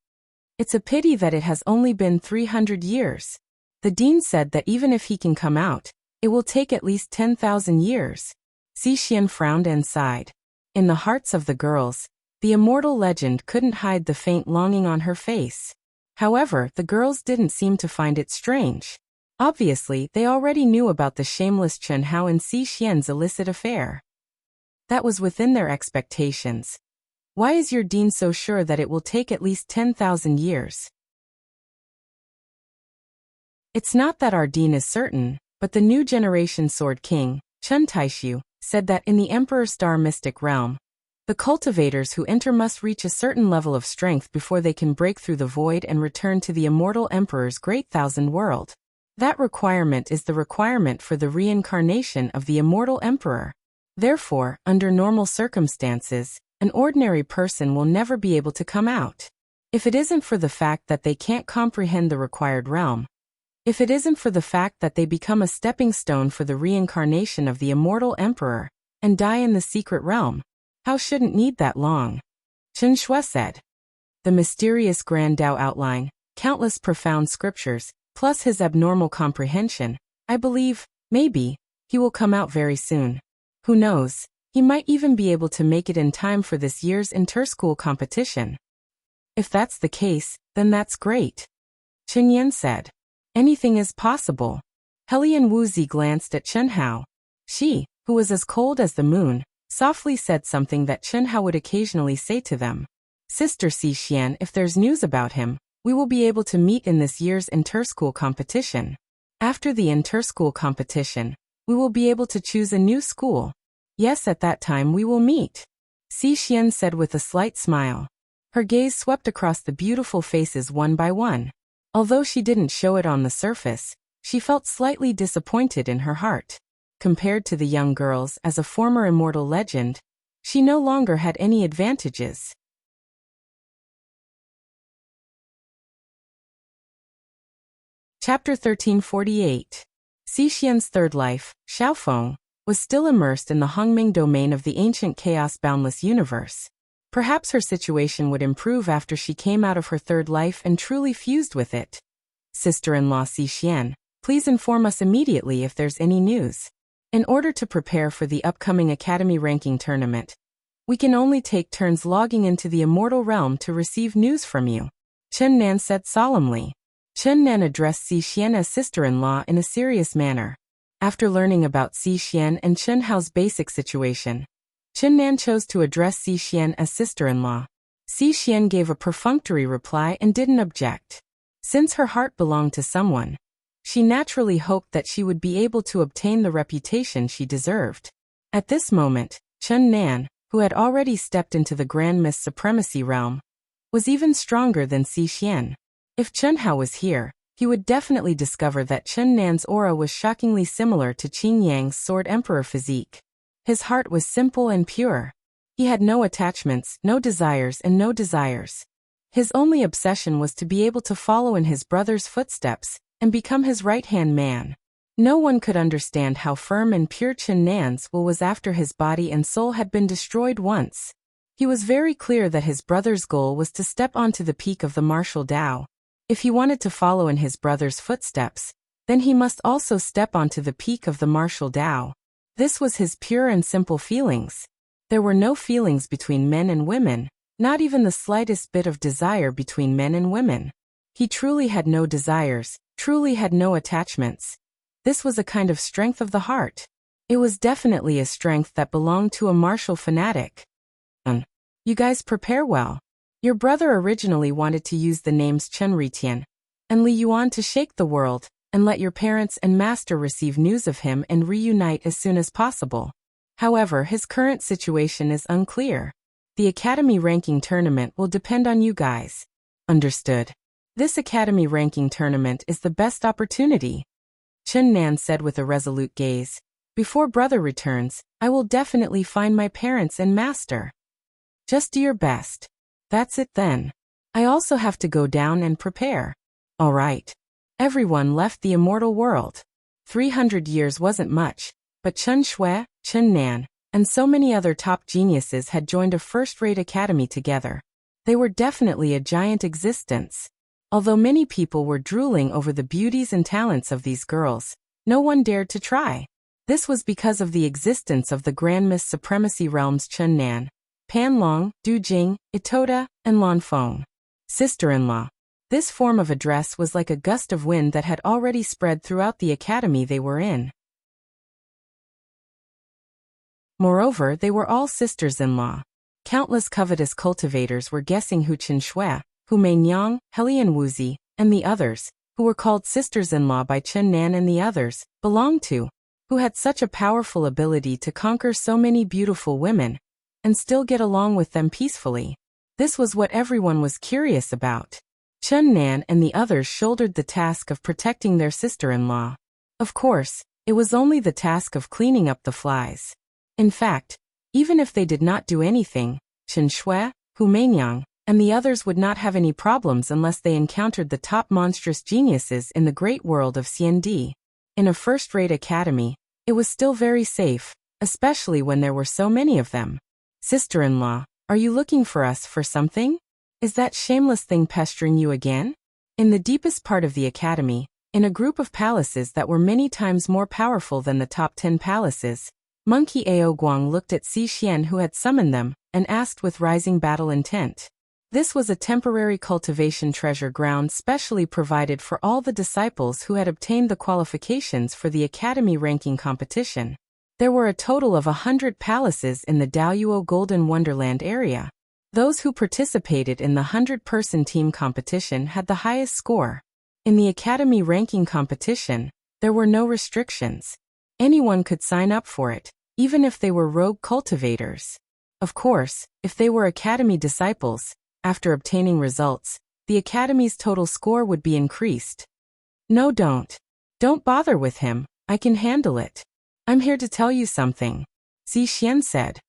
It's a pity that it has only been 300 years. The dean said that even if he can come out, it will take at least 10,000 years. Xixian frowned and sighed. In the hearts of the girls, the immortal legend couldn't hide the faint longing on her face. However, the girls didn't seem to find it strange. Obviously, they already knew about the shameless Chen Hao and Xixian's illicit affair. That was within their expectations. Why is your dean so sure that it will take at least 10,000 years? It's not that our dean is certain, but the new generation Sword King, Chen Taishu, said that in the Emperor Star Mystic Realm, the cultivators who enter must reach a certain level of strength before they can break through the void and return to the immortal Emperor's Great Thousand World. That requirement is the requirement for the reincarnation of the immortal Emperor. Therefore, under normal circumstances, an ordinary person will never be able to come out. If it isn't for the fact that they can't comprehend the required realm, if it isn't for the fact that they become a stepping stone for the reincarnation of the immortal Emperor, and die in the secret realm, Hao shouldn't need that long. Chen Shui said. The mysterious Grand Tao outline, countless profound scriptures, plus his abnormal comprehension, I believe, maybe, he will come out very soon. Who knows, he might even be able to make it in time for this year's inter-school competition. If that's the case, then that's great. Chen Yan said. Anything is possible. Helian Wuzi glanced at Chen Hao. She, who was as cold as the moon, softly said something that Chen Hao would occasionally say to them. Sister Xixian, if there's news about him, we will be able to meet in this year's inter-school competition. After the inter-school competition, we will be able to choose a new school. Yes, at that time we will meet. Xixian said with a slight smile. Her gaze swept across the beautiful faces one by one. Although she didn't show it on the surface, she felt slightly disappointed in her heart. Compared to the young girls as a former immortal legend, she no longer had any advantages. Chapter 1348. Xixian's third life, Xiaofeng, was still immersed in the Hongming domain of the ancient chaos-boundless universe. Perhaps her situation would improve after she came out of her third life and truly fused with it. Sister-in-law Xixian, please inform us immediately if there's any news. In order to prepare for the upcoming Academy ranking tournament, we can only take turns logging into the immortal realm to receive news from you, Chen Nan said solemnly. Chen Nan addressed Xixian as sister-in-law in a serious manner. After learning about Xixian and Chen Hao's basic situation, Chen Nan chose to address Xixian as sister-in-law. Xixian gave a perfunctory reply and didn't object. Since her heart belonged to someone, she naturally hoped that she would be able to obtain the reputation she deserved. At this moment, Chen Nan, who had already stepped into the Grand Miss Supremacy realm, was even stronger than Xixian. If Chen Hao was here, he would definitely discover that Chen Nan's aura was shockingly similar to Qing Yang's Sword Emperor physique. His heart was simple and pure. He had no attachments, no desires, and no desires. His only obsession was to be able to follow in his brother's footsteps and become his right-hand man. No one could understand how firm and pure Chen Nan's will was after his body and soul had been destroyed once. He was very clear that his brother's goal was to step onto the peak of the martial Tao. If he wanted to follow in his brother's footsteps, then he must also step onto the peak of the martial Tao. This was his pure and simple feelings. There were no feelings between men and women, not even the slightest bit of desire between men and women. He truly had no desires, truly had no attachments. This was a kind of strength of the heart. It was definitely a strength that belonged to a martial fanatic. You guys prepare well. Your brother originally wanted to use the names Chen Ritian and Li Yuan to shake the world and let your parents and master receive news of him and reunite as soon as possible. However, his current situation is unclear. The Academy ranking tournament will depend on you guys. Understood. This Academy ranking tournament is the best opportunity, Chen Nan said with a resolute gaze. Before brother returns, I will definitely find my parents and master. Just do your best. That's it then. I also have to go down and prepare. All right. Everyone left the immortal world. 300 years wasn't much, but Chen Shui, Chen Nan, and so many other top geniuses had joined a first-rate academy together. They were definitely a giant existence. Although many people were drooling over the beauties and talents of these girls, no one dared to try. This was because of the existence of the Grand Miss Supremacy realms Chen Nan, Pan Long, Du Jing, Itoda, and Lan Feng. Sister-in-law. This form of address was like a gust of wind that had already spread throughout the academy they were in. Moreover, they were all sisters-in-law. Countless covetous cultivators were guessing who Chen Shui, Hu Meinyang, Helian Wuzi, and the others, who were called sisters-in-law by Chen Nan and the others, belonged to, who had such a powerful ability to conquer so many beautiful women, and still get along with them peacefully. This was what everyone was curious about. Chen Nan and the others shouldered the task of protecting their sister-in-law. Of course, it was only the task of cleaning up the flies. In fact, even if they did not do anything, Chen Shui, Hu Meinyang, and the others would not have any problems unless they encountered the top monstrous geniuses in the great world of CND. In a first-rate academy, it was still very safe, especially when there were so many of them. Sister-in-law, are you looking for us for something? Is that shameless thing pestering you again? In the deepest part of the academy, in a group of palaces that were many times more powerful than the top 10 palaces, Monkey Ao Guang looked at Xixian who had summoned them, and asked with rising battle intent. This was a temporary cultivation treasure ground specially provided for all the disciples who had obtained the qualifications for the academy ranking competition. There were a total of 100 palaces in the Daoyuo Golden Wonderland area. Those who participated in the 100-person team competition had the highest score. In the academy ranking competition, there were no restrictions. Anyone could sign up for it, even if they were rogue cultivators. Of course, if they were academy disciples, after obtaining results, the academy's total score would be increased. No, don't. Don't bother with him, I can handle it. I'm here to tell you something, Zi Xian said.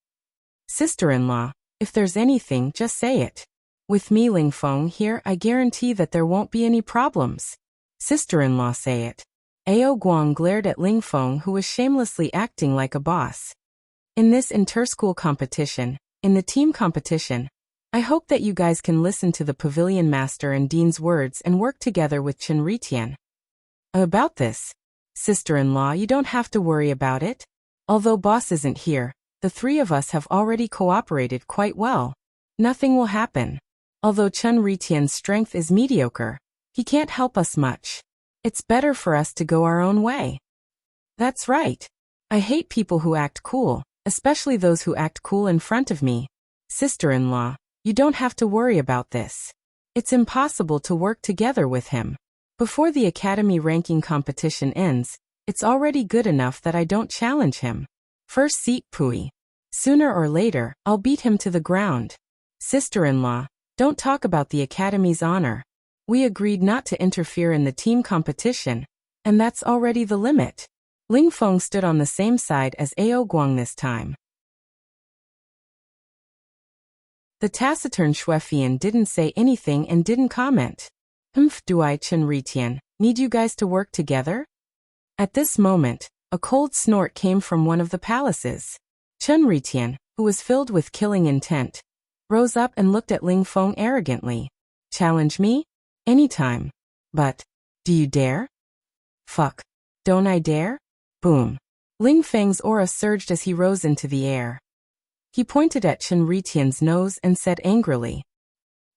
Sister-in-law, if there's anything, just say it. With me Ling Feng here, I guarantee that there won't be any problems. Sister-in-law, say it. Ao Guang glared at Ling Feng, who was shamelessly acting like a boss. In this inter-school competition, in the team competition, I hope that you guys can listen to the pavilion master and dean's words and work together with Chen Ritian. About this, sister-in-law, you don't have to worry about it. Although boss isn't here, the three of us have already cooperated quite well. Nothing will happen. Although Chen Ritian's strength is mediocre, he can't help us much. It's better for us to go our own way. That's right. I hate people who act cool, especially those who act cool in front of me. Sister-in-law, you don't have to worry about this. It's impossible to work together with him. Before the academy ranking competition ends, it's already good enough that I don't challenge him. First seat Pui. Sooner or later, I'll beat him to the ground. Sister-in-law, don't talk about the academy's honor. We agreed not to interfere in the team competition, and that's already the limit. Ling Feng stood on the same side as Ao Guang this time. The taciturn Xuefian didn't say anything and didn't comment. Do I, Chen Ritian, need you guys to work together? At this moment, a cold snort came from one of the palaces. Chen Ritian, who was filled with killing intent, rose up and looked at Ling Feng arrogantly. Challenge me? Anytime. But, do you dare? Fuck. Don't I dare? Boom. Ling Feng's aura surged as he rose into the air. He pointed at Chen Ritian's nose and said angrily,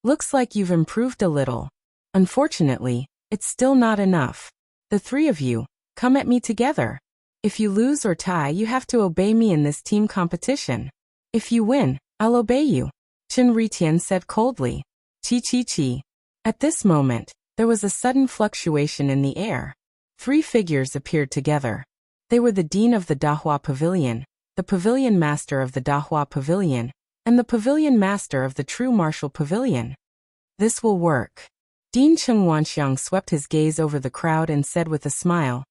"Looks like you've improved a little. Unfortunately, it's still not enough. The three of you, come at me together. If you lose or tie, you have to obey me in this team competition. If you win, I'll obey you," Chen Ritian said coldly. Chi. At this moment, there was a sudden fluctuation in the air. Three figures appeared together. They were the Dean of the Dahua Pavilion, the Pavilion Master of the Dahua Pavilion, and the Pavilion Master of the True Martial Pavilion. This will work. Dean Cheng Wanxiang swept his gaze over the crowd and said with a smile,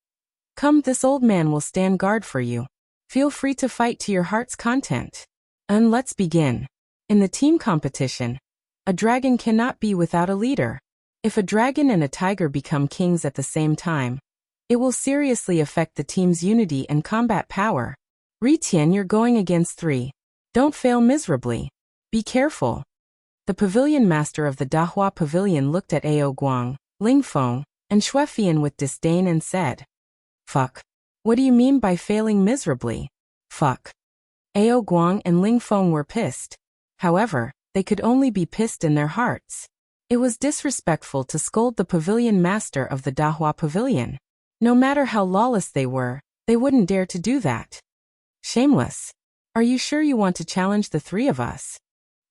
"Come, this old man will stand guard for you. Feel free to fight to your heart's content. And let's begin. In the team competition, a dragon cannot be without a leader. If a dragon and a tiger become kings at the same time, it will seriously affect the team's unity and combat power. Ritian, you're going against three. Don't fail miserably. Be careful." The pavilion master of the Dahua Pavilion looked at Ao Guang, Ling Feng, and Xuefian with disdain and said, "Fuck. What do you mean by failing miserably? Fuck." Ao Guang and Ling Feng were pissed. However, they could only be pissed in their hearts. It was disrespectful to scold the pavilion master of the Dahua Pavilion. No matter how lawless they were, they wouldn't dare to do that. Shameless. Are you sure you want to challenge the three of us?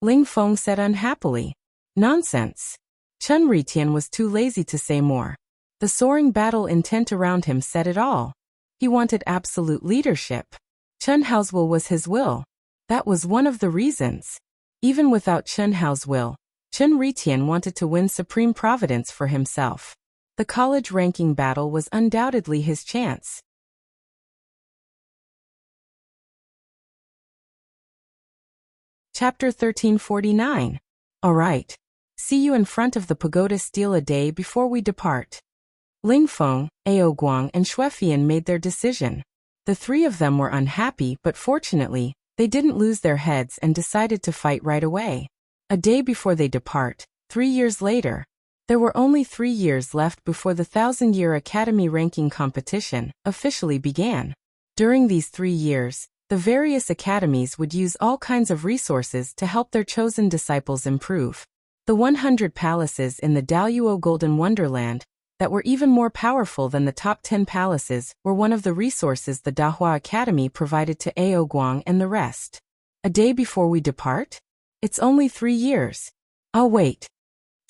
Ling Feng said unhappily. Nonsense. Chen Ritian was too lazy to say more. The soaring battle intent around him said it all. He wanted absolute leadership. Chen Hao's will was his will. That was one of the reasons. Even without Chen Hao's will, Chen Ritian wanted to win supreme providence for himself. The college ranking battle was undoubtedly his chance. Chapter 1349. Alright. See you in front of the pagoda stele a day before we depart. Ling Feng, Ao Guang and Xuefian made their decision. The three of them were unhappy, but fortunately, they didn't lose their heads and decided to fight right away. A day before they depart, 3 years later, there were only 3 years left before the 1,000-year Academy ranking competition officially began. During these 3 years, the various academies would use all kinds of resources to help their chosen disciples improve. The 100 palaces in the Daluo Golden Wonderland, that were even more powerful than the top 10 palaces, were one of the resources the Dahua Academy provided to Ao Guang and the rest. A day before we depart? It's only 3 years. I'll wait.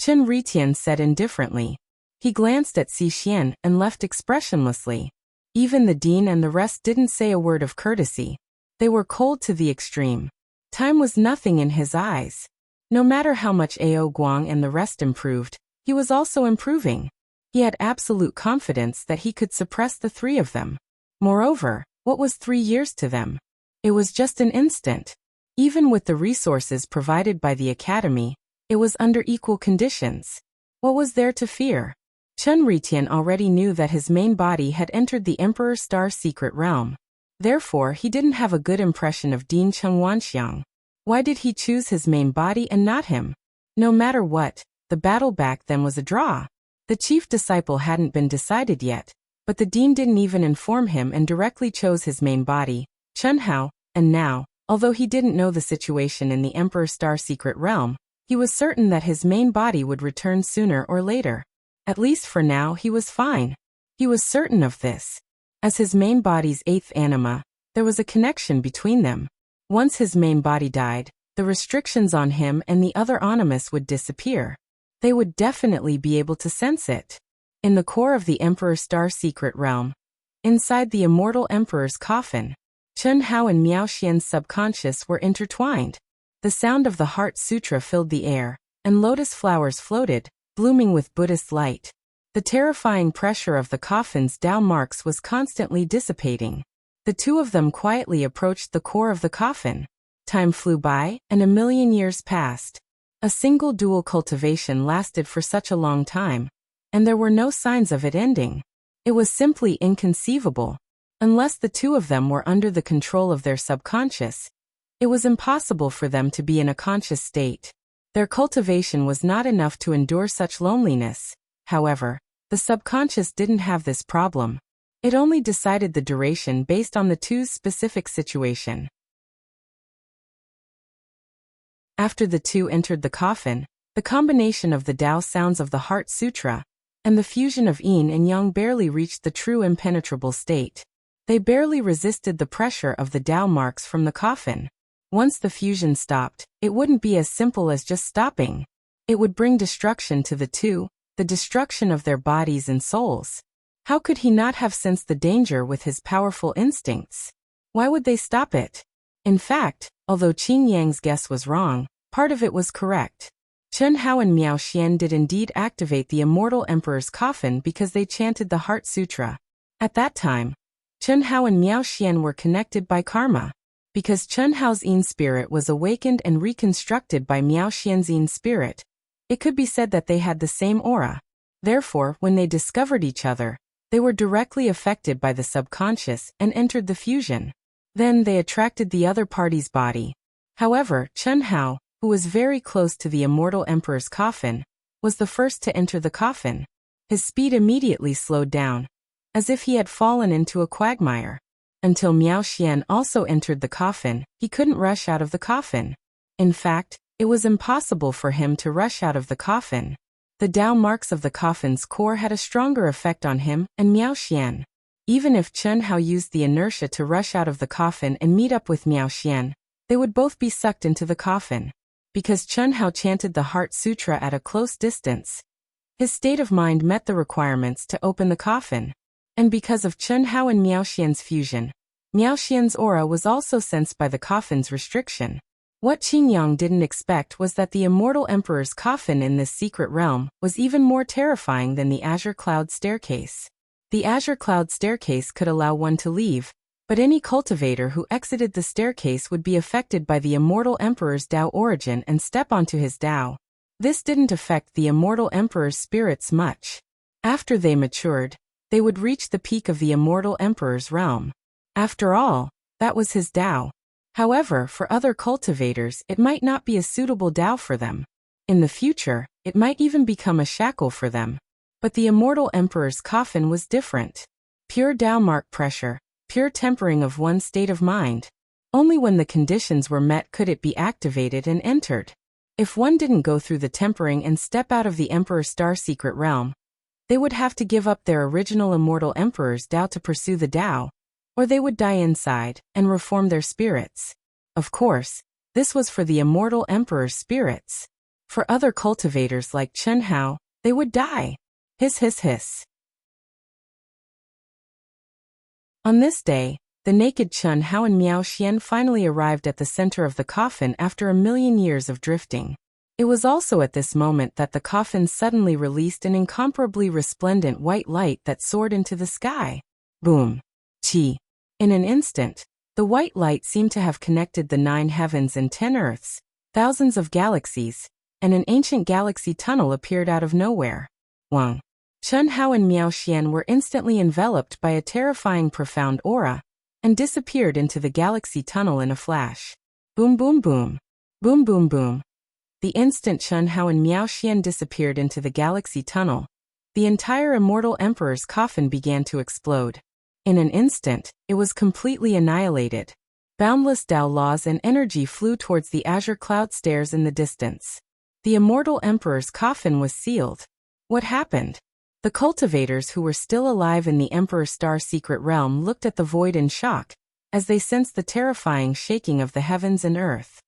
Chen Ritian said indifferently. He glanced at Xian and left expressionlessly. Even the dean and the rest didn't say a word of courtesy. They were cold to the extreme. Time was nothing in his eyes. No matter how much Ao Guang and the rest improved, he was also improving. He had absolute confidence that he could suppress the three of them. Moreover, what was 3 years to them? It was just an instant. Even with the resources provided by the academy, it was under equal conditions. What was there to fear? Chen Ritian already knew that his main body had entered the Emperor's Star Secret Realm. Therefore, he didn't have a good impression of Dean Cheng Wanxiang. Why did he choose his main body and not him? No matter what, the battle back then was a draw. The chief disciple hadn't been decided yet, but the dean didn't even inform him and directly chose his main body, Chen Hao, and now, although he didn't know the situation in the Emperor's Star Secret Realm, he was certain that his main body would return sooner or later. At least for now he was fine. He was certain of this. As his main body's eighth anima, there was a connection between them. Once his main body died, the restrictions on him and the other animus would disappear. They would definitely be able to sense it. In the core of the Emperor's Star Secret Realm, inside the immortal Emperor's coffin, Chen Hao and Miao Xian's subconscious were intertwined. The sound of the Heart Sutra filled the air, and lotus flowers floated, blooming with Buddhist light. The terrifying pressure of the coffin's Tao marks was constantly dissipating. The two of them quietly approached the core of the coffin. Time flew by, and 1,000,000 years passed. A single dual cultivation lasted for such a long time, and there were no signs of it ending. It was simply inconceivable. Unless the two of them were under the control of their subconscious, it was impossible for them to be in a conscious state. Their cultivation was not enough to endure such loneliness. However, the subconscious didn't have this problem. It only decided the duration based on the two's specific situation. After the two entered the coffin, the combination of the Tao sounds of the Heart Sutra and the fusion of Yin and Yang barely reached the true impenetrable state. They barely resisted the pressure of the Tao marks from the coffin. Once the fusion stopped, it wouldn't be as simple as just stopping. It would bring destruction to the two, the destruction of their bodies and souls. How could he not have sensed the danger with his powerful instincts? Why would they stop it? In fact, although Qing Yang's guess was wrong, part of it was correct. Chen Hao and Miao Xian did indeed activate the immortal Emperor's coffin because they chanted the Heart Sutra. At that time, Chen Hao and Miao Xian were connected by karma. Because Chen Hao's Yin spirit was awakened and reconstructed by Miao Xian's Yin spirit, it could be said that they had the same aura. Therefore, when they discovered each other, they were directly affected by the subconscious and entered the fusion. Then they attracted the other party's body. However, Chen Hao, who was very close to the immortal Emperor's coffin, was the first to enter the coffin. His speed immediately slowed down, as if he had fallen into a quagmire. Until Miao Xian also entered the coffin, he couldn't rush out of the coffin. In fact, it was impossible for him to rush out of the coffin. The Tao marks of the coffin's core had a stronger effect on him and Miao Xian. Even if Chen Hao used the inertia to rush out of the coffin and meet up with Miao Xian, they would both be sucked into the coffin. Because Chen Hao chanted the Heart Sutra at a close distance, his state of mind met the requirements to open the coffin. And because of Chen Hao and Miao Xian's fusion, Miao Xian's aura was also sensed by the coffin's restriction. What Qing Yang didn't expect was that the immortal Emperor's coffin in this secret realm was even more terrifying than the Azure Cloud Staircase. The Azure Cloud Staircase could allow one to leave, but any cultivator who exited the staircase would be affected by the immortal Emperor's Tao origin and step onto his Tao. This didn't affect the immortal Emperor's spirits much. After they matured, they would reach the peak of the immortal Emperor's realm. After all, that was his Tao. However, for other cultivators, it might not be a suitable Tao for them. In the future, it might even become a shackle for them. But the immortal Emperor's coffin was different. Pure Tao mark pressure, pure tempering of one's state of mind. Only when the conditions were met could it be activated and entered. If one didn't go through the tempering and step out of the Emperor's Star Secret Realm, they would have to give up their original immortal Emperor's Tao to pursue the Tao, or they would die inside and reform their spirits. Of course, This was for the immortal emperor's spirits. For other cultivators like Chen Hao, they would die. Hiss hiss hiss. On this day, the naked Chen Hao and Miao Xian finally arrived at the center of the coffin after 1,000,000 years of drifting. It was also at this moment that the coffin suddenly released an incomparably resplendent white light that soared into the sky. Boom. Chi. In an instant, the white light seemed to have connected the 9 heavens and 10 earths, thousands of galaxies, and an ancient galaxy tunnel appeared out of nowhere. Wang. Chen Hao and Miao Xian were instantly enveloped by a terrifying profound aura, and disappeared into the galaxy tunnel in a flash. Boom boom boom. Boom boom boom. The instant Chen Hao and Miao Xian disappeared into the galaxy tunnel, the entire immortal emperor's coffin began to explode. In an instant, it was completely annihilated. Boundless Tao laws and energy flew towards the azure cloud stairs in the distance. The immortal emperor's coffin was sealed. What happened? The cultivators who were still alive in the Emperor's Star secret realm looked at the void in shock, as they sensed the terrifying shaking of the heavens and earth.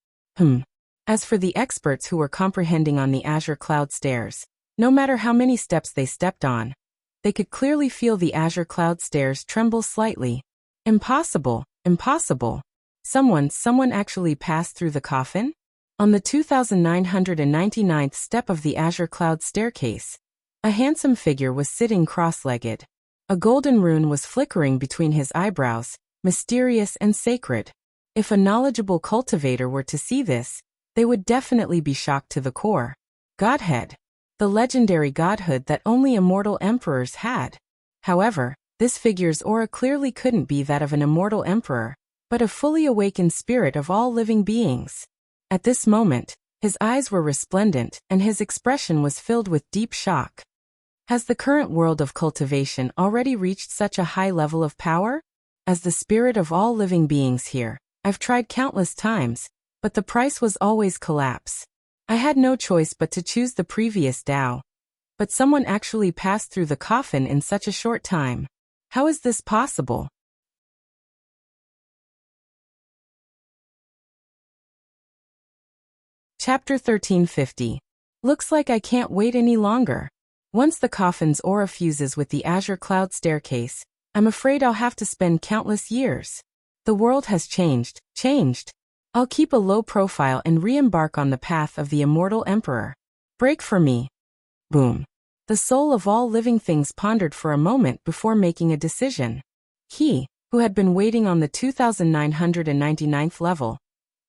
As for the experts who were comprehending on the azure cloud stairs, no matter how many steps they stepped on, they could clearly feel the azure cloud stairs tremble slightly. Impossible, impossible. Someone actually passed through the coffin? On the 2999th step of the azure cloud staircase, a handsome figure was sitting cross-legged. A golden rune was flickering between his eyebrows, mysterious and sacred. If a knowledgeable cultivator were to see this, they would definitely be shocked to the core. Godhead. The legendary godhood that only immortal emperors had. However, this figure's aura clearly couldn't be that of an immortal emperor, but a fully awakened spirit of all living beings. At this moment, his eyes were resplendent and his expression was filled with deep shock. Has the current world of cultivation already reached such a high level of power? As the spirit of all living beings here, I've tried countless times, but the price was always collapse. I had no choice but to choose the previous Tao. But someone actually passed through the coffin in such a short time. How is this possible? Chapter 1350. Looks like I can't wait any longer. Once the coffin's aura fuses with the azure cloud staircase, I'm afraid I'll have to spend countless years. The world has changed. I'll keep a low profile and re-embark on the path of the immortal emperor. Break for me. Boom. The soul of all living things pondered for a moment before making a decision. He, who had been waiting on the 2999th level,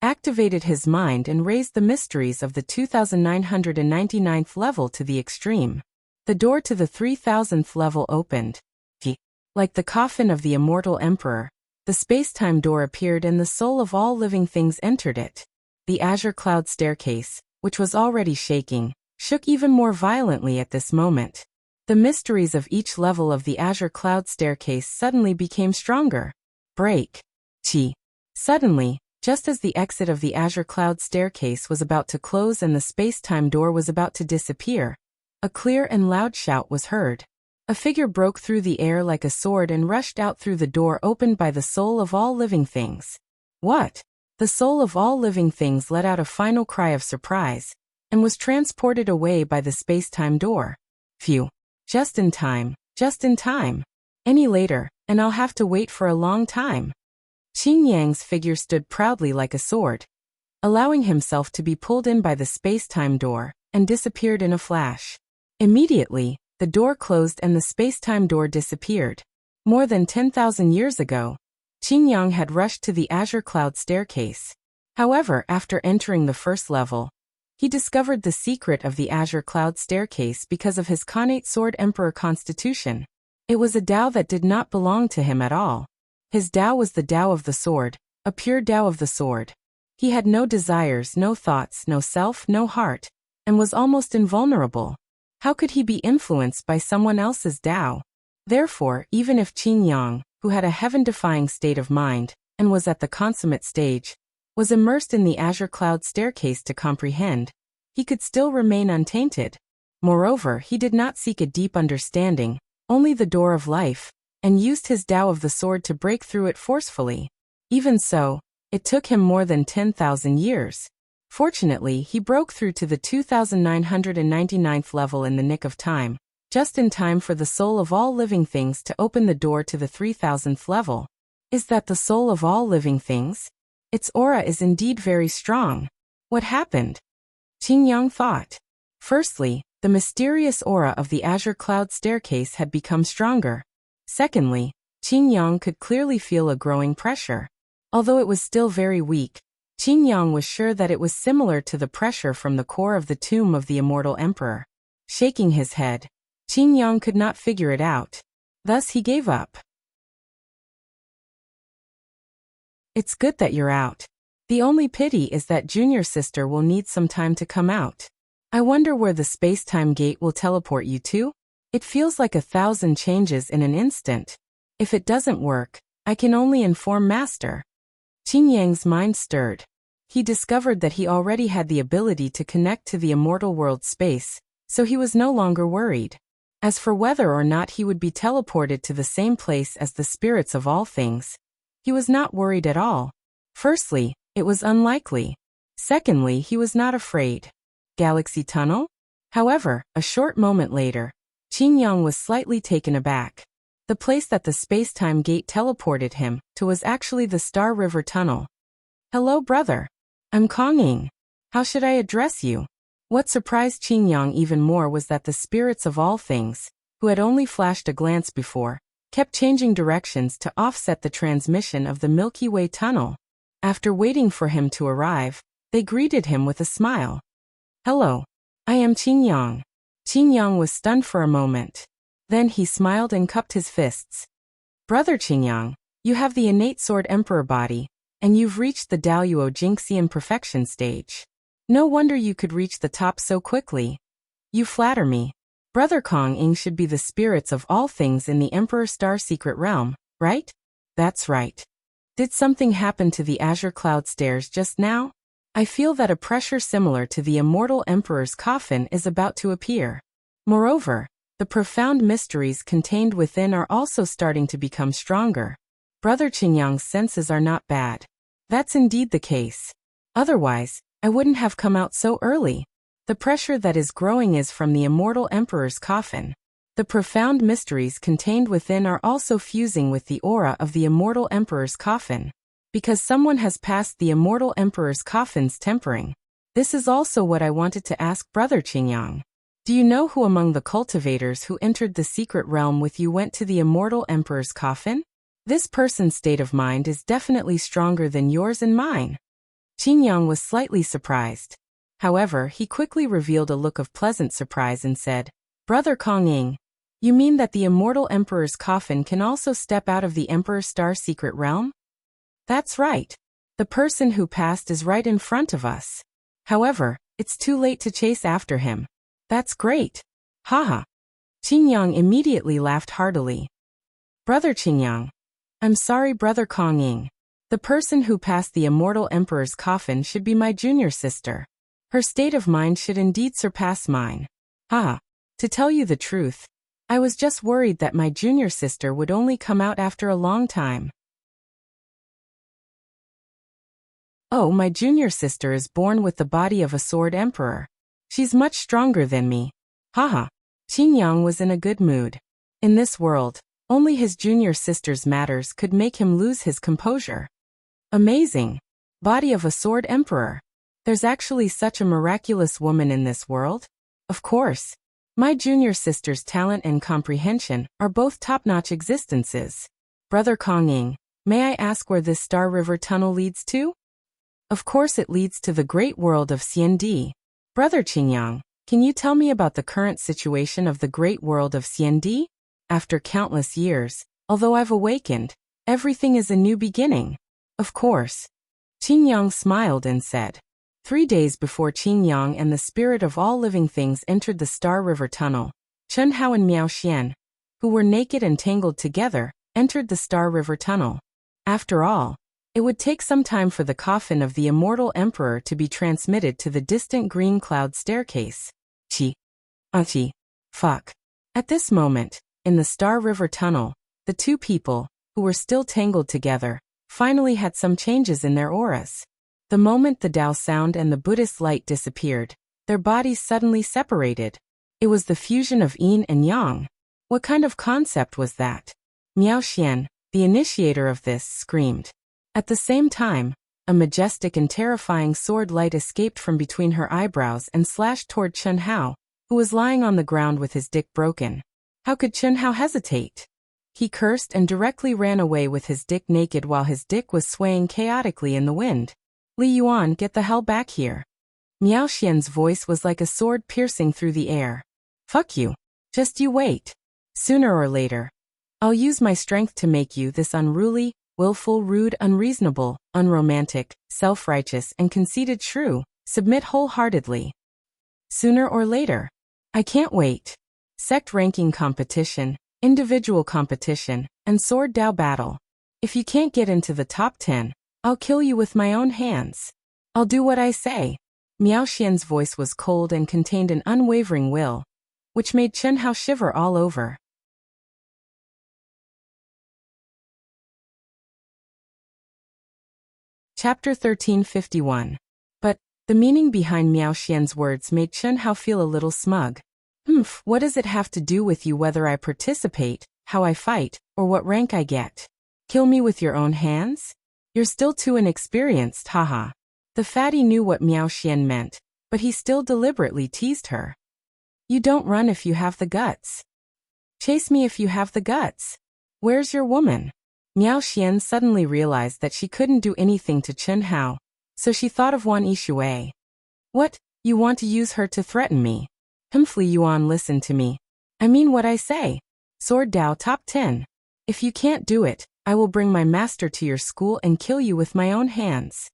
activated his mind and raised the mysteries of the 2999th level to the extreme. The door to the 3000th level opened. Like the coffin of the immortal emperor, the space-time door appeared and the soul of all living things entered it. The azure cloud staircase, which was already shaking, shook even more violently at this moment. The mysteries of each level of the azure cloud staircase suddenly became stronger. Break. Chi. Suddenly, just as the exit of the azure cloud staircase was about to close and the space-time door was about to disappear, a clear and loud shout was heard. A figure broke through the air like a sword and rushed out through the door opened by the soul of all living things. What? The soul of all living things let out a final cry of surprise, and was transported away by the space-time door. Phew. Just in time. Any later, and I'll have to wait for a long time. Qin Yang's figure stood proudly like a sword, allowing himself to be pulled in by the space-time door, and disappeared in a flash. Immediately, the door closed and the space-time door disappeared. More than 10,000 years ago, Qin Yang had rushed to the azure cloud staircase. However, after entering the first level, he discovered the secret of the azure cloud staircase because of his connate sword emperor constitution. It was a Tao that did not belong to him at all. His Tao was the Tao of the sword, a pure Tao of the sword. He had no desires, no thoughts, no self, no heart, and was almost invulnerable. How could he be influenced by someone else's Tao? Therefore, even if Qin Yang, who had a heaven-defying state of mind, and was at the consummate stage, was immersed in the azure cloud staircase to comprehend, he could still remain untainted. Moreover, he did not seek a deep understanding, only the door of life, and used his Tao of the sword to break through it forcefully. Even so, It took him more than 10,000 years. Fortunately, he broke through to the 2999th level in the nick of time, just in time for the soul of all living things to open the door to the 3000th level. Is that the soul of all living things? Its aura is indeed very strong. What happened? Qin Yang thought. Firstly, the mysterious aura of the azure cloud staircase had become stronger. Secondly, Qin Yang could clearly feel a growing pressure. Although it was still very weak, Qin Yang was sure that it was similar to the pressure from the core of the tomb of the immortal emperor. Shaking his head, Qin Yang could not figure it out. Thus he gave up. It's good that you're out. The only pity is that junior sister will need some time to come out. I wonder where the space-time gate will teleport you to? It feels like 1,000 changes in an instant. If it doesn't work, I can only inform Master. Qin Yang's mind stirred. He discovered that he already had the ability to connect to the immortal world space, so he was no longer worried. As for whether or not he would be teleported to the same place as the spirits of all things, he was not worried at all. Firstly, it was unlikely. Secondly, he was not afraid. Galaxy Tunnel? However, a short moment later, Qin Yang was slightly taken aback. The place that the space-time gate teleported him to was actually the Star River Tunnel. Hello, brother. I'm Kong Ying. How should I address you? What surprised Qin Yang even more was that the spirits of all things, who had only flashed a glance before, kept changing directions to offset the transmission of the Milky Way tunnel. After waiting for him to arrive, they greeted him with a smile. Hello. I am Qin Yang. Qin Yang was stunned for a moment. Then he smiled and cupped his fists. Brother Qin Yang, you have the innate Sword Emperor body, and you've reached the Daoyuo Jingxian perfection stage. No wonder you could reach the top so quickly. You flatter me. Brother Kong Ying should be the spirits of all things in the Emperor Star Secret Realm, right? That's right. Did something happen to the Azure Cloud Stairs just now? I feel that a pressure similar to the immortal Emperor's coffin is about to appear. Moreover, the profound mysteries contained within are also starting to become stronger. Brother Qin Yang's senses are not bad. That's indeed the case. Otherwise, I wouldn't have come out so early. The pressure that is growing is from the immortal Emperor's coffin. The profound mysteries contained within are also fusing with the aura of the immortal Emperor's coffin. Because someone has passed the immortal Emperor's coffin's tempering. This is also what I wanted to ask Brother Qin Yang. Do you know who among the cultivators who entered the secret realm with you went to the immortal Emperor's coffin? This person's state of mind is definitely stronger than yours and mine. Qin Yang was slightly surprised. However, he quickly revealed a look of pleasant surprise and said, Brother Kong Ying, you mean that the immortal Emperor's coffin can also step out of the Emperor Star Secret Realm? That's right. The person who passed is right in front of us. However, it's too late to chase after him. That's great. Haha. Qin Yang immediately laughed heartily. Brother Qin Yang. I'm sorry, Brother Kong Ying. The person who passed the immortal Emperor's coffin should be my junior sister. Her state of mind should indeed surpass mine. Haha. To tell you the truth, I was just worried that my junior sister would only come out after a long time. Oh, my junior sister is born with the body of a sword emperor. She's much stronger than me. Haha. Qin Yang was in a good mood. In this world, only his junior sister's matters could make him lose his composure. Amazing. Body of a sword emperor. There's actually such a miraculous woman in this world? Of course. My junior sister's talent and comprehension are both top-notch existences. Brother Kong Ying, may I ask where this Star River tunnel leads to? Of course it leads to the great world of Xiandi. Brother Qin Yang, can you tell me about the current situation of the great world of Xiandi? After countless years, although I've awakened, everything is a new beginning. Of course. Qin Yang smiled and said. 3 days before Qin Yang and the spirit of all living things entered the Star River Tunnel, Chen Hao and Miao Xian, who were naked and tangled together, entered the Star River Tunnel. After all, it would take some time for the coffin of the immortal emperor to be transmitted to the distant green cloud staircase. Fuck. At this moment, in the Star River Tunnel, the two people, who were still tangled together, finally had some changes in their auras. The moment the Tao sound and the Buddhist light disappeared, their bodies suddenly separated. It was the fusion of yin and yang. What kind of concept was that? Miao Xian, the initiator of this, screamed. At the same time, a majestic and terrifying sword light escaped from between her eyebrows and slashed toward Chen Hao, who was lying on the ground with his dick broken. How could Chen Hao hesitate? He cursed and directly ran away with his dick naked while his dick was swaying chaotically in the wind. Li Yuan, get the hell back here. Miao Xian's voice was like a sword piercing through the air. Fuck you. Just you wait. Sooner or later, I'll use my strength to make you this unruly, willful, rude, unreasonable, unromantic, self-righteous, and conceited shrew. Submit wholeheartedly. Sooner or later. I can't wait. Sect ranking competition, individual competition, and sword Dao battle. If you can't get into the top 10, I'll kill you with my own hands. I'll do what I say. Miao Xian's voice was cold and contained an unwavering will, which made Chen Hao shiver all over. Chapter 1351. But the meaning behind Miao Xian's words made Chen Hao feel a little smug. What does it have to do with you whether I participate, how I fight, or what rank I get? Kill me with your own hands? You're still too inexperienced, haha. The fatty knew what Miao Xian meant, but he still deliberately teased her. You don't run if you have the guts. Chase me if you have the guts. Where's your woman? Miao Xian suddenly realized that she couldn't do anything to Chen Hao, so she thought of Wan Yishui. What, you want to use her to threaten me? Li Yuan, listen to me. I mean what I say. Sword Dao top 10. If you can't do it, I will bring my master to your school and kill you with my own hands.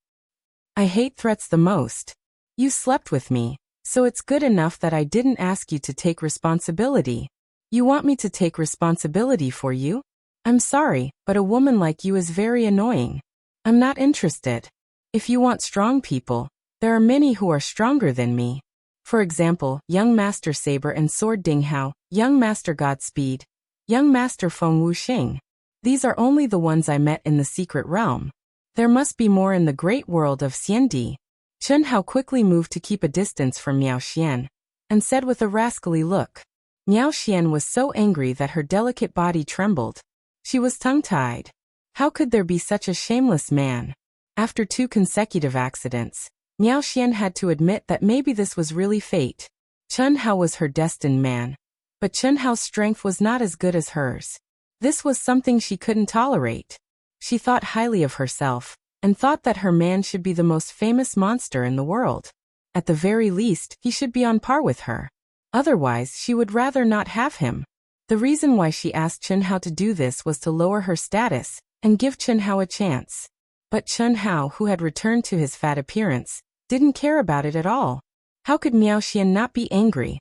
I hate threats the most. You slept with me, so it's good enough that I didn't ask you to take responsibility. You want me to take responsibility for you? I'm sorry, but a woman like you is very annoying. I'm not interested. If you want strong people, there are many who are stronger than me. For example, Young Master Saber and Sword Ding Hao, Young Master Godspeed, Young Master Feng Wuxing. These are only the ones I met in the secret realm. There must be more in the great world of Xiandi. Chen Hao quickly moved to keep a distance from Miao Xian, and said with a rascally look. Miao Xian was so angry that her delicate body trembled. She was tongue-tied. How could there be such a shameless man? After 2 consecutive accidents, Miao Xian had to admit that maybe this was really fate. Chen Hao was her destined man, but Chen Hao's strength was not as good as hers. This was something she couldn't tolerate. She thought highly of herself, and thought that her man should be the most famous monster in the world. At the very least, he should be on par with her. Otherwise, she would rather not have him. The reason why she asked Chen Hao to do this was to lower her status, and give Chen Hao a chance. But Chen Hao, who had returned to his fat appearance, didn't care about it at all. How could Miao Xian not be angry?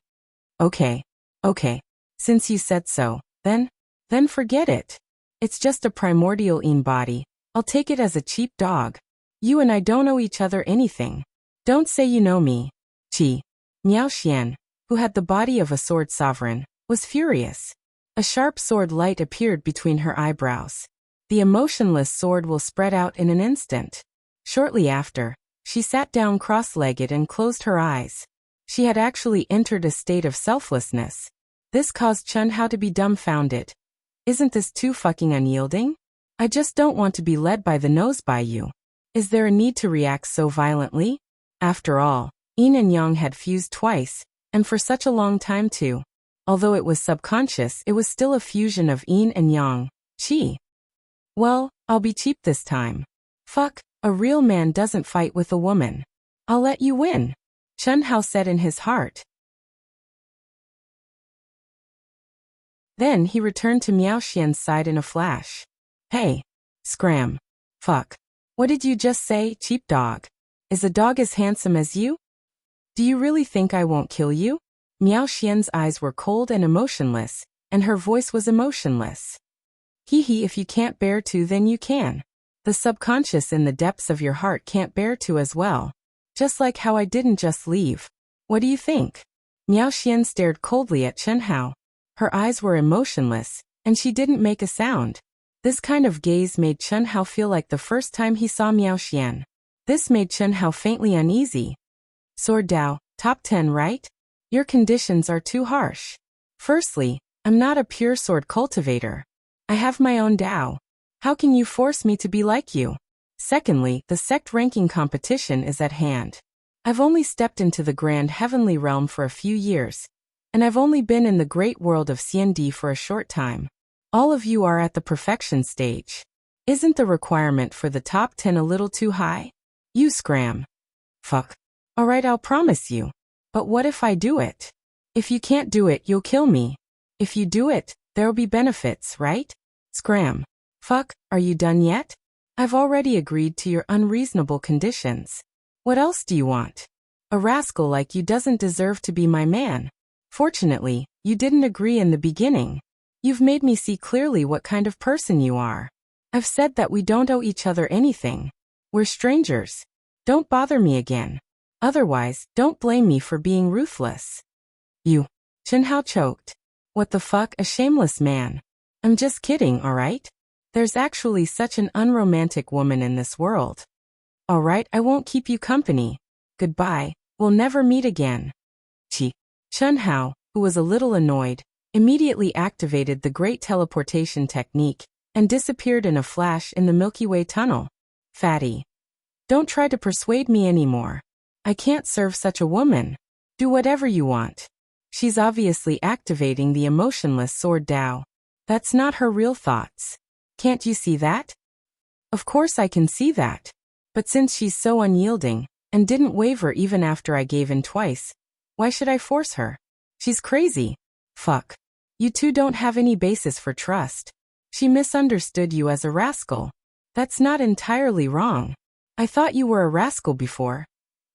Okay. Since you said so, then forget it. It's just a primordial yin body. I'll take it as a cheap dog. You and I don't owe each other anything. Don't say you know me. Chi. Miao Xian, who had the body of a sword sovereign, was furious. A sharp sword light appeared between her eyebrows. The emotionless sword will spread out in an instant. Shortly after, she sat down cross-legged and closed her eyes. She had actually entered a state of selflessness. This caused Chen Hao to be dumbfounded. Isn't this too fucking unyielding? I just don't want to be led by the nose by you. Is there a need to react so violently? After all, yin and yang had fused twice, and for such a long time too. Although it was subconscious, it was still a fusion of yin and yang, qi. Well, I'll be cheap this time. Fuck, a real man doesn't fight with a woman. I'll let you win, Chen Hao said in his heart. Then he returned to Miao Xian's side in a flash. Hey. Scram. Fuck. What did you just say, cheap dog? Is a dog as handsome as you? Do you really think I won't kill you? Miao Xian's eyes were cold and emotionless, and her voice was emotionless. Hee, if you can't bear to, then you can. The subconscious in the depths of your heart can't bear to as well. Just like how I didn't just leave. What do you think? Miao Xian stared coldly at Chen Hao. Her eyes were emotionless, and she didn't make a sound. This kind of gaze made Chen Hao feel like the first time he saw Miao Xian. This made Chen Hao faintly uneasy. Sword Dao, top 10, right? Your conditions are too harsh. Firstly, I'm not a pure sword cultivator. I have my own Dao. How can you force me to be like you? Secondly, the sect ranking competition is at hand. I've only stepped into the grand heavenly realm for a few years, and I've only been in the great world of CND for a short time. All of you are at the perfection stage. Isn't the requirement for the top 10 a little too high? You scram. Fuck. Alright, I'll promise you. But what if I do it? If you can't do it, you'll kill me. If you do it, there'll be benefits, right? Scram. Fuck, are you done yet? I've already agreed to your unreasonable conditions. What else do you want? A rascal like you doesn't deserve to be my man. Fortunately, you didn't agree in the beginning. You've made me see clearly what kind of person you are. I've said that we don't owe each other anything. We're strangers. Don't bother me again. Otherwise, don't blame me for being ruthless. You. Chen Hao choked. What the fuck, a shameless man. I'm just kidding, alright? There's actually such an unromantic woman in this world. Alright, I won't keep you company. Goodbye, we'll never meet again. Chi. Chen Hao, who was a little annoyed, immediately activated the great teleportation technique and disappeared in a flash in the Milky Way tunnel. Fatty. Don't try to persuade me anymore. I can't serve such a woman. Do whatever you want. She's obviously activating the emotionless sword Dao. That's not her real thoughts. Can't you see that? Of course I can see that. But since she's so unyielding, and didn't waver even after I gave in twice, why should I force her? She's crazy. Fuck. You two don't have any basis for trust. She misunderstood you as a rascal. That's not entirely wrong. I thought you were a rascal before.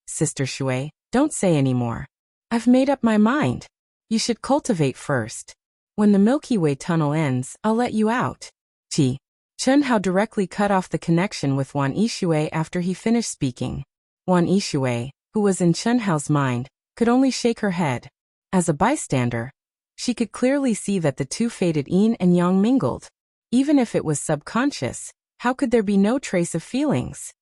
Sister Shui, don't say any more. I've made up my mind. You should cultivate first. When the Milky Way tunnel ends, I'll let you out. Chi. Chen Hao directly cut off the connection with Wan Yishui after he finished speaking. Wan Yishui, who was in Chen Hao's mind, could only shake her head. As a bystander, she could clearly see that the two faded yin and yang mingled. Even if it was subconscious, how could there be no trace of feelings?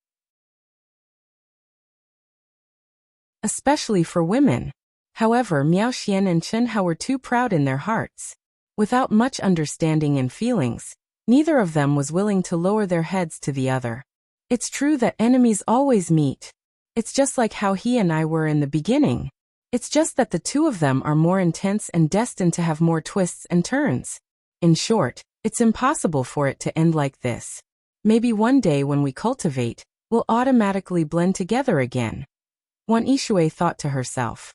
Especially for women. However, Miao Xian and Chen Hao were too proud in their hearts. Without much understanding and feelings, neither of them was willing to lower their heads to the other. It's true that enemies always meet. It's just like how he and I were in the beginning. It's just that the two of them are more intense and destined to have more twists and turns. In short, it's impossible for it to end like this. Maybe one day when we cultivate, we'll automatically blend together again. Wan Yishui thought to herself.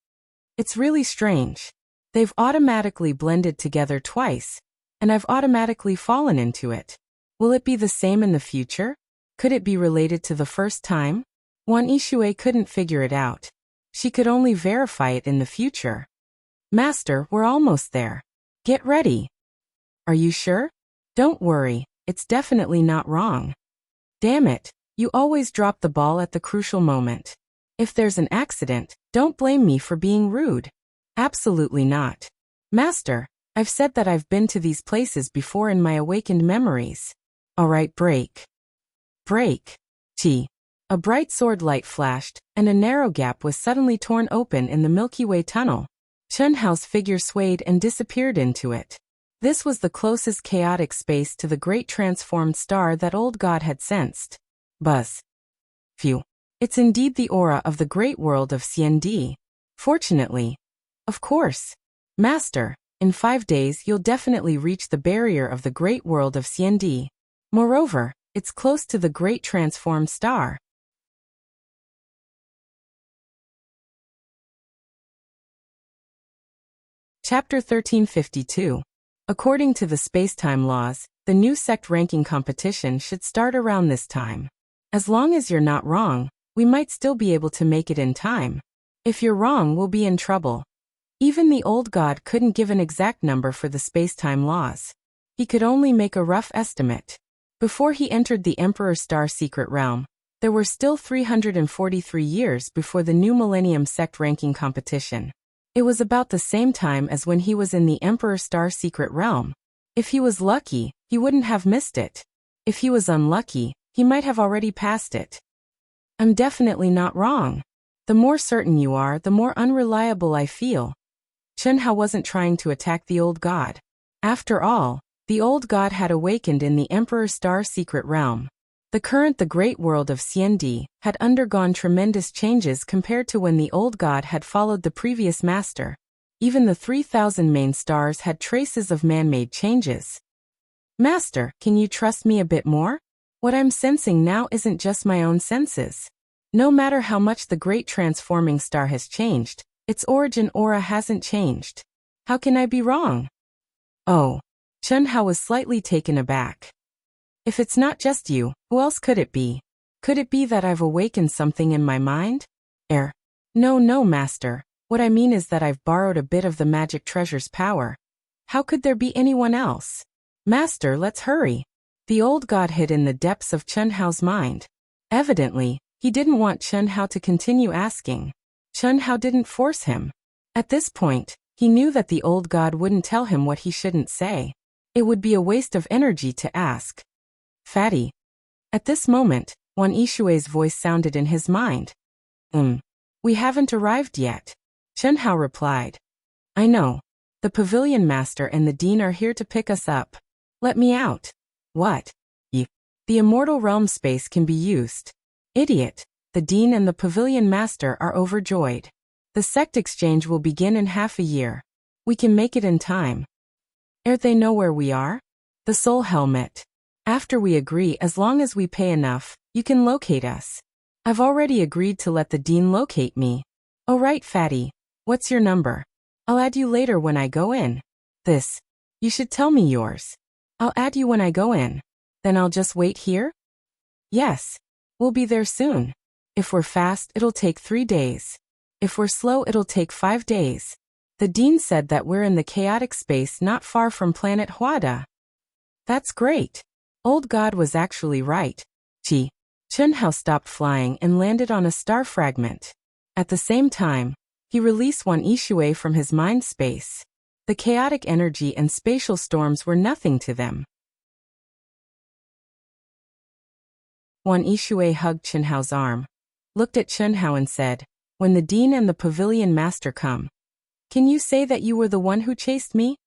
It's really strange. They've automatically blended together twice, and I've automatically fallen into it. Will it be the same in the future? Could it be related to the first time? Wan Yishui couldn't figure it out. She could only verify it in the future. Master, we're almost there. Get ready. Are you sure? Don't worry, it's definitely not wrong. Damn it, you always drop the ball at the crucial moment. If there's an accident, don't blame me for being rude. Absolutely not. Master, I've said that I've been to these places before in my awakened memories. Alright, break. Break. Chi. A bright sword light flashed, and a narrow gap was suddenly torn open in the Milky Way tunnel. Chen Hao's figure swayed and disappeared into it. This was the closest chaotic space to the great transformed star that old god had sensed. Buzz. Phew. It's indeed the aura of the great world of CND. Fortunately. Of course. Master, in 5 days you'll definitely reach the barrier of the great world of CND. Moreover, it's close to the great transformed star. Chapter 1352. According to the space-time laws, the new sect ranking competition should start around this time. As long as you're not wrong, we might still be able to make it in time. If you're wrong, we'll be in trouble. Even the old god couldn't give an exact number for the space-time laws. He could only make a rough estimate. Before he entered the Emperor Star Secret Realm, there were still 343 years before the new Millennium Sect ranking competition. It was about the same time as when he was in the Emperor Star Secret Realm. If he was lucky, he wouldn't have missed it. If he was unlucky, he might have already passed it. I'm definitely not wrong. The more certain you are, the more unreliable I feel. Chen Hao wasn't trying to attack the old god. After all, the old god had awakened in the Emperor Star secret realm. The great world of Xiandi had undergone tremendous changes compared to when the old god had followed the previous master. Even the 3,000 main stars had traces of man-made changes. Master, can you trust me a bit more? What I'm sensing now isn't just my own senses. No matter how much the great transforming star has changed, its origin aura hasn't changed. How can I be wrong? Oh. Chen Hao was slightly taken aback. If it's not just you, who else could it be? Could it be that I've awakened something in my mind? No, master. What I mean is that I've borrowed a bit of the magic treasure's power. How could there be anyone else? Master, let's hurry. The old god hid in the depths of Chen Hao's mind. Evidently, he didn't want Chen Hao to continue asking. Chen Hao didn't force him. At this point, he knew that the old god wouldn't tell him what he shouldn't say. It would be a waste of energy to ask. Fatty. At this moment, Wan Yishui's voice sounded in his mind. We haven't arrived yet. Chen Hao replied. I know. The pavilion master and the dean are here to pick us up. Let me out. What? The immortal realm space can be used. Idiot. The dean and the pavilion master are overjoyed. The sect exchange will begin in half a year. We can make it in time. They know where we are? The soul helmet. After we agree, as long as we pay enough, you can locate us. I've already agreed to let the dean locate me. Oh right, Fatty. What's your number? I'll add you later when I go in. You should tell me yours. I'll add you when I go in. Then I'll just wait here? Yes. We'll be there soon. If we're fast, it'll take 3 days. If we're slow, it'll take 5 days. The dean said that we're in the chaotic space not far from planet Huada. That's great. Old God was actually right. Chen Hao stopped flying and landed on a star fragment. At the same time, he released Wan Yishui from his mind space. The chaotic energy and spatial storms were nothing to them. Wan Yishui hugged Chen Hao's arm, looked at Chen Hao and said, when the dean and the pavilion master come, can you say that you were the one who chased me?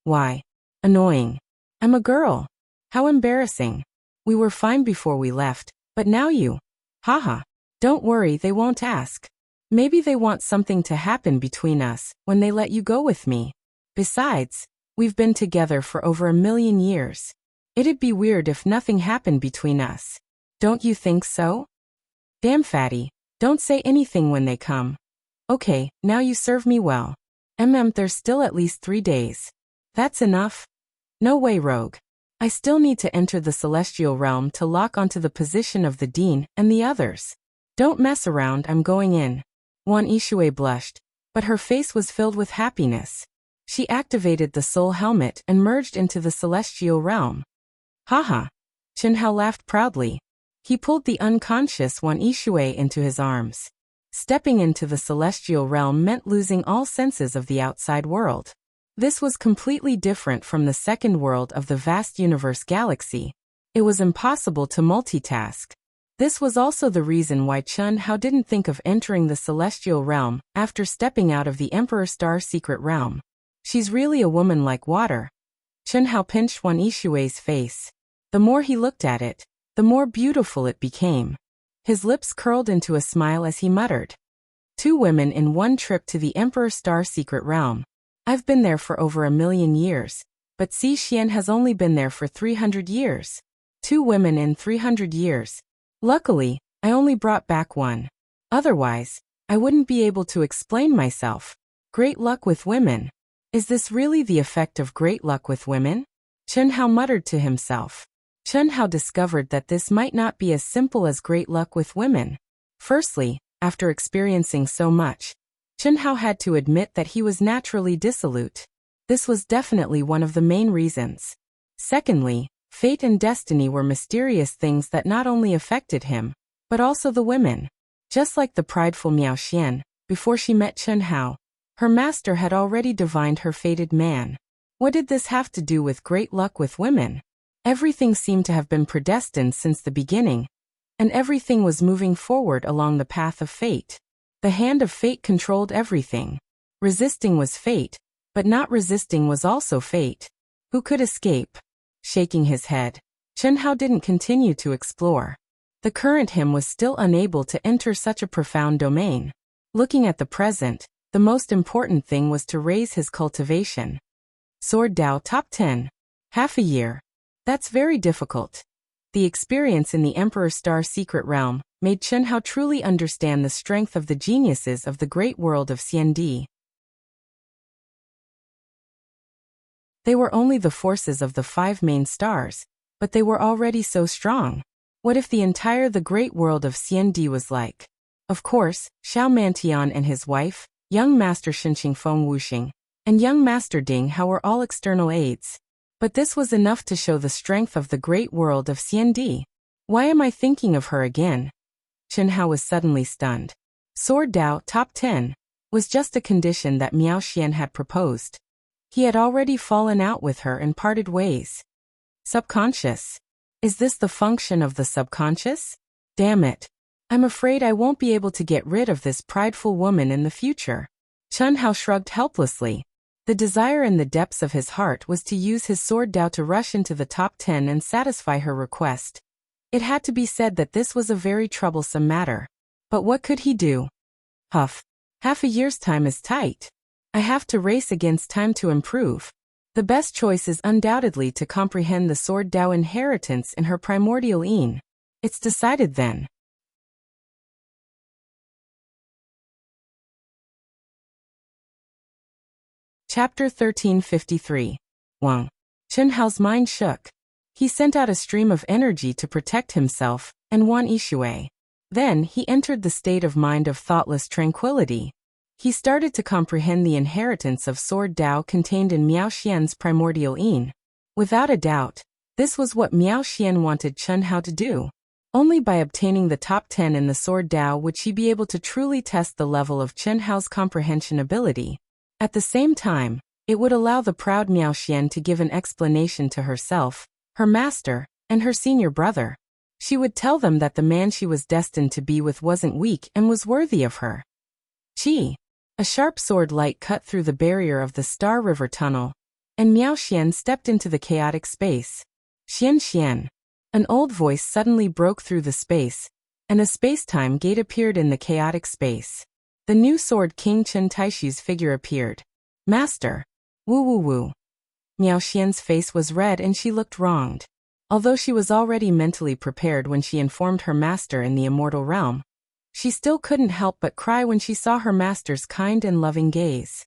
Why? Annoying. I'm a girl. How embarrassing. We were fine before we left, but now you. Haha. Don't worry, they won't ask. Maybe they want something to happen between us when they let you go with me. Besides, we've been together for over 1,000,000 years. It'd be weird if nothing happened between us. Don't you think so? Damn, Fatty. Don't say anything when they come. Okay, now you serve me well. There's still at least 3 days. That's enough? No way, Rogue. I still need to enter the celestial realm to lock onto the position of the dean and the others. Don't mess around, I'm going in. Wan Yishui blushed, but her face was filled with happiness. She activated the soul helmet and merged into the celestial realm. Haha. Chen Hao laughed proudly. He pulled the unconscious Wan Yishui into his arms. Stepping into the celestial realm meant losing all senses of the outside world. This was completely different from the second world of the vast universe galaxy. It was impossible to multitask. This was also the reason why Chen Hao didn't think of entering the celestial realm after stepping out of the Emperor Star secret realm. She's really a woman like water. Chen Hao pinched Wan Yishui's face. The more he looked at it, the more beautiful it became. His lips curled into a smile as he muttered. 2 women in 1 trip to the Emperor Star secret realm. I've been there for over 1,000,000 years, but Xi Xian has only been there for 300 years. 2 women in 300 years. Luckily, I only brought back 1. Otherwise, I wouldn't be able to explain myself. Great luck with women. Is this really the effect of great luck with women? Chen Hao muttered to himself. Chen Hao discovered that this might not be as simple as great luck with women. Firstly, after experiencing so much, Chen Hao had to admit that he was naturally dissolute. This was definitely one of the main reasons. Secondly, fate and destiny were mysterious things that not only affected him, but also the women. Just like the prideful Miao Xian, before she met Chen Hao, her master had already divined her fated man. What did this have to do with great luck with women? Everything seemed to have been predestined since the beginning, and everything was moving forward along the path of fate. The hand of fate controlled everything. Resisting was fate, but not resisting was also fate. Who could escape? Shaking his head, Chen Hao didn't continue to explore. The current him was still unable to enter such a profound domain. Looking at the present, the most important thing was to raise his cultivation. Sword Dao Top 10. Half a year. That's very difficult. The experience in the Emperor Star Secret Realm made Chen Hao truly understand the strength of the geniuses of the great world of Xiandi. They were only the forces of the 5 main stars, but they were already so strong. What if the great world of Xiandi was like? Of course, Xiao Mantian and his wife, young Master Shinqing Feng Wuxing, and young Master Ding Hao were all external aids. But this was enough to show the strength of the great world of Xiandi. Why am I thinking of her again? Chen Hao was suddenly stunned. Sword Dao Top 10 was just a condition that Miao Xian had proposed. He had already fallen out with her and parted ways. Subconscious. Is this the function of the subconscious? Damn it. I'm afraid I won't be able to get rid of this prideful woman in the future. Chen Hao shrugged helplessly. The desire in the depths of his heart was to use his sword Dao to rush into the top 10 and satisfy her request. It had to be said that this was a very troublesome matter. But what could he do? Huff. Half a year's time is tight. I have to race against time to improve. The best choice is undoubtedly to comprehend the sword Dao inheritance in her primordial yin. It's decided then. Chapter 1353. Wang. Chen Hao's mind shook. He sent out a stream of energy to protect himself and Wan Yishui. Then he entered the state of mind of thoughtless tranquility. He started to comprehend the inheritance of sword Dao contained in Miao Xian's primordial yin. Without a doubt, this was what Miao Xian wanted Chen Hao to do. Only by obtaining the top 10 in the sword Dao would she be able to truly test the level of Chen Hao's comprehension ability. At the same time, it would allow the proud Miao Xian to give an explanation to herself, her master, and her senior brother. She would tell them that the man she was destined to be with wasn't weak and was worthy of her. Chi. A sharp sword light cut through the barrier of the Star River Tunnel, and Miao Xian stepped into the chaotic space. Xian Xian. An old voice suddenly broke through the space, and a space-time gate appeared in the chaotic space. The new sword King Chen Taishu's figure appeared. Master. Woo woo woo. Miao Xian's face was red and she looked wronged. Although she was already mentally prepared when she informed her master in the immortal realm, she still couldn't help but cry when she saw her master's kind and loving gaze.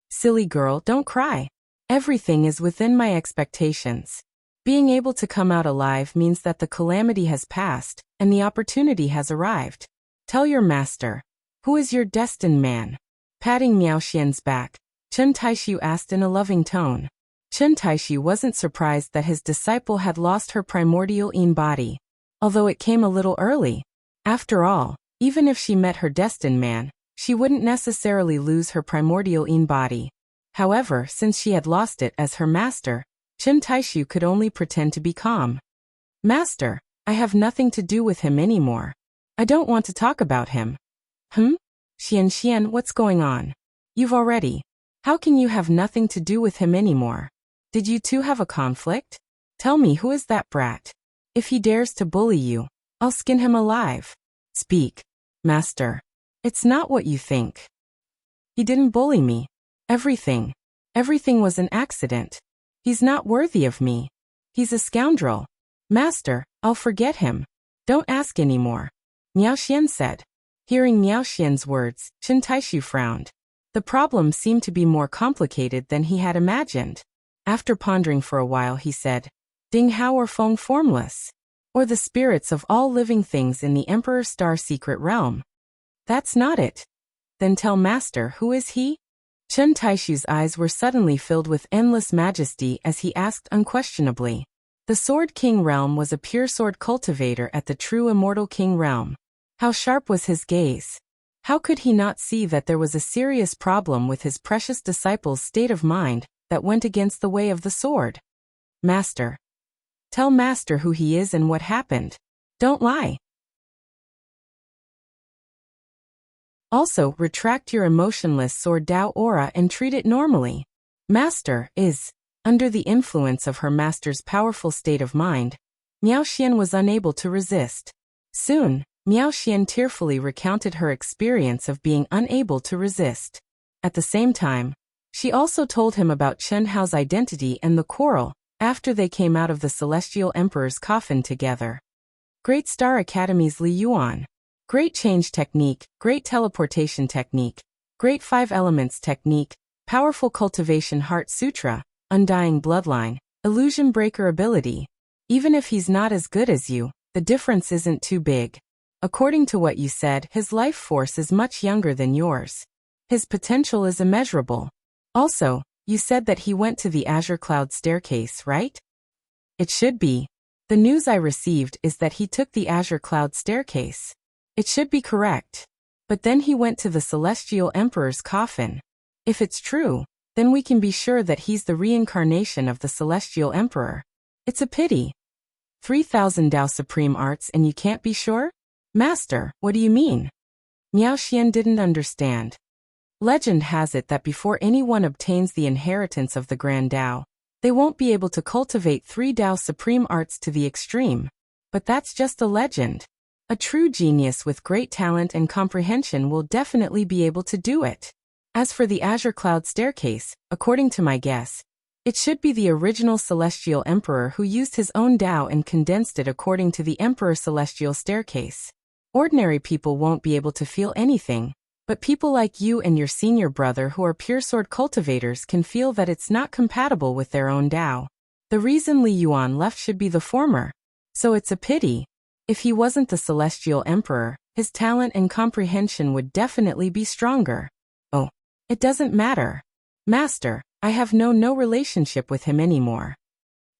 Silly girl, don't cry. Everything is within my expectations. Being able to come out alive means that the calamity has passed and the opportunity has arrived. Tell your master. Who is your destined man? Patting Miao Xian's back, Chen Taishu asked in a loving tone. Chen Taishu wasn't surprised that his disciple had lost her primordial yin body, although it came a little early. After all, even if she met her destined man, she wouldn't necessarily lose her primordial yin body. However, since she had lost it as her master, Chen Taishu could only pretend to be calm. Master, I have nothing to do with him anymore. I don't want to talk about him. Xian, what's going on? You've already. How can you have nothing to do with him anymore? Did you two have a conflict? Tell me, who is that brat? If he dares to bully you, I'll skin him alive. Speak. Master. It's not what you think. He didn't bully me. Everything was an accident. He's not worthy of me. He's a scoundrel. Master, I'll forget him. Don't ask anymore. Miao Xian said. Hearing Miao Xian's words, Chen Taishu frowned. The problem seemed to be more complicated than he had imagined. After pondering for a while, he said, Ding Hao or Feng Formless? Or the spirits of all living things in the Emperor Star Secret Realm? That's not it. Then tell Master, who is he? Chen Taishu's eyes were suddenly filled with endless majesty as he asked unquestionably. The Sword King Realm was a pure sword cultivator at the true Immortal King Realm. How sharp was his gaze? How could he not see that there was a serious problem with his precious disciple's state of mind that went against the way of the sword? Master. Tell Master who he is and what happened. Don't lie. Also, retract your emotionless Sword Dao aura and treat it normally. Master is under the influence of her master's powerful state of mind. Miao Xian was unable to resist. Soon, Miao Xian tearfully recounted her experience of being unable to resist. At the same time, she also told him about Chen Hao's identity and the quarrel after they came out of the Celestial Emperor's coffin together. Great Star Academy's Li Yuan. Great Change Technique, Great Teleportation Technique, Great 5 Elements Technique, Powerful Cultivation Heart Sutra, Undying Bloodline, Illusion Breaker Ability. Even if he's not as good as you, the difference isn't too big. According to what you said, his life force is much younger than yours. His potential is immeasurable. Also, you said that he went to the Azure Cloud Staircase, right? It should be. The news I received is that he took the Azure Cloud Staircase. It should be correct. But then he went to the Celestial Emperor's coffin. If it's true, then we can be sure that he's the reincarnation of the Celestial Emperor. It's a pity. 3,000 Dao Supreme Arts and you can't be sure? Master, what do you mean? Miao Xian didn't understand. Legend has it that before anyone obtains the inheritance of the Grand Dao, they won't be able to cultivate 3 Dao Supreme Arts to the extreme. But that's just a legend. A true genius with great talent and comprehension will definitely be able to do it. As for the Azure Cloud Staircase, according to my guess, it should be the original Celestial Emperor who used his own Dao and condensed it according to the Emperor Celestial Staircase. Ordinary people won't be able to feel anything, but people like you and your senior brother who are pure sword cultivators can feel that it's not compatible with their own Dao. The reason Li Yuan left should be the former. So it's a pity. If he wasn't the Celestial Emperor, his talent and comprehension would definitely be stronger. Oh, it doesn't matter. Master, I have no relationship with him anymore.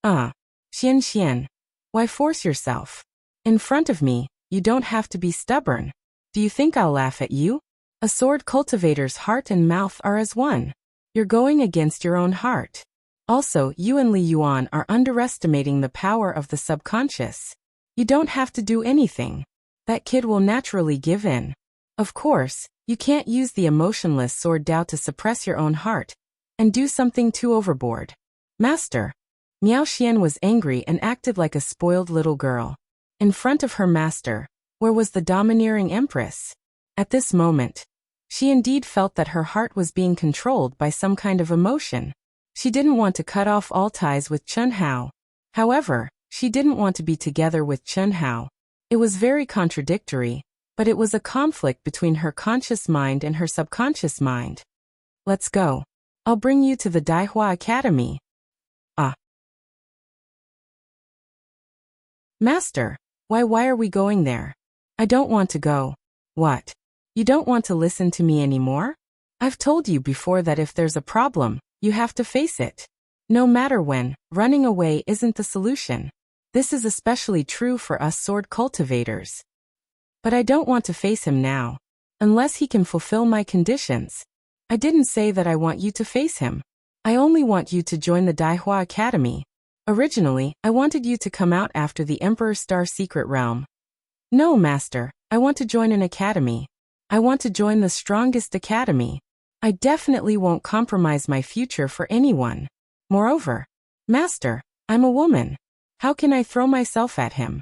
Xian. Why force yourself? In front of me, you don't have to be stubborn. Do you think I'll laugh at you? A sword cultivator's heart and mouth are as one. You're going against your own heart. Also, you and Li Yuan are underestimating the power of the subconscious. You don't have to do anything. That kid will naturally give in. Of course, you can't use the emotionless Sword Dao to suppress your own heart and do something too overboard. Master. Miao Xian was angry and acted like a spoiled little girl. In front of her master, where was the domineering empress? At this moment, she indeed felt that her heart was being controlled by some kind of emotion. She didn't want to cut off all ties with Chen Hao. However, she didn't want to be together with Chen Hao. It was very contradictory, but it was a conflict between her conscious mind and her subconscious mind. Let's go. I'll bring you to the Daihua Academy. Master, why are we going there? I don't want to go. What? You don't want to listen to me anymore? I've told you before that if there's a problem, you have to face it. No matter when, running away isn't the solution. This is especially true for us sword cultivators. But I don't want to face him now, unless he can fulfill my conditions. I didn't say that I want you to face him. I only want you to join the Daihua Academy. Originally, I wanted you to come out after the Emperor Star Secret Realm. No, Master, I want to join an academy. I want to join the strongest academy. I definitely won't compromise my future for anyone. Moreover, Master, I'm a woman. How can I throw myself at him?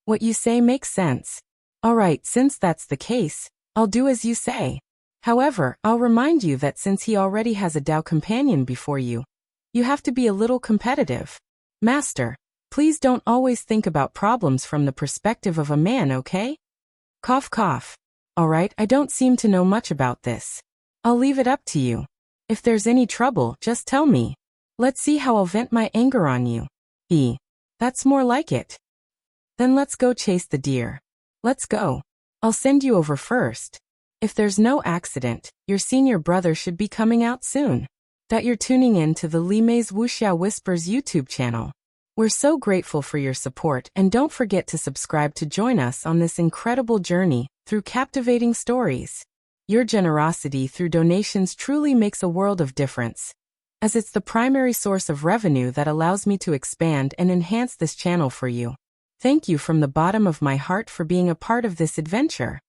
What you say makes sense. Alright, since that's the case, I'll do as you say. However, I'll remind you that since he already has a Dao companion before you, you have to be a little competitive. Master, please don't always think about problems from the perspective of a man, okay? Cough cough. Alright, I don't seem to know much about this. I'll leave it up to you. If there's any trouble, just tell me. Let's see how I'll vent my anger on you. That's more like it. Then let's go chase the deer. Let's go. I'll send you over first. If there's no accident, your senior brother should be coming out soon. That you're tuning in to the Li Mei's Wuxia Whispers YouTube channel. We're so grateful for your support and don't forget to subscribe to join us on this incredible journey through captivating stories. Your generosity through donations truly makes a world of difference. as it's the primary source of revenue that allows me to expand and enhance this channel for you. Thank you from the bottom of my heart for being a part of this adventure.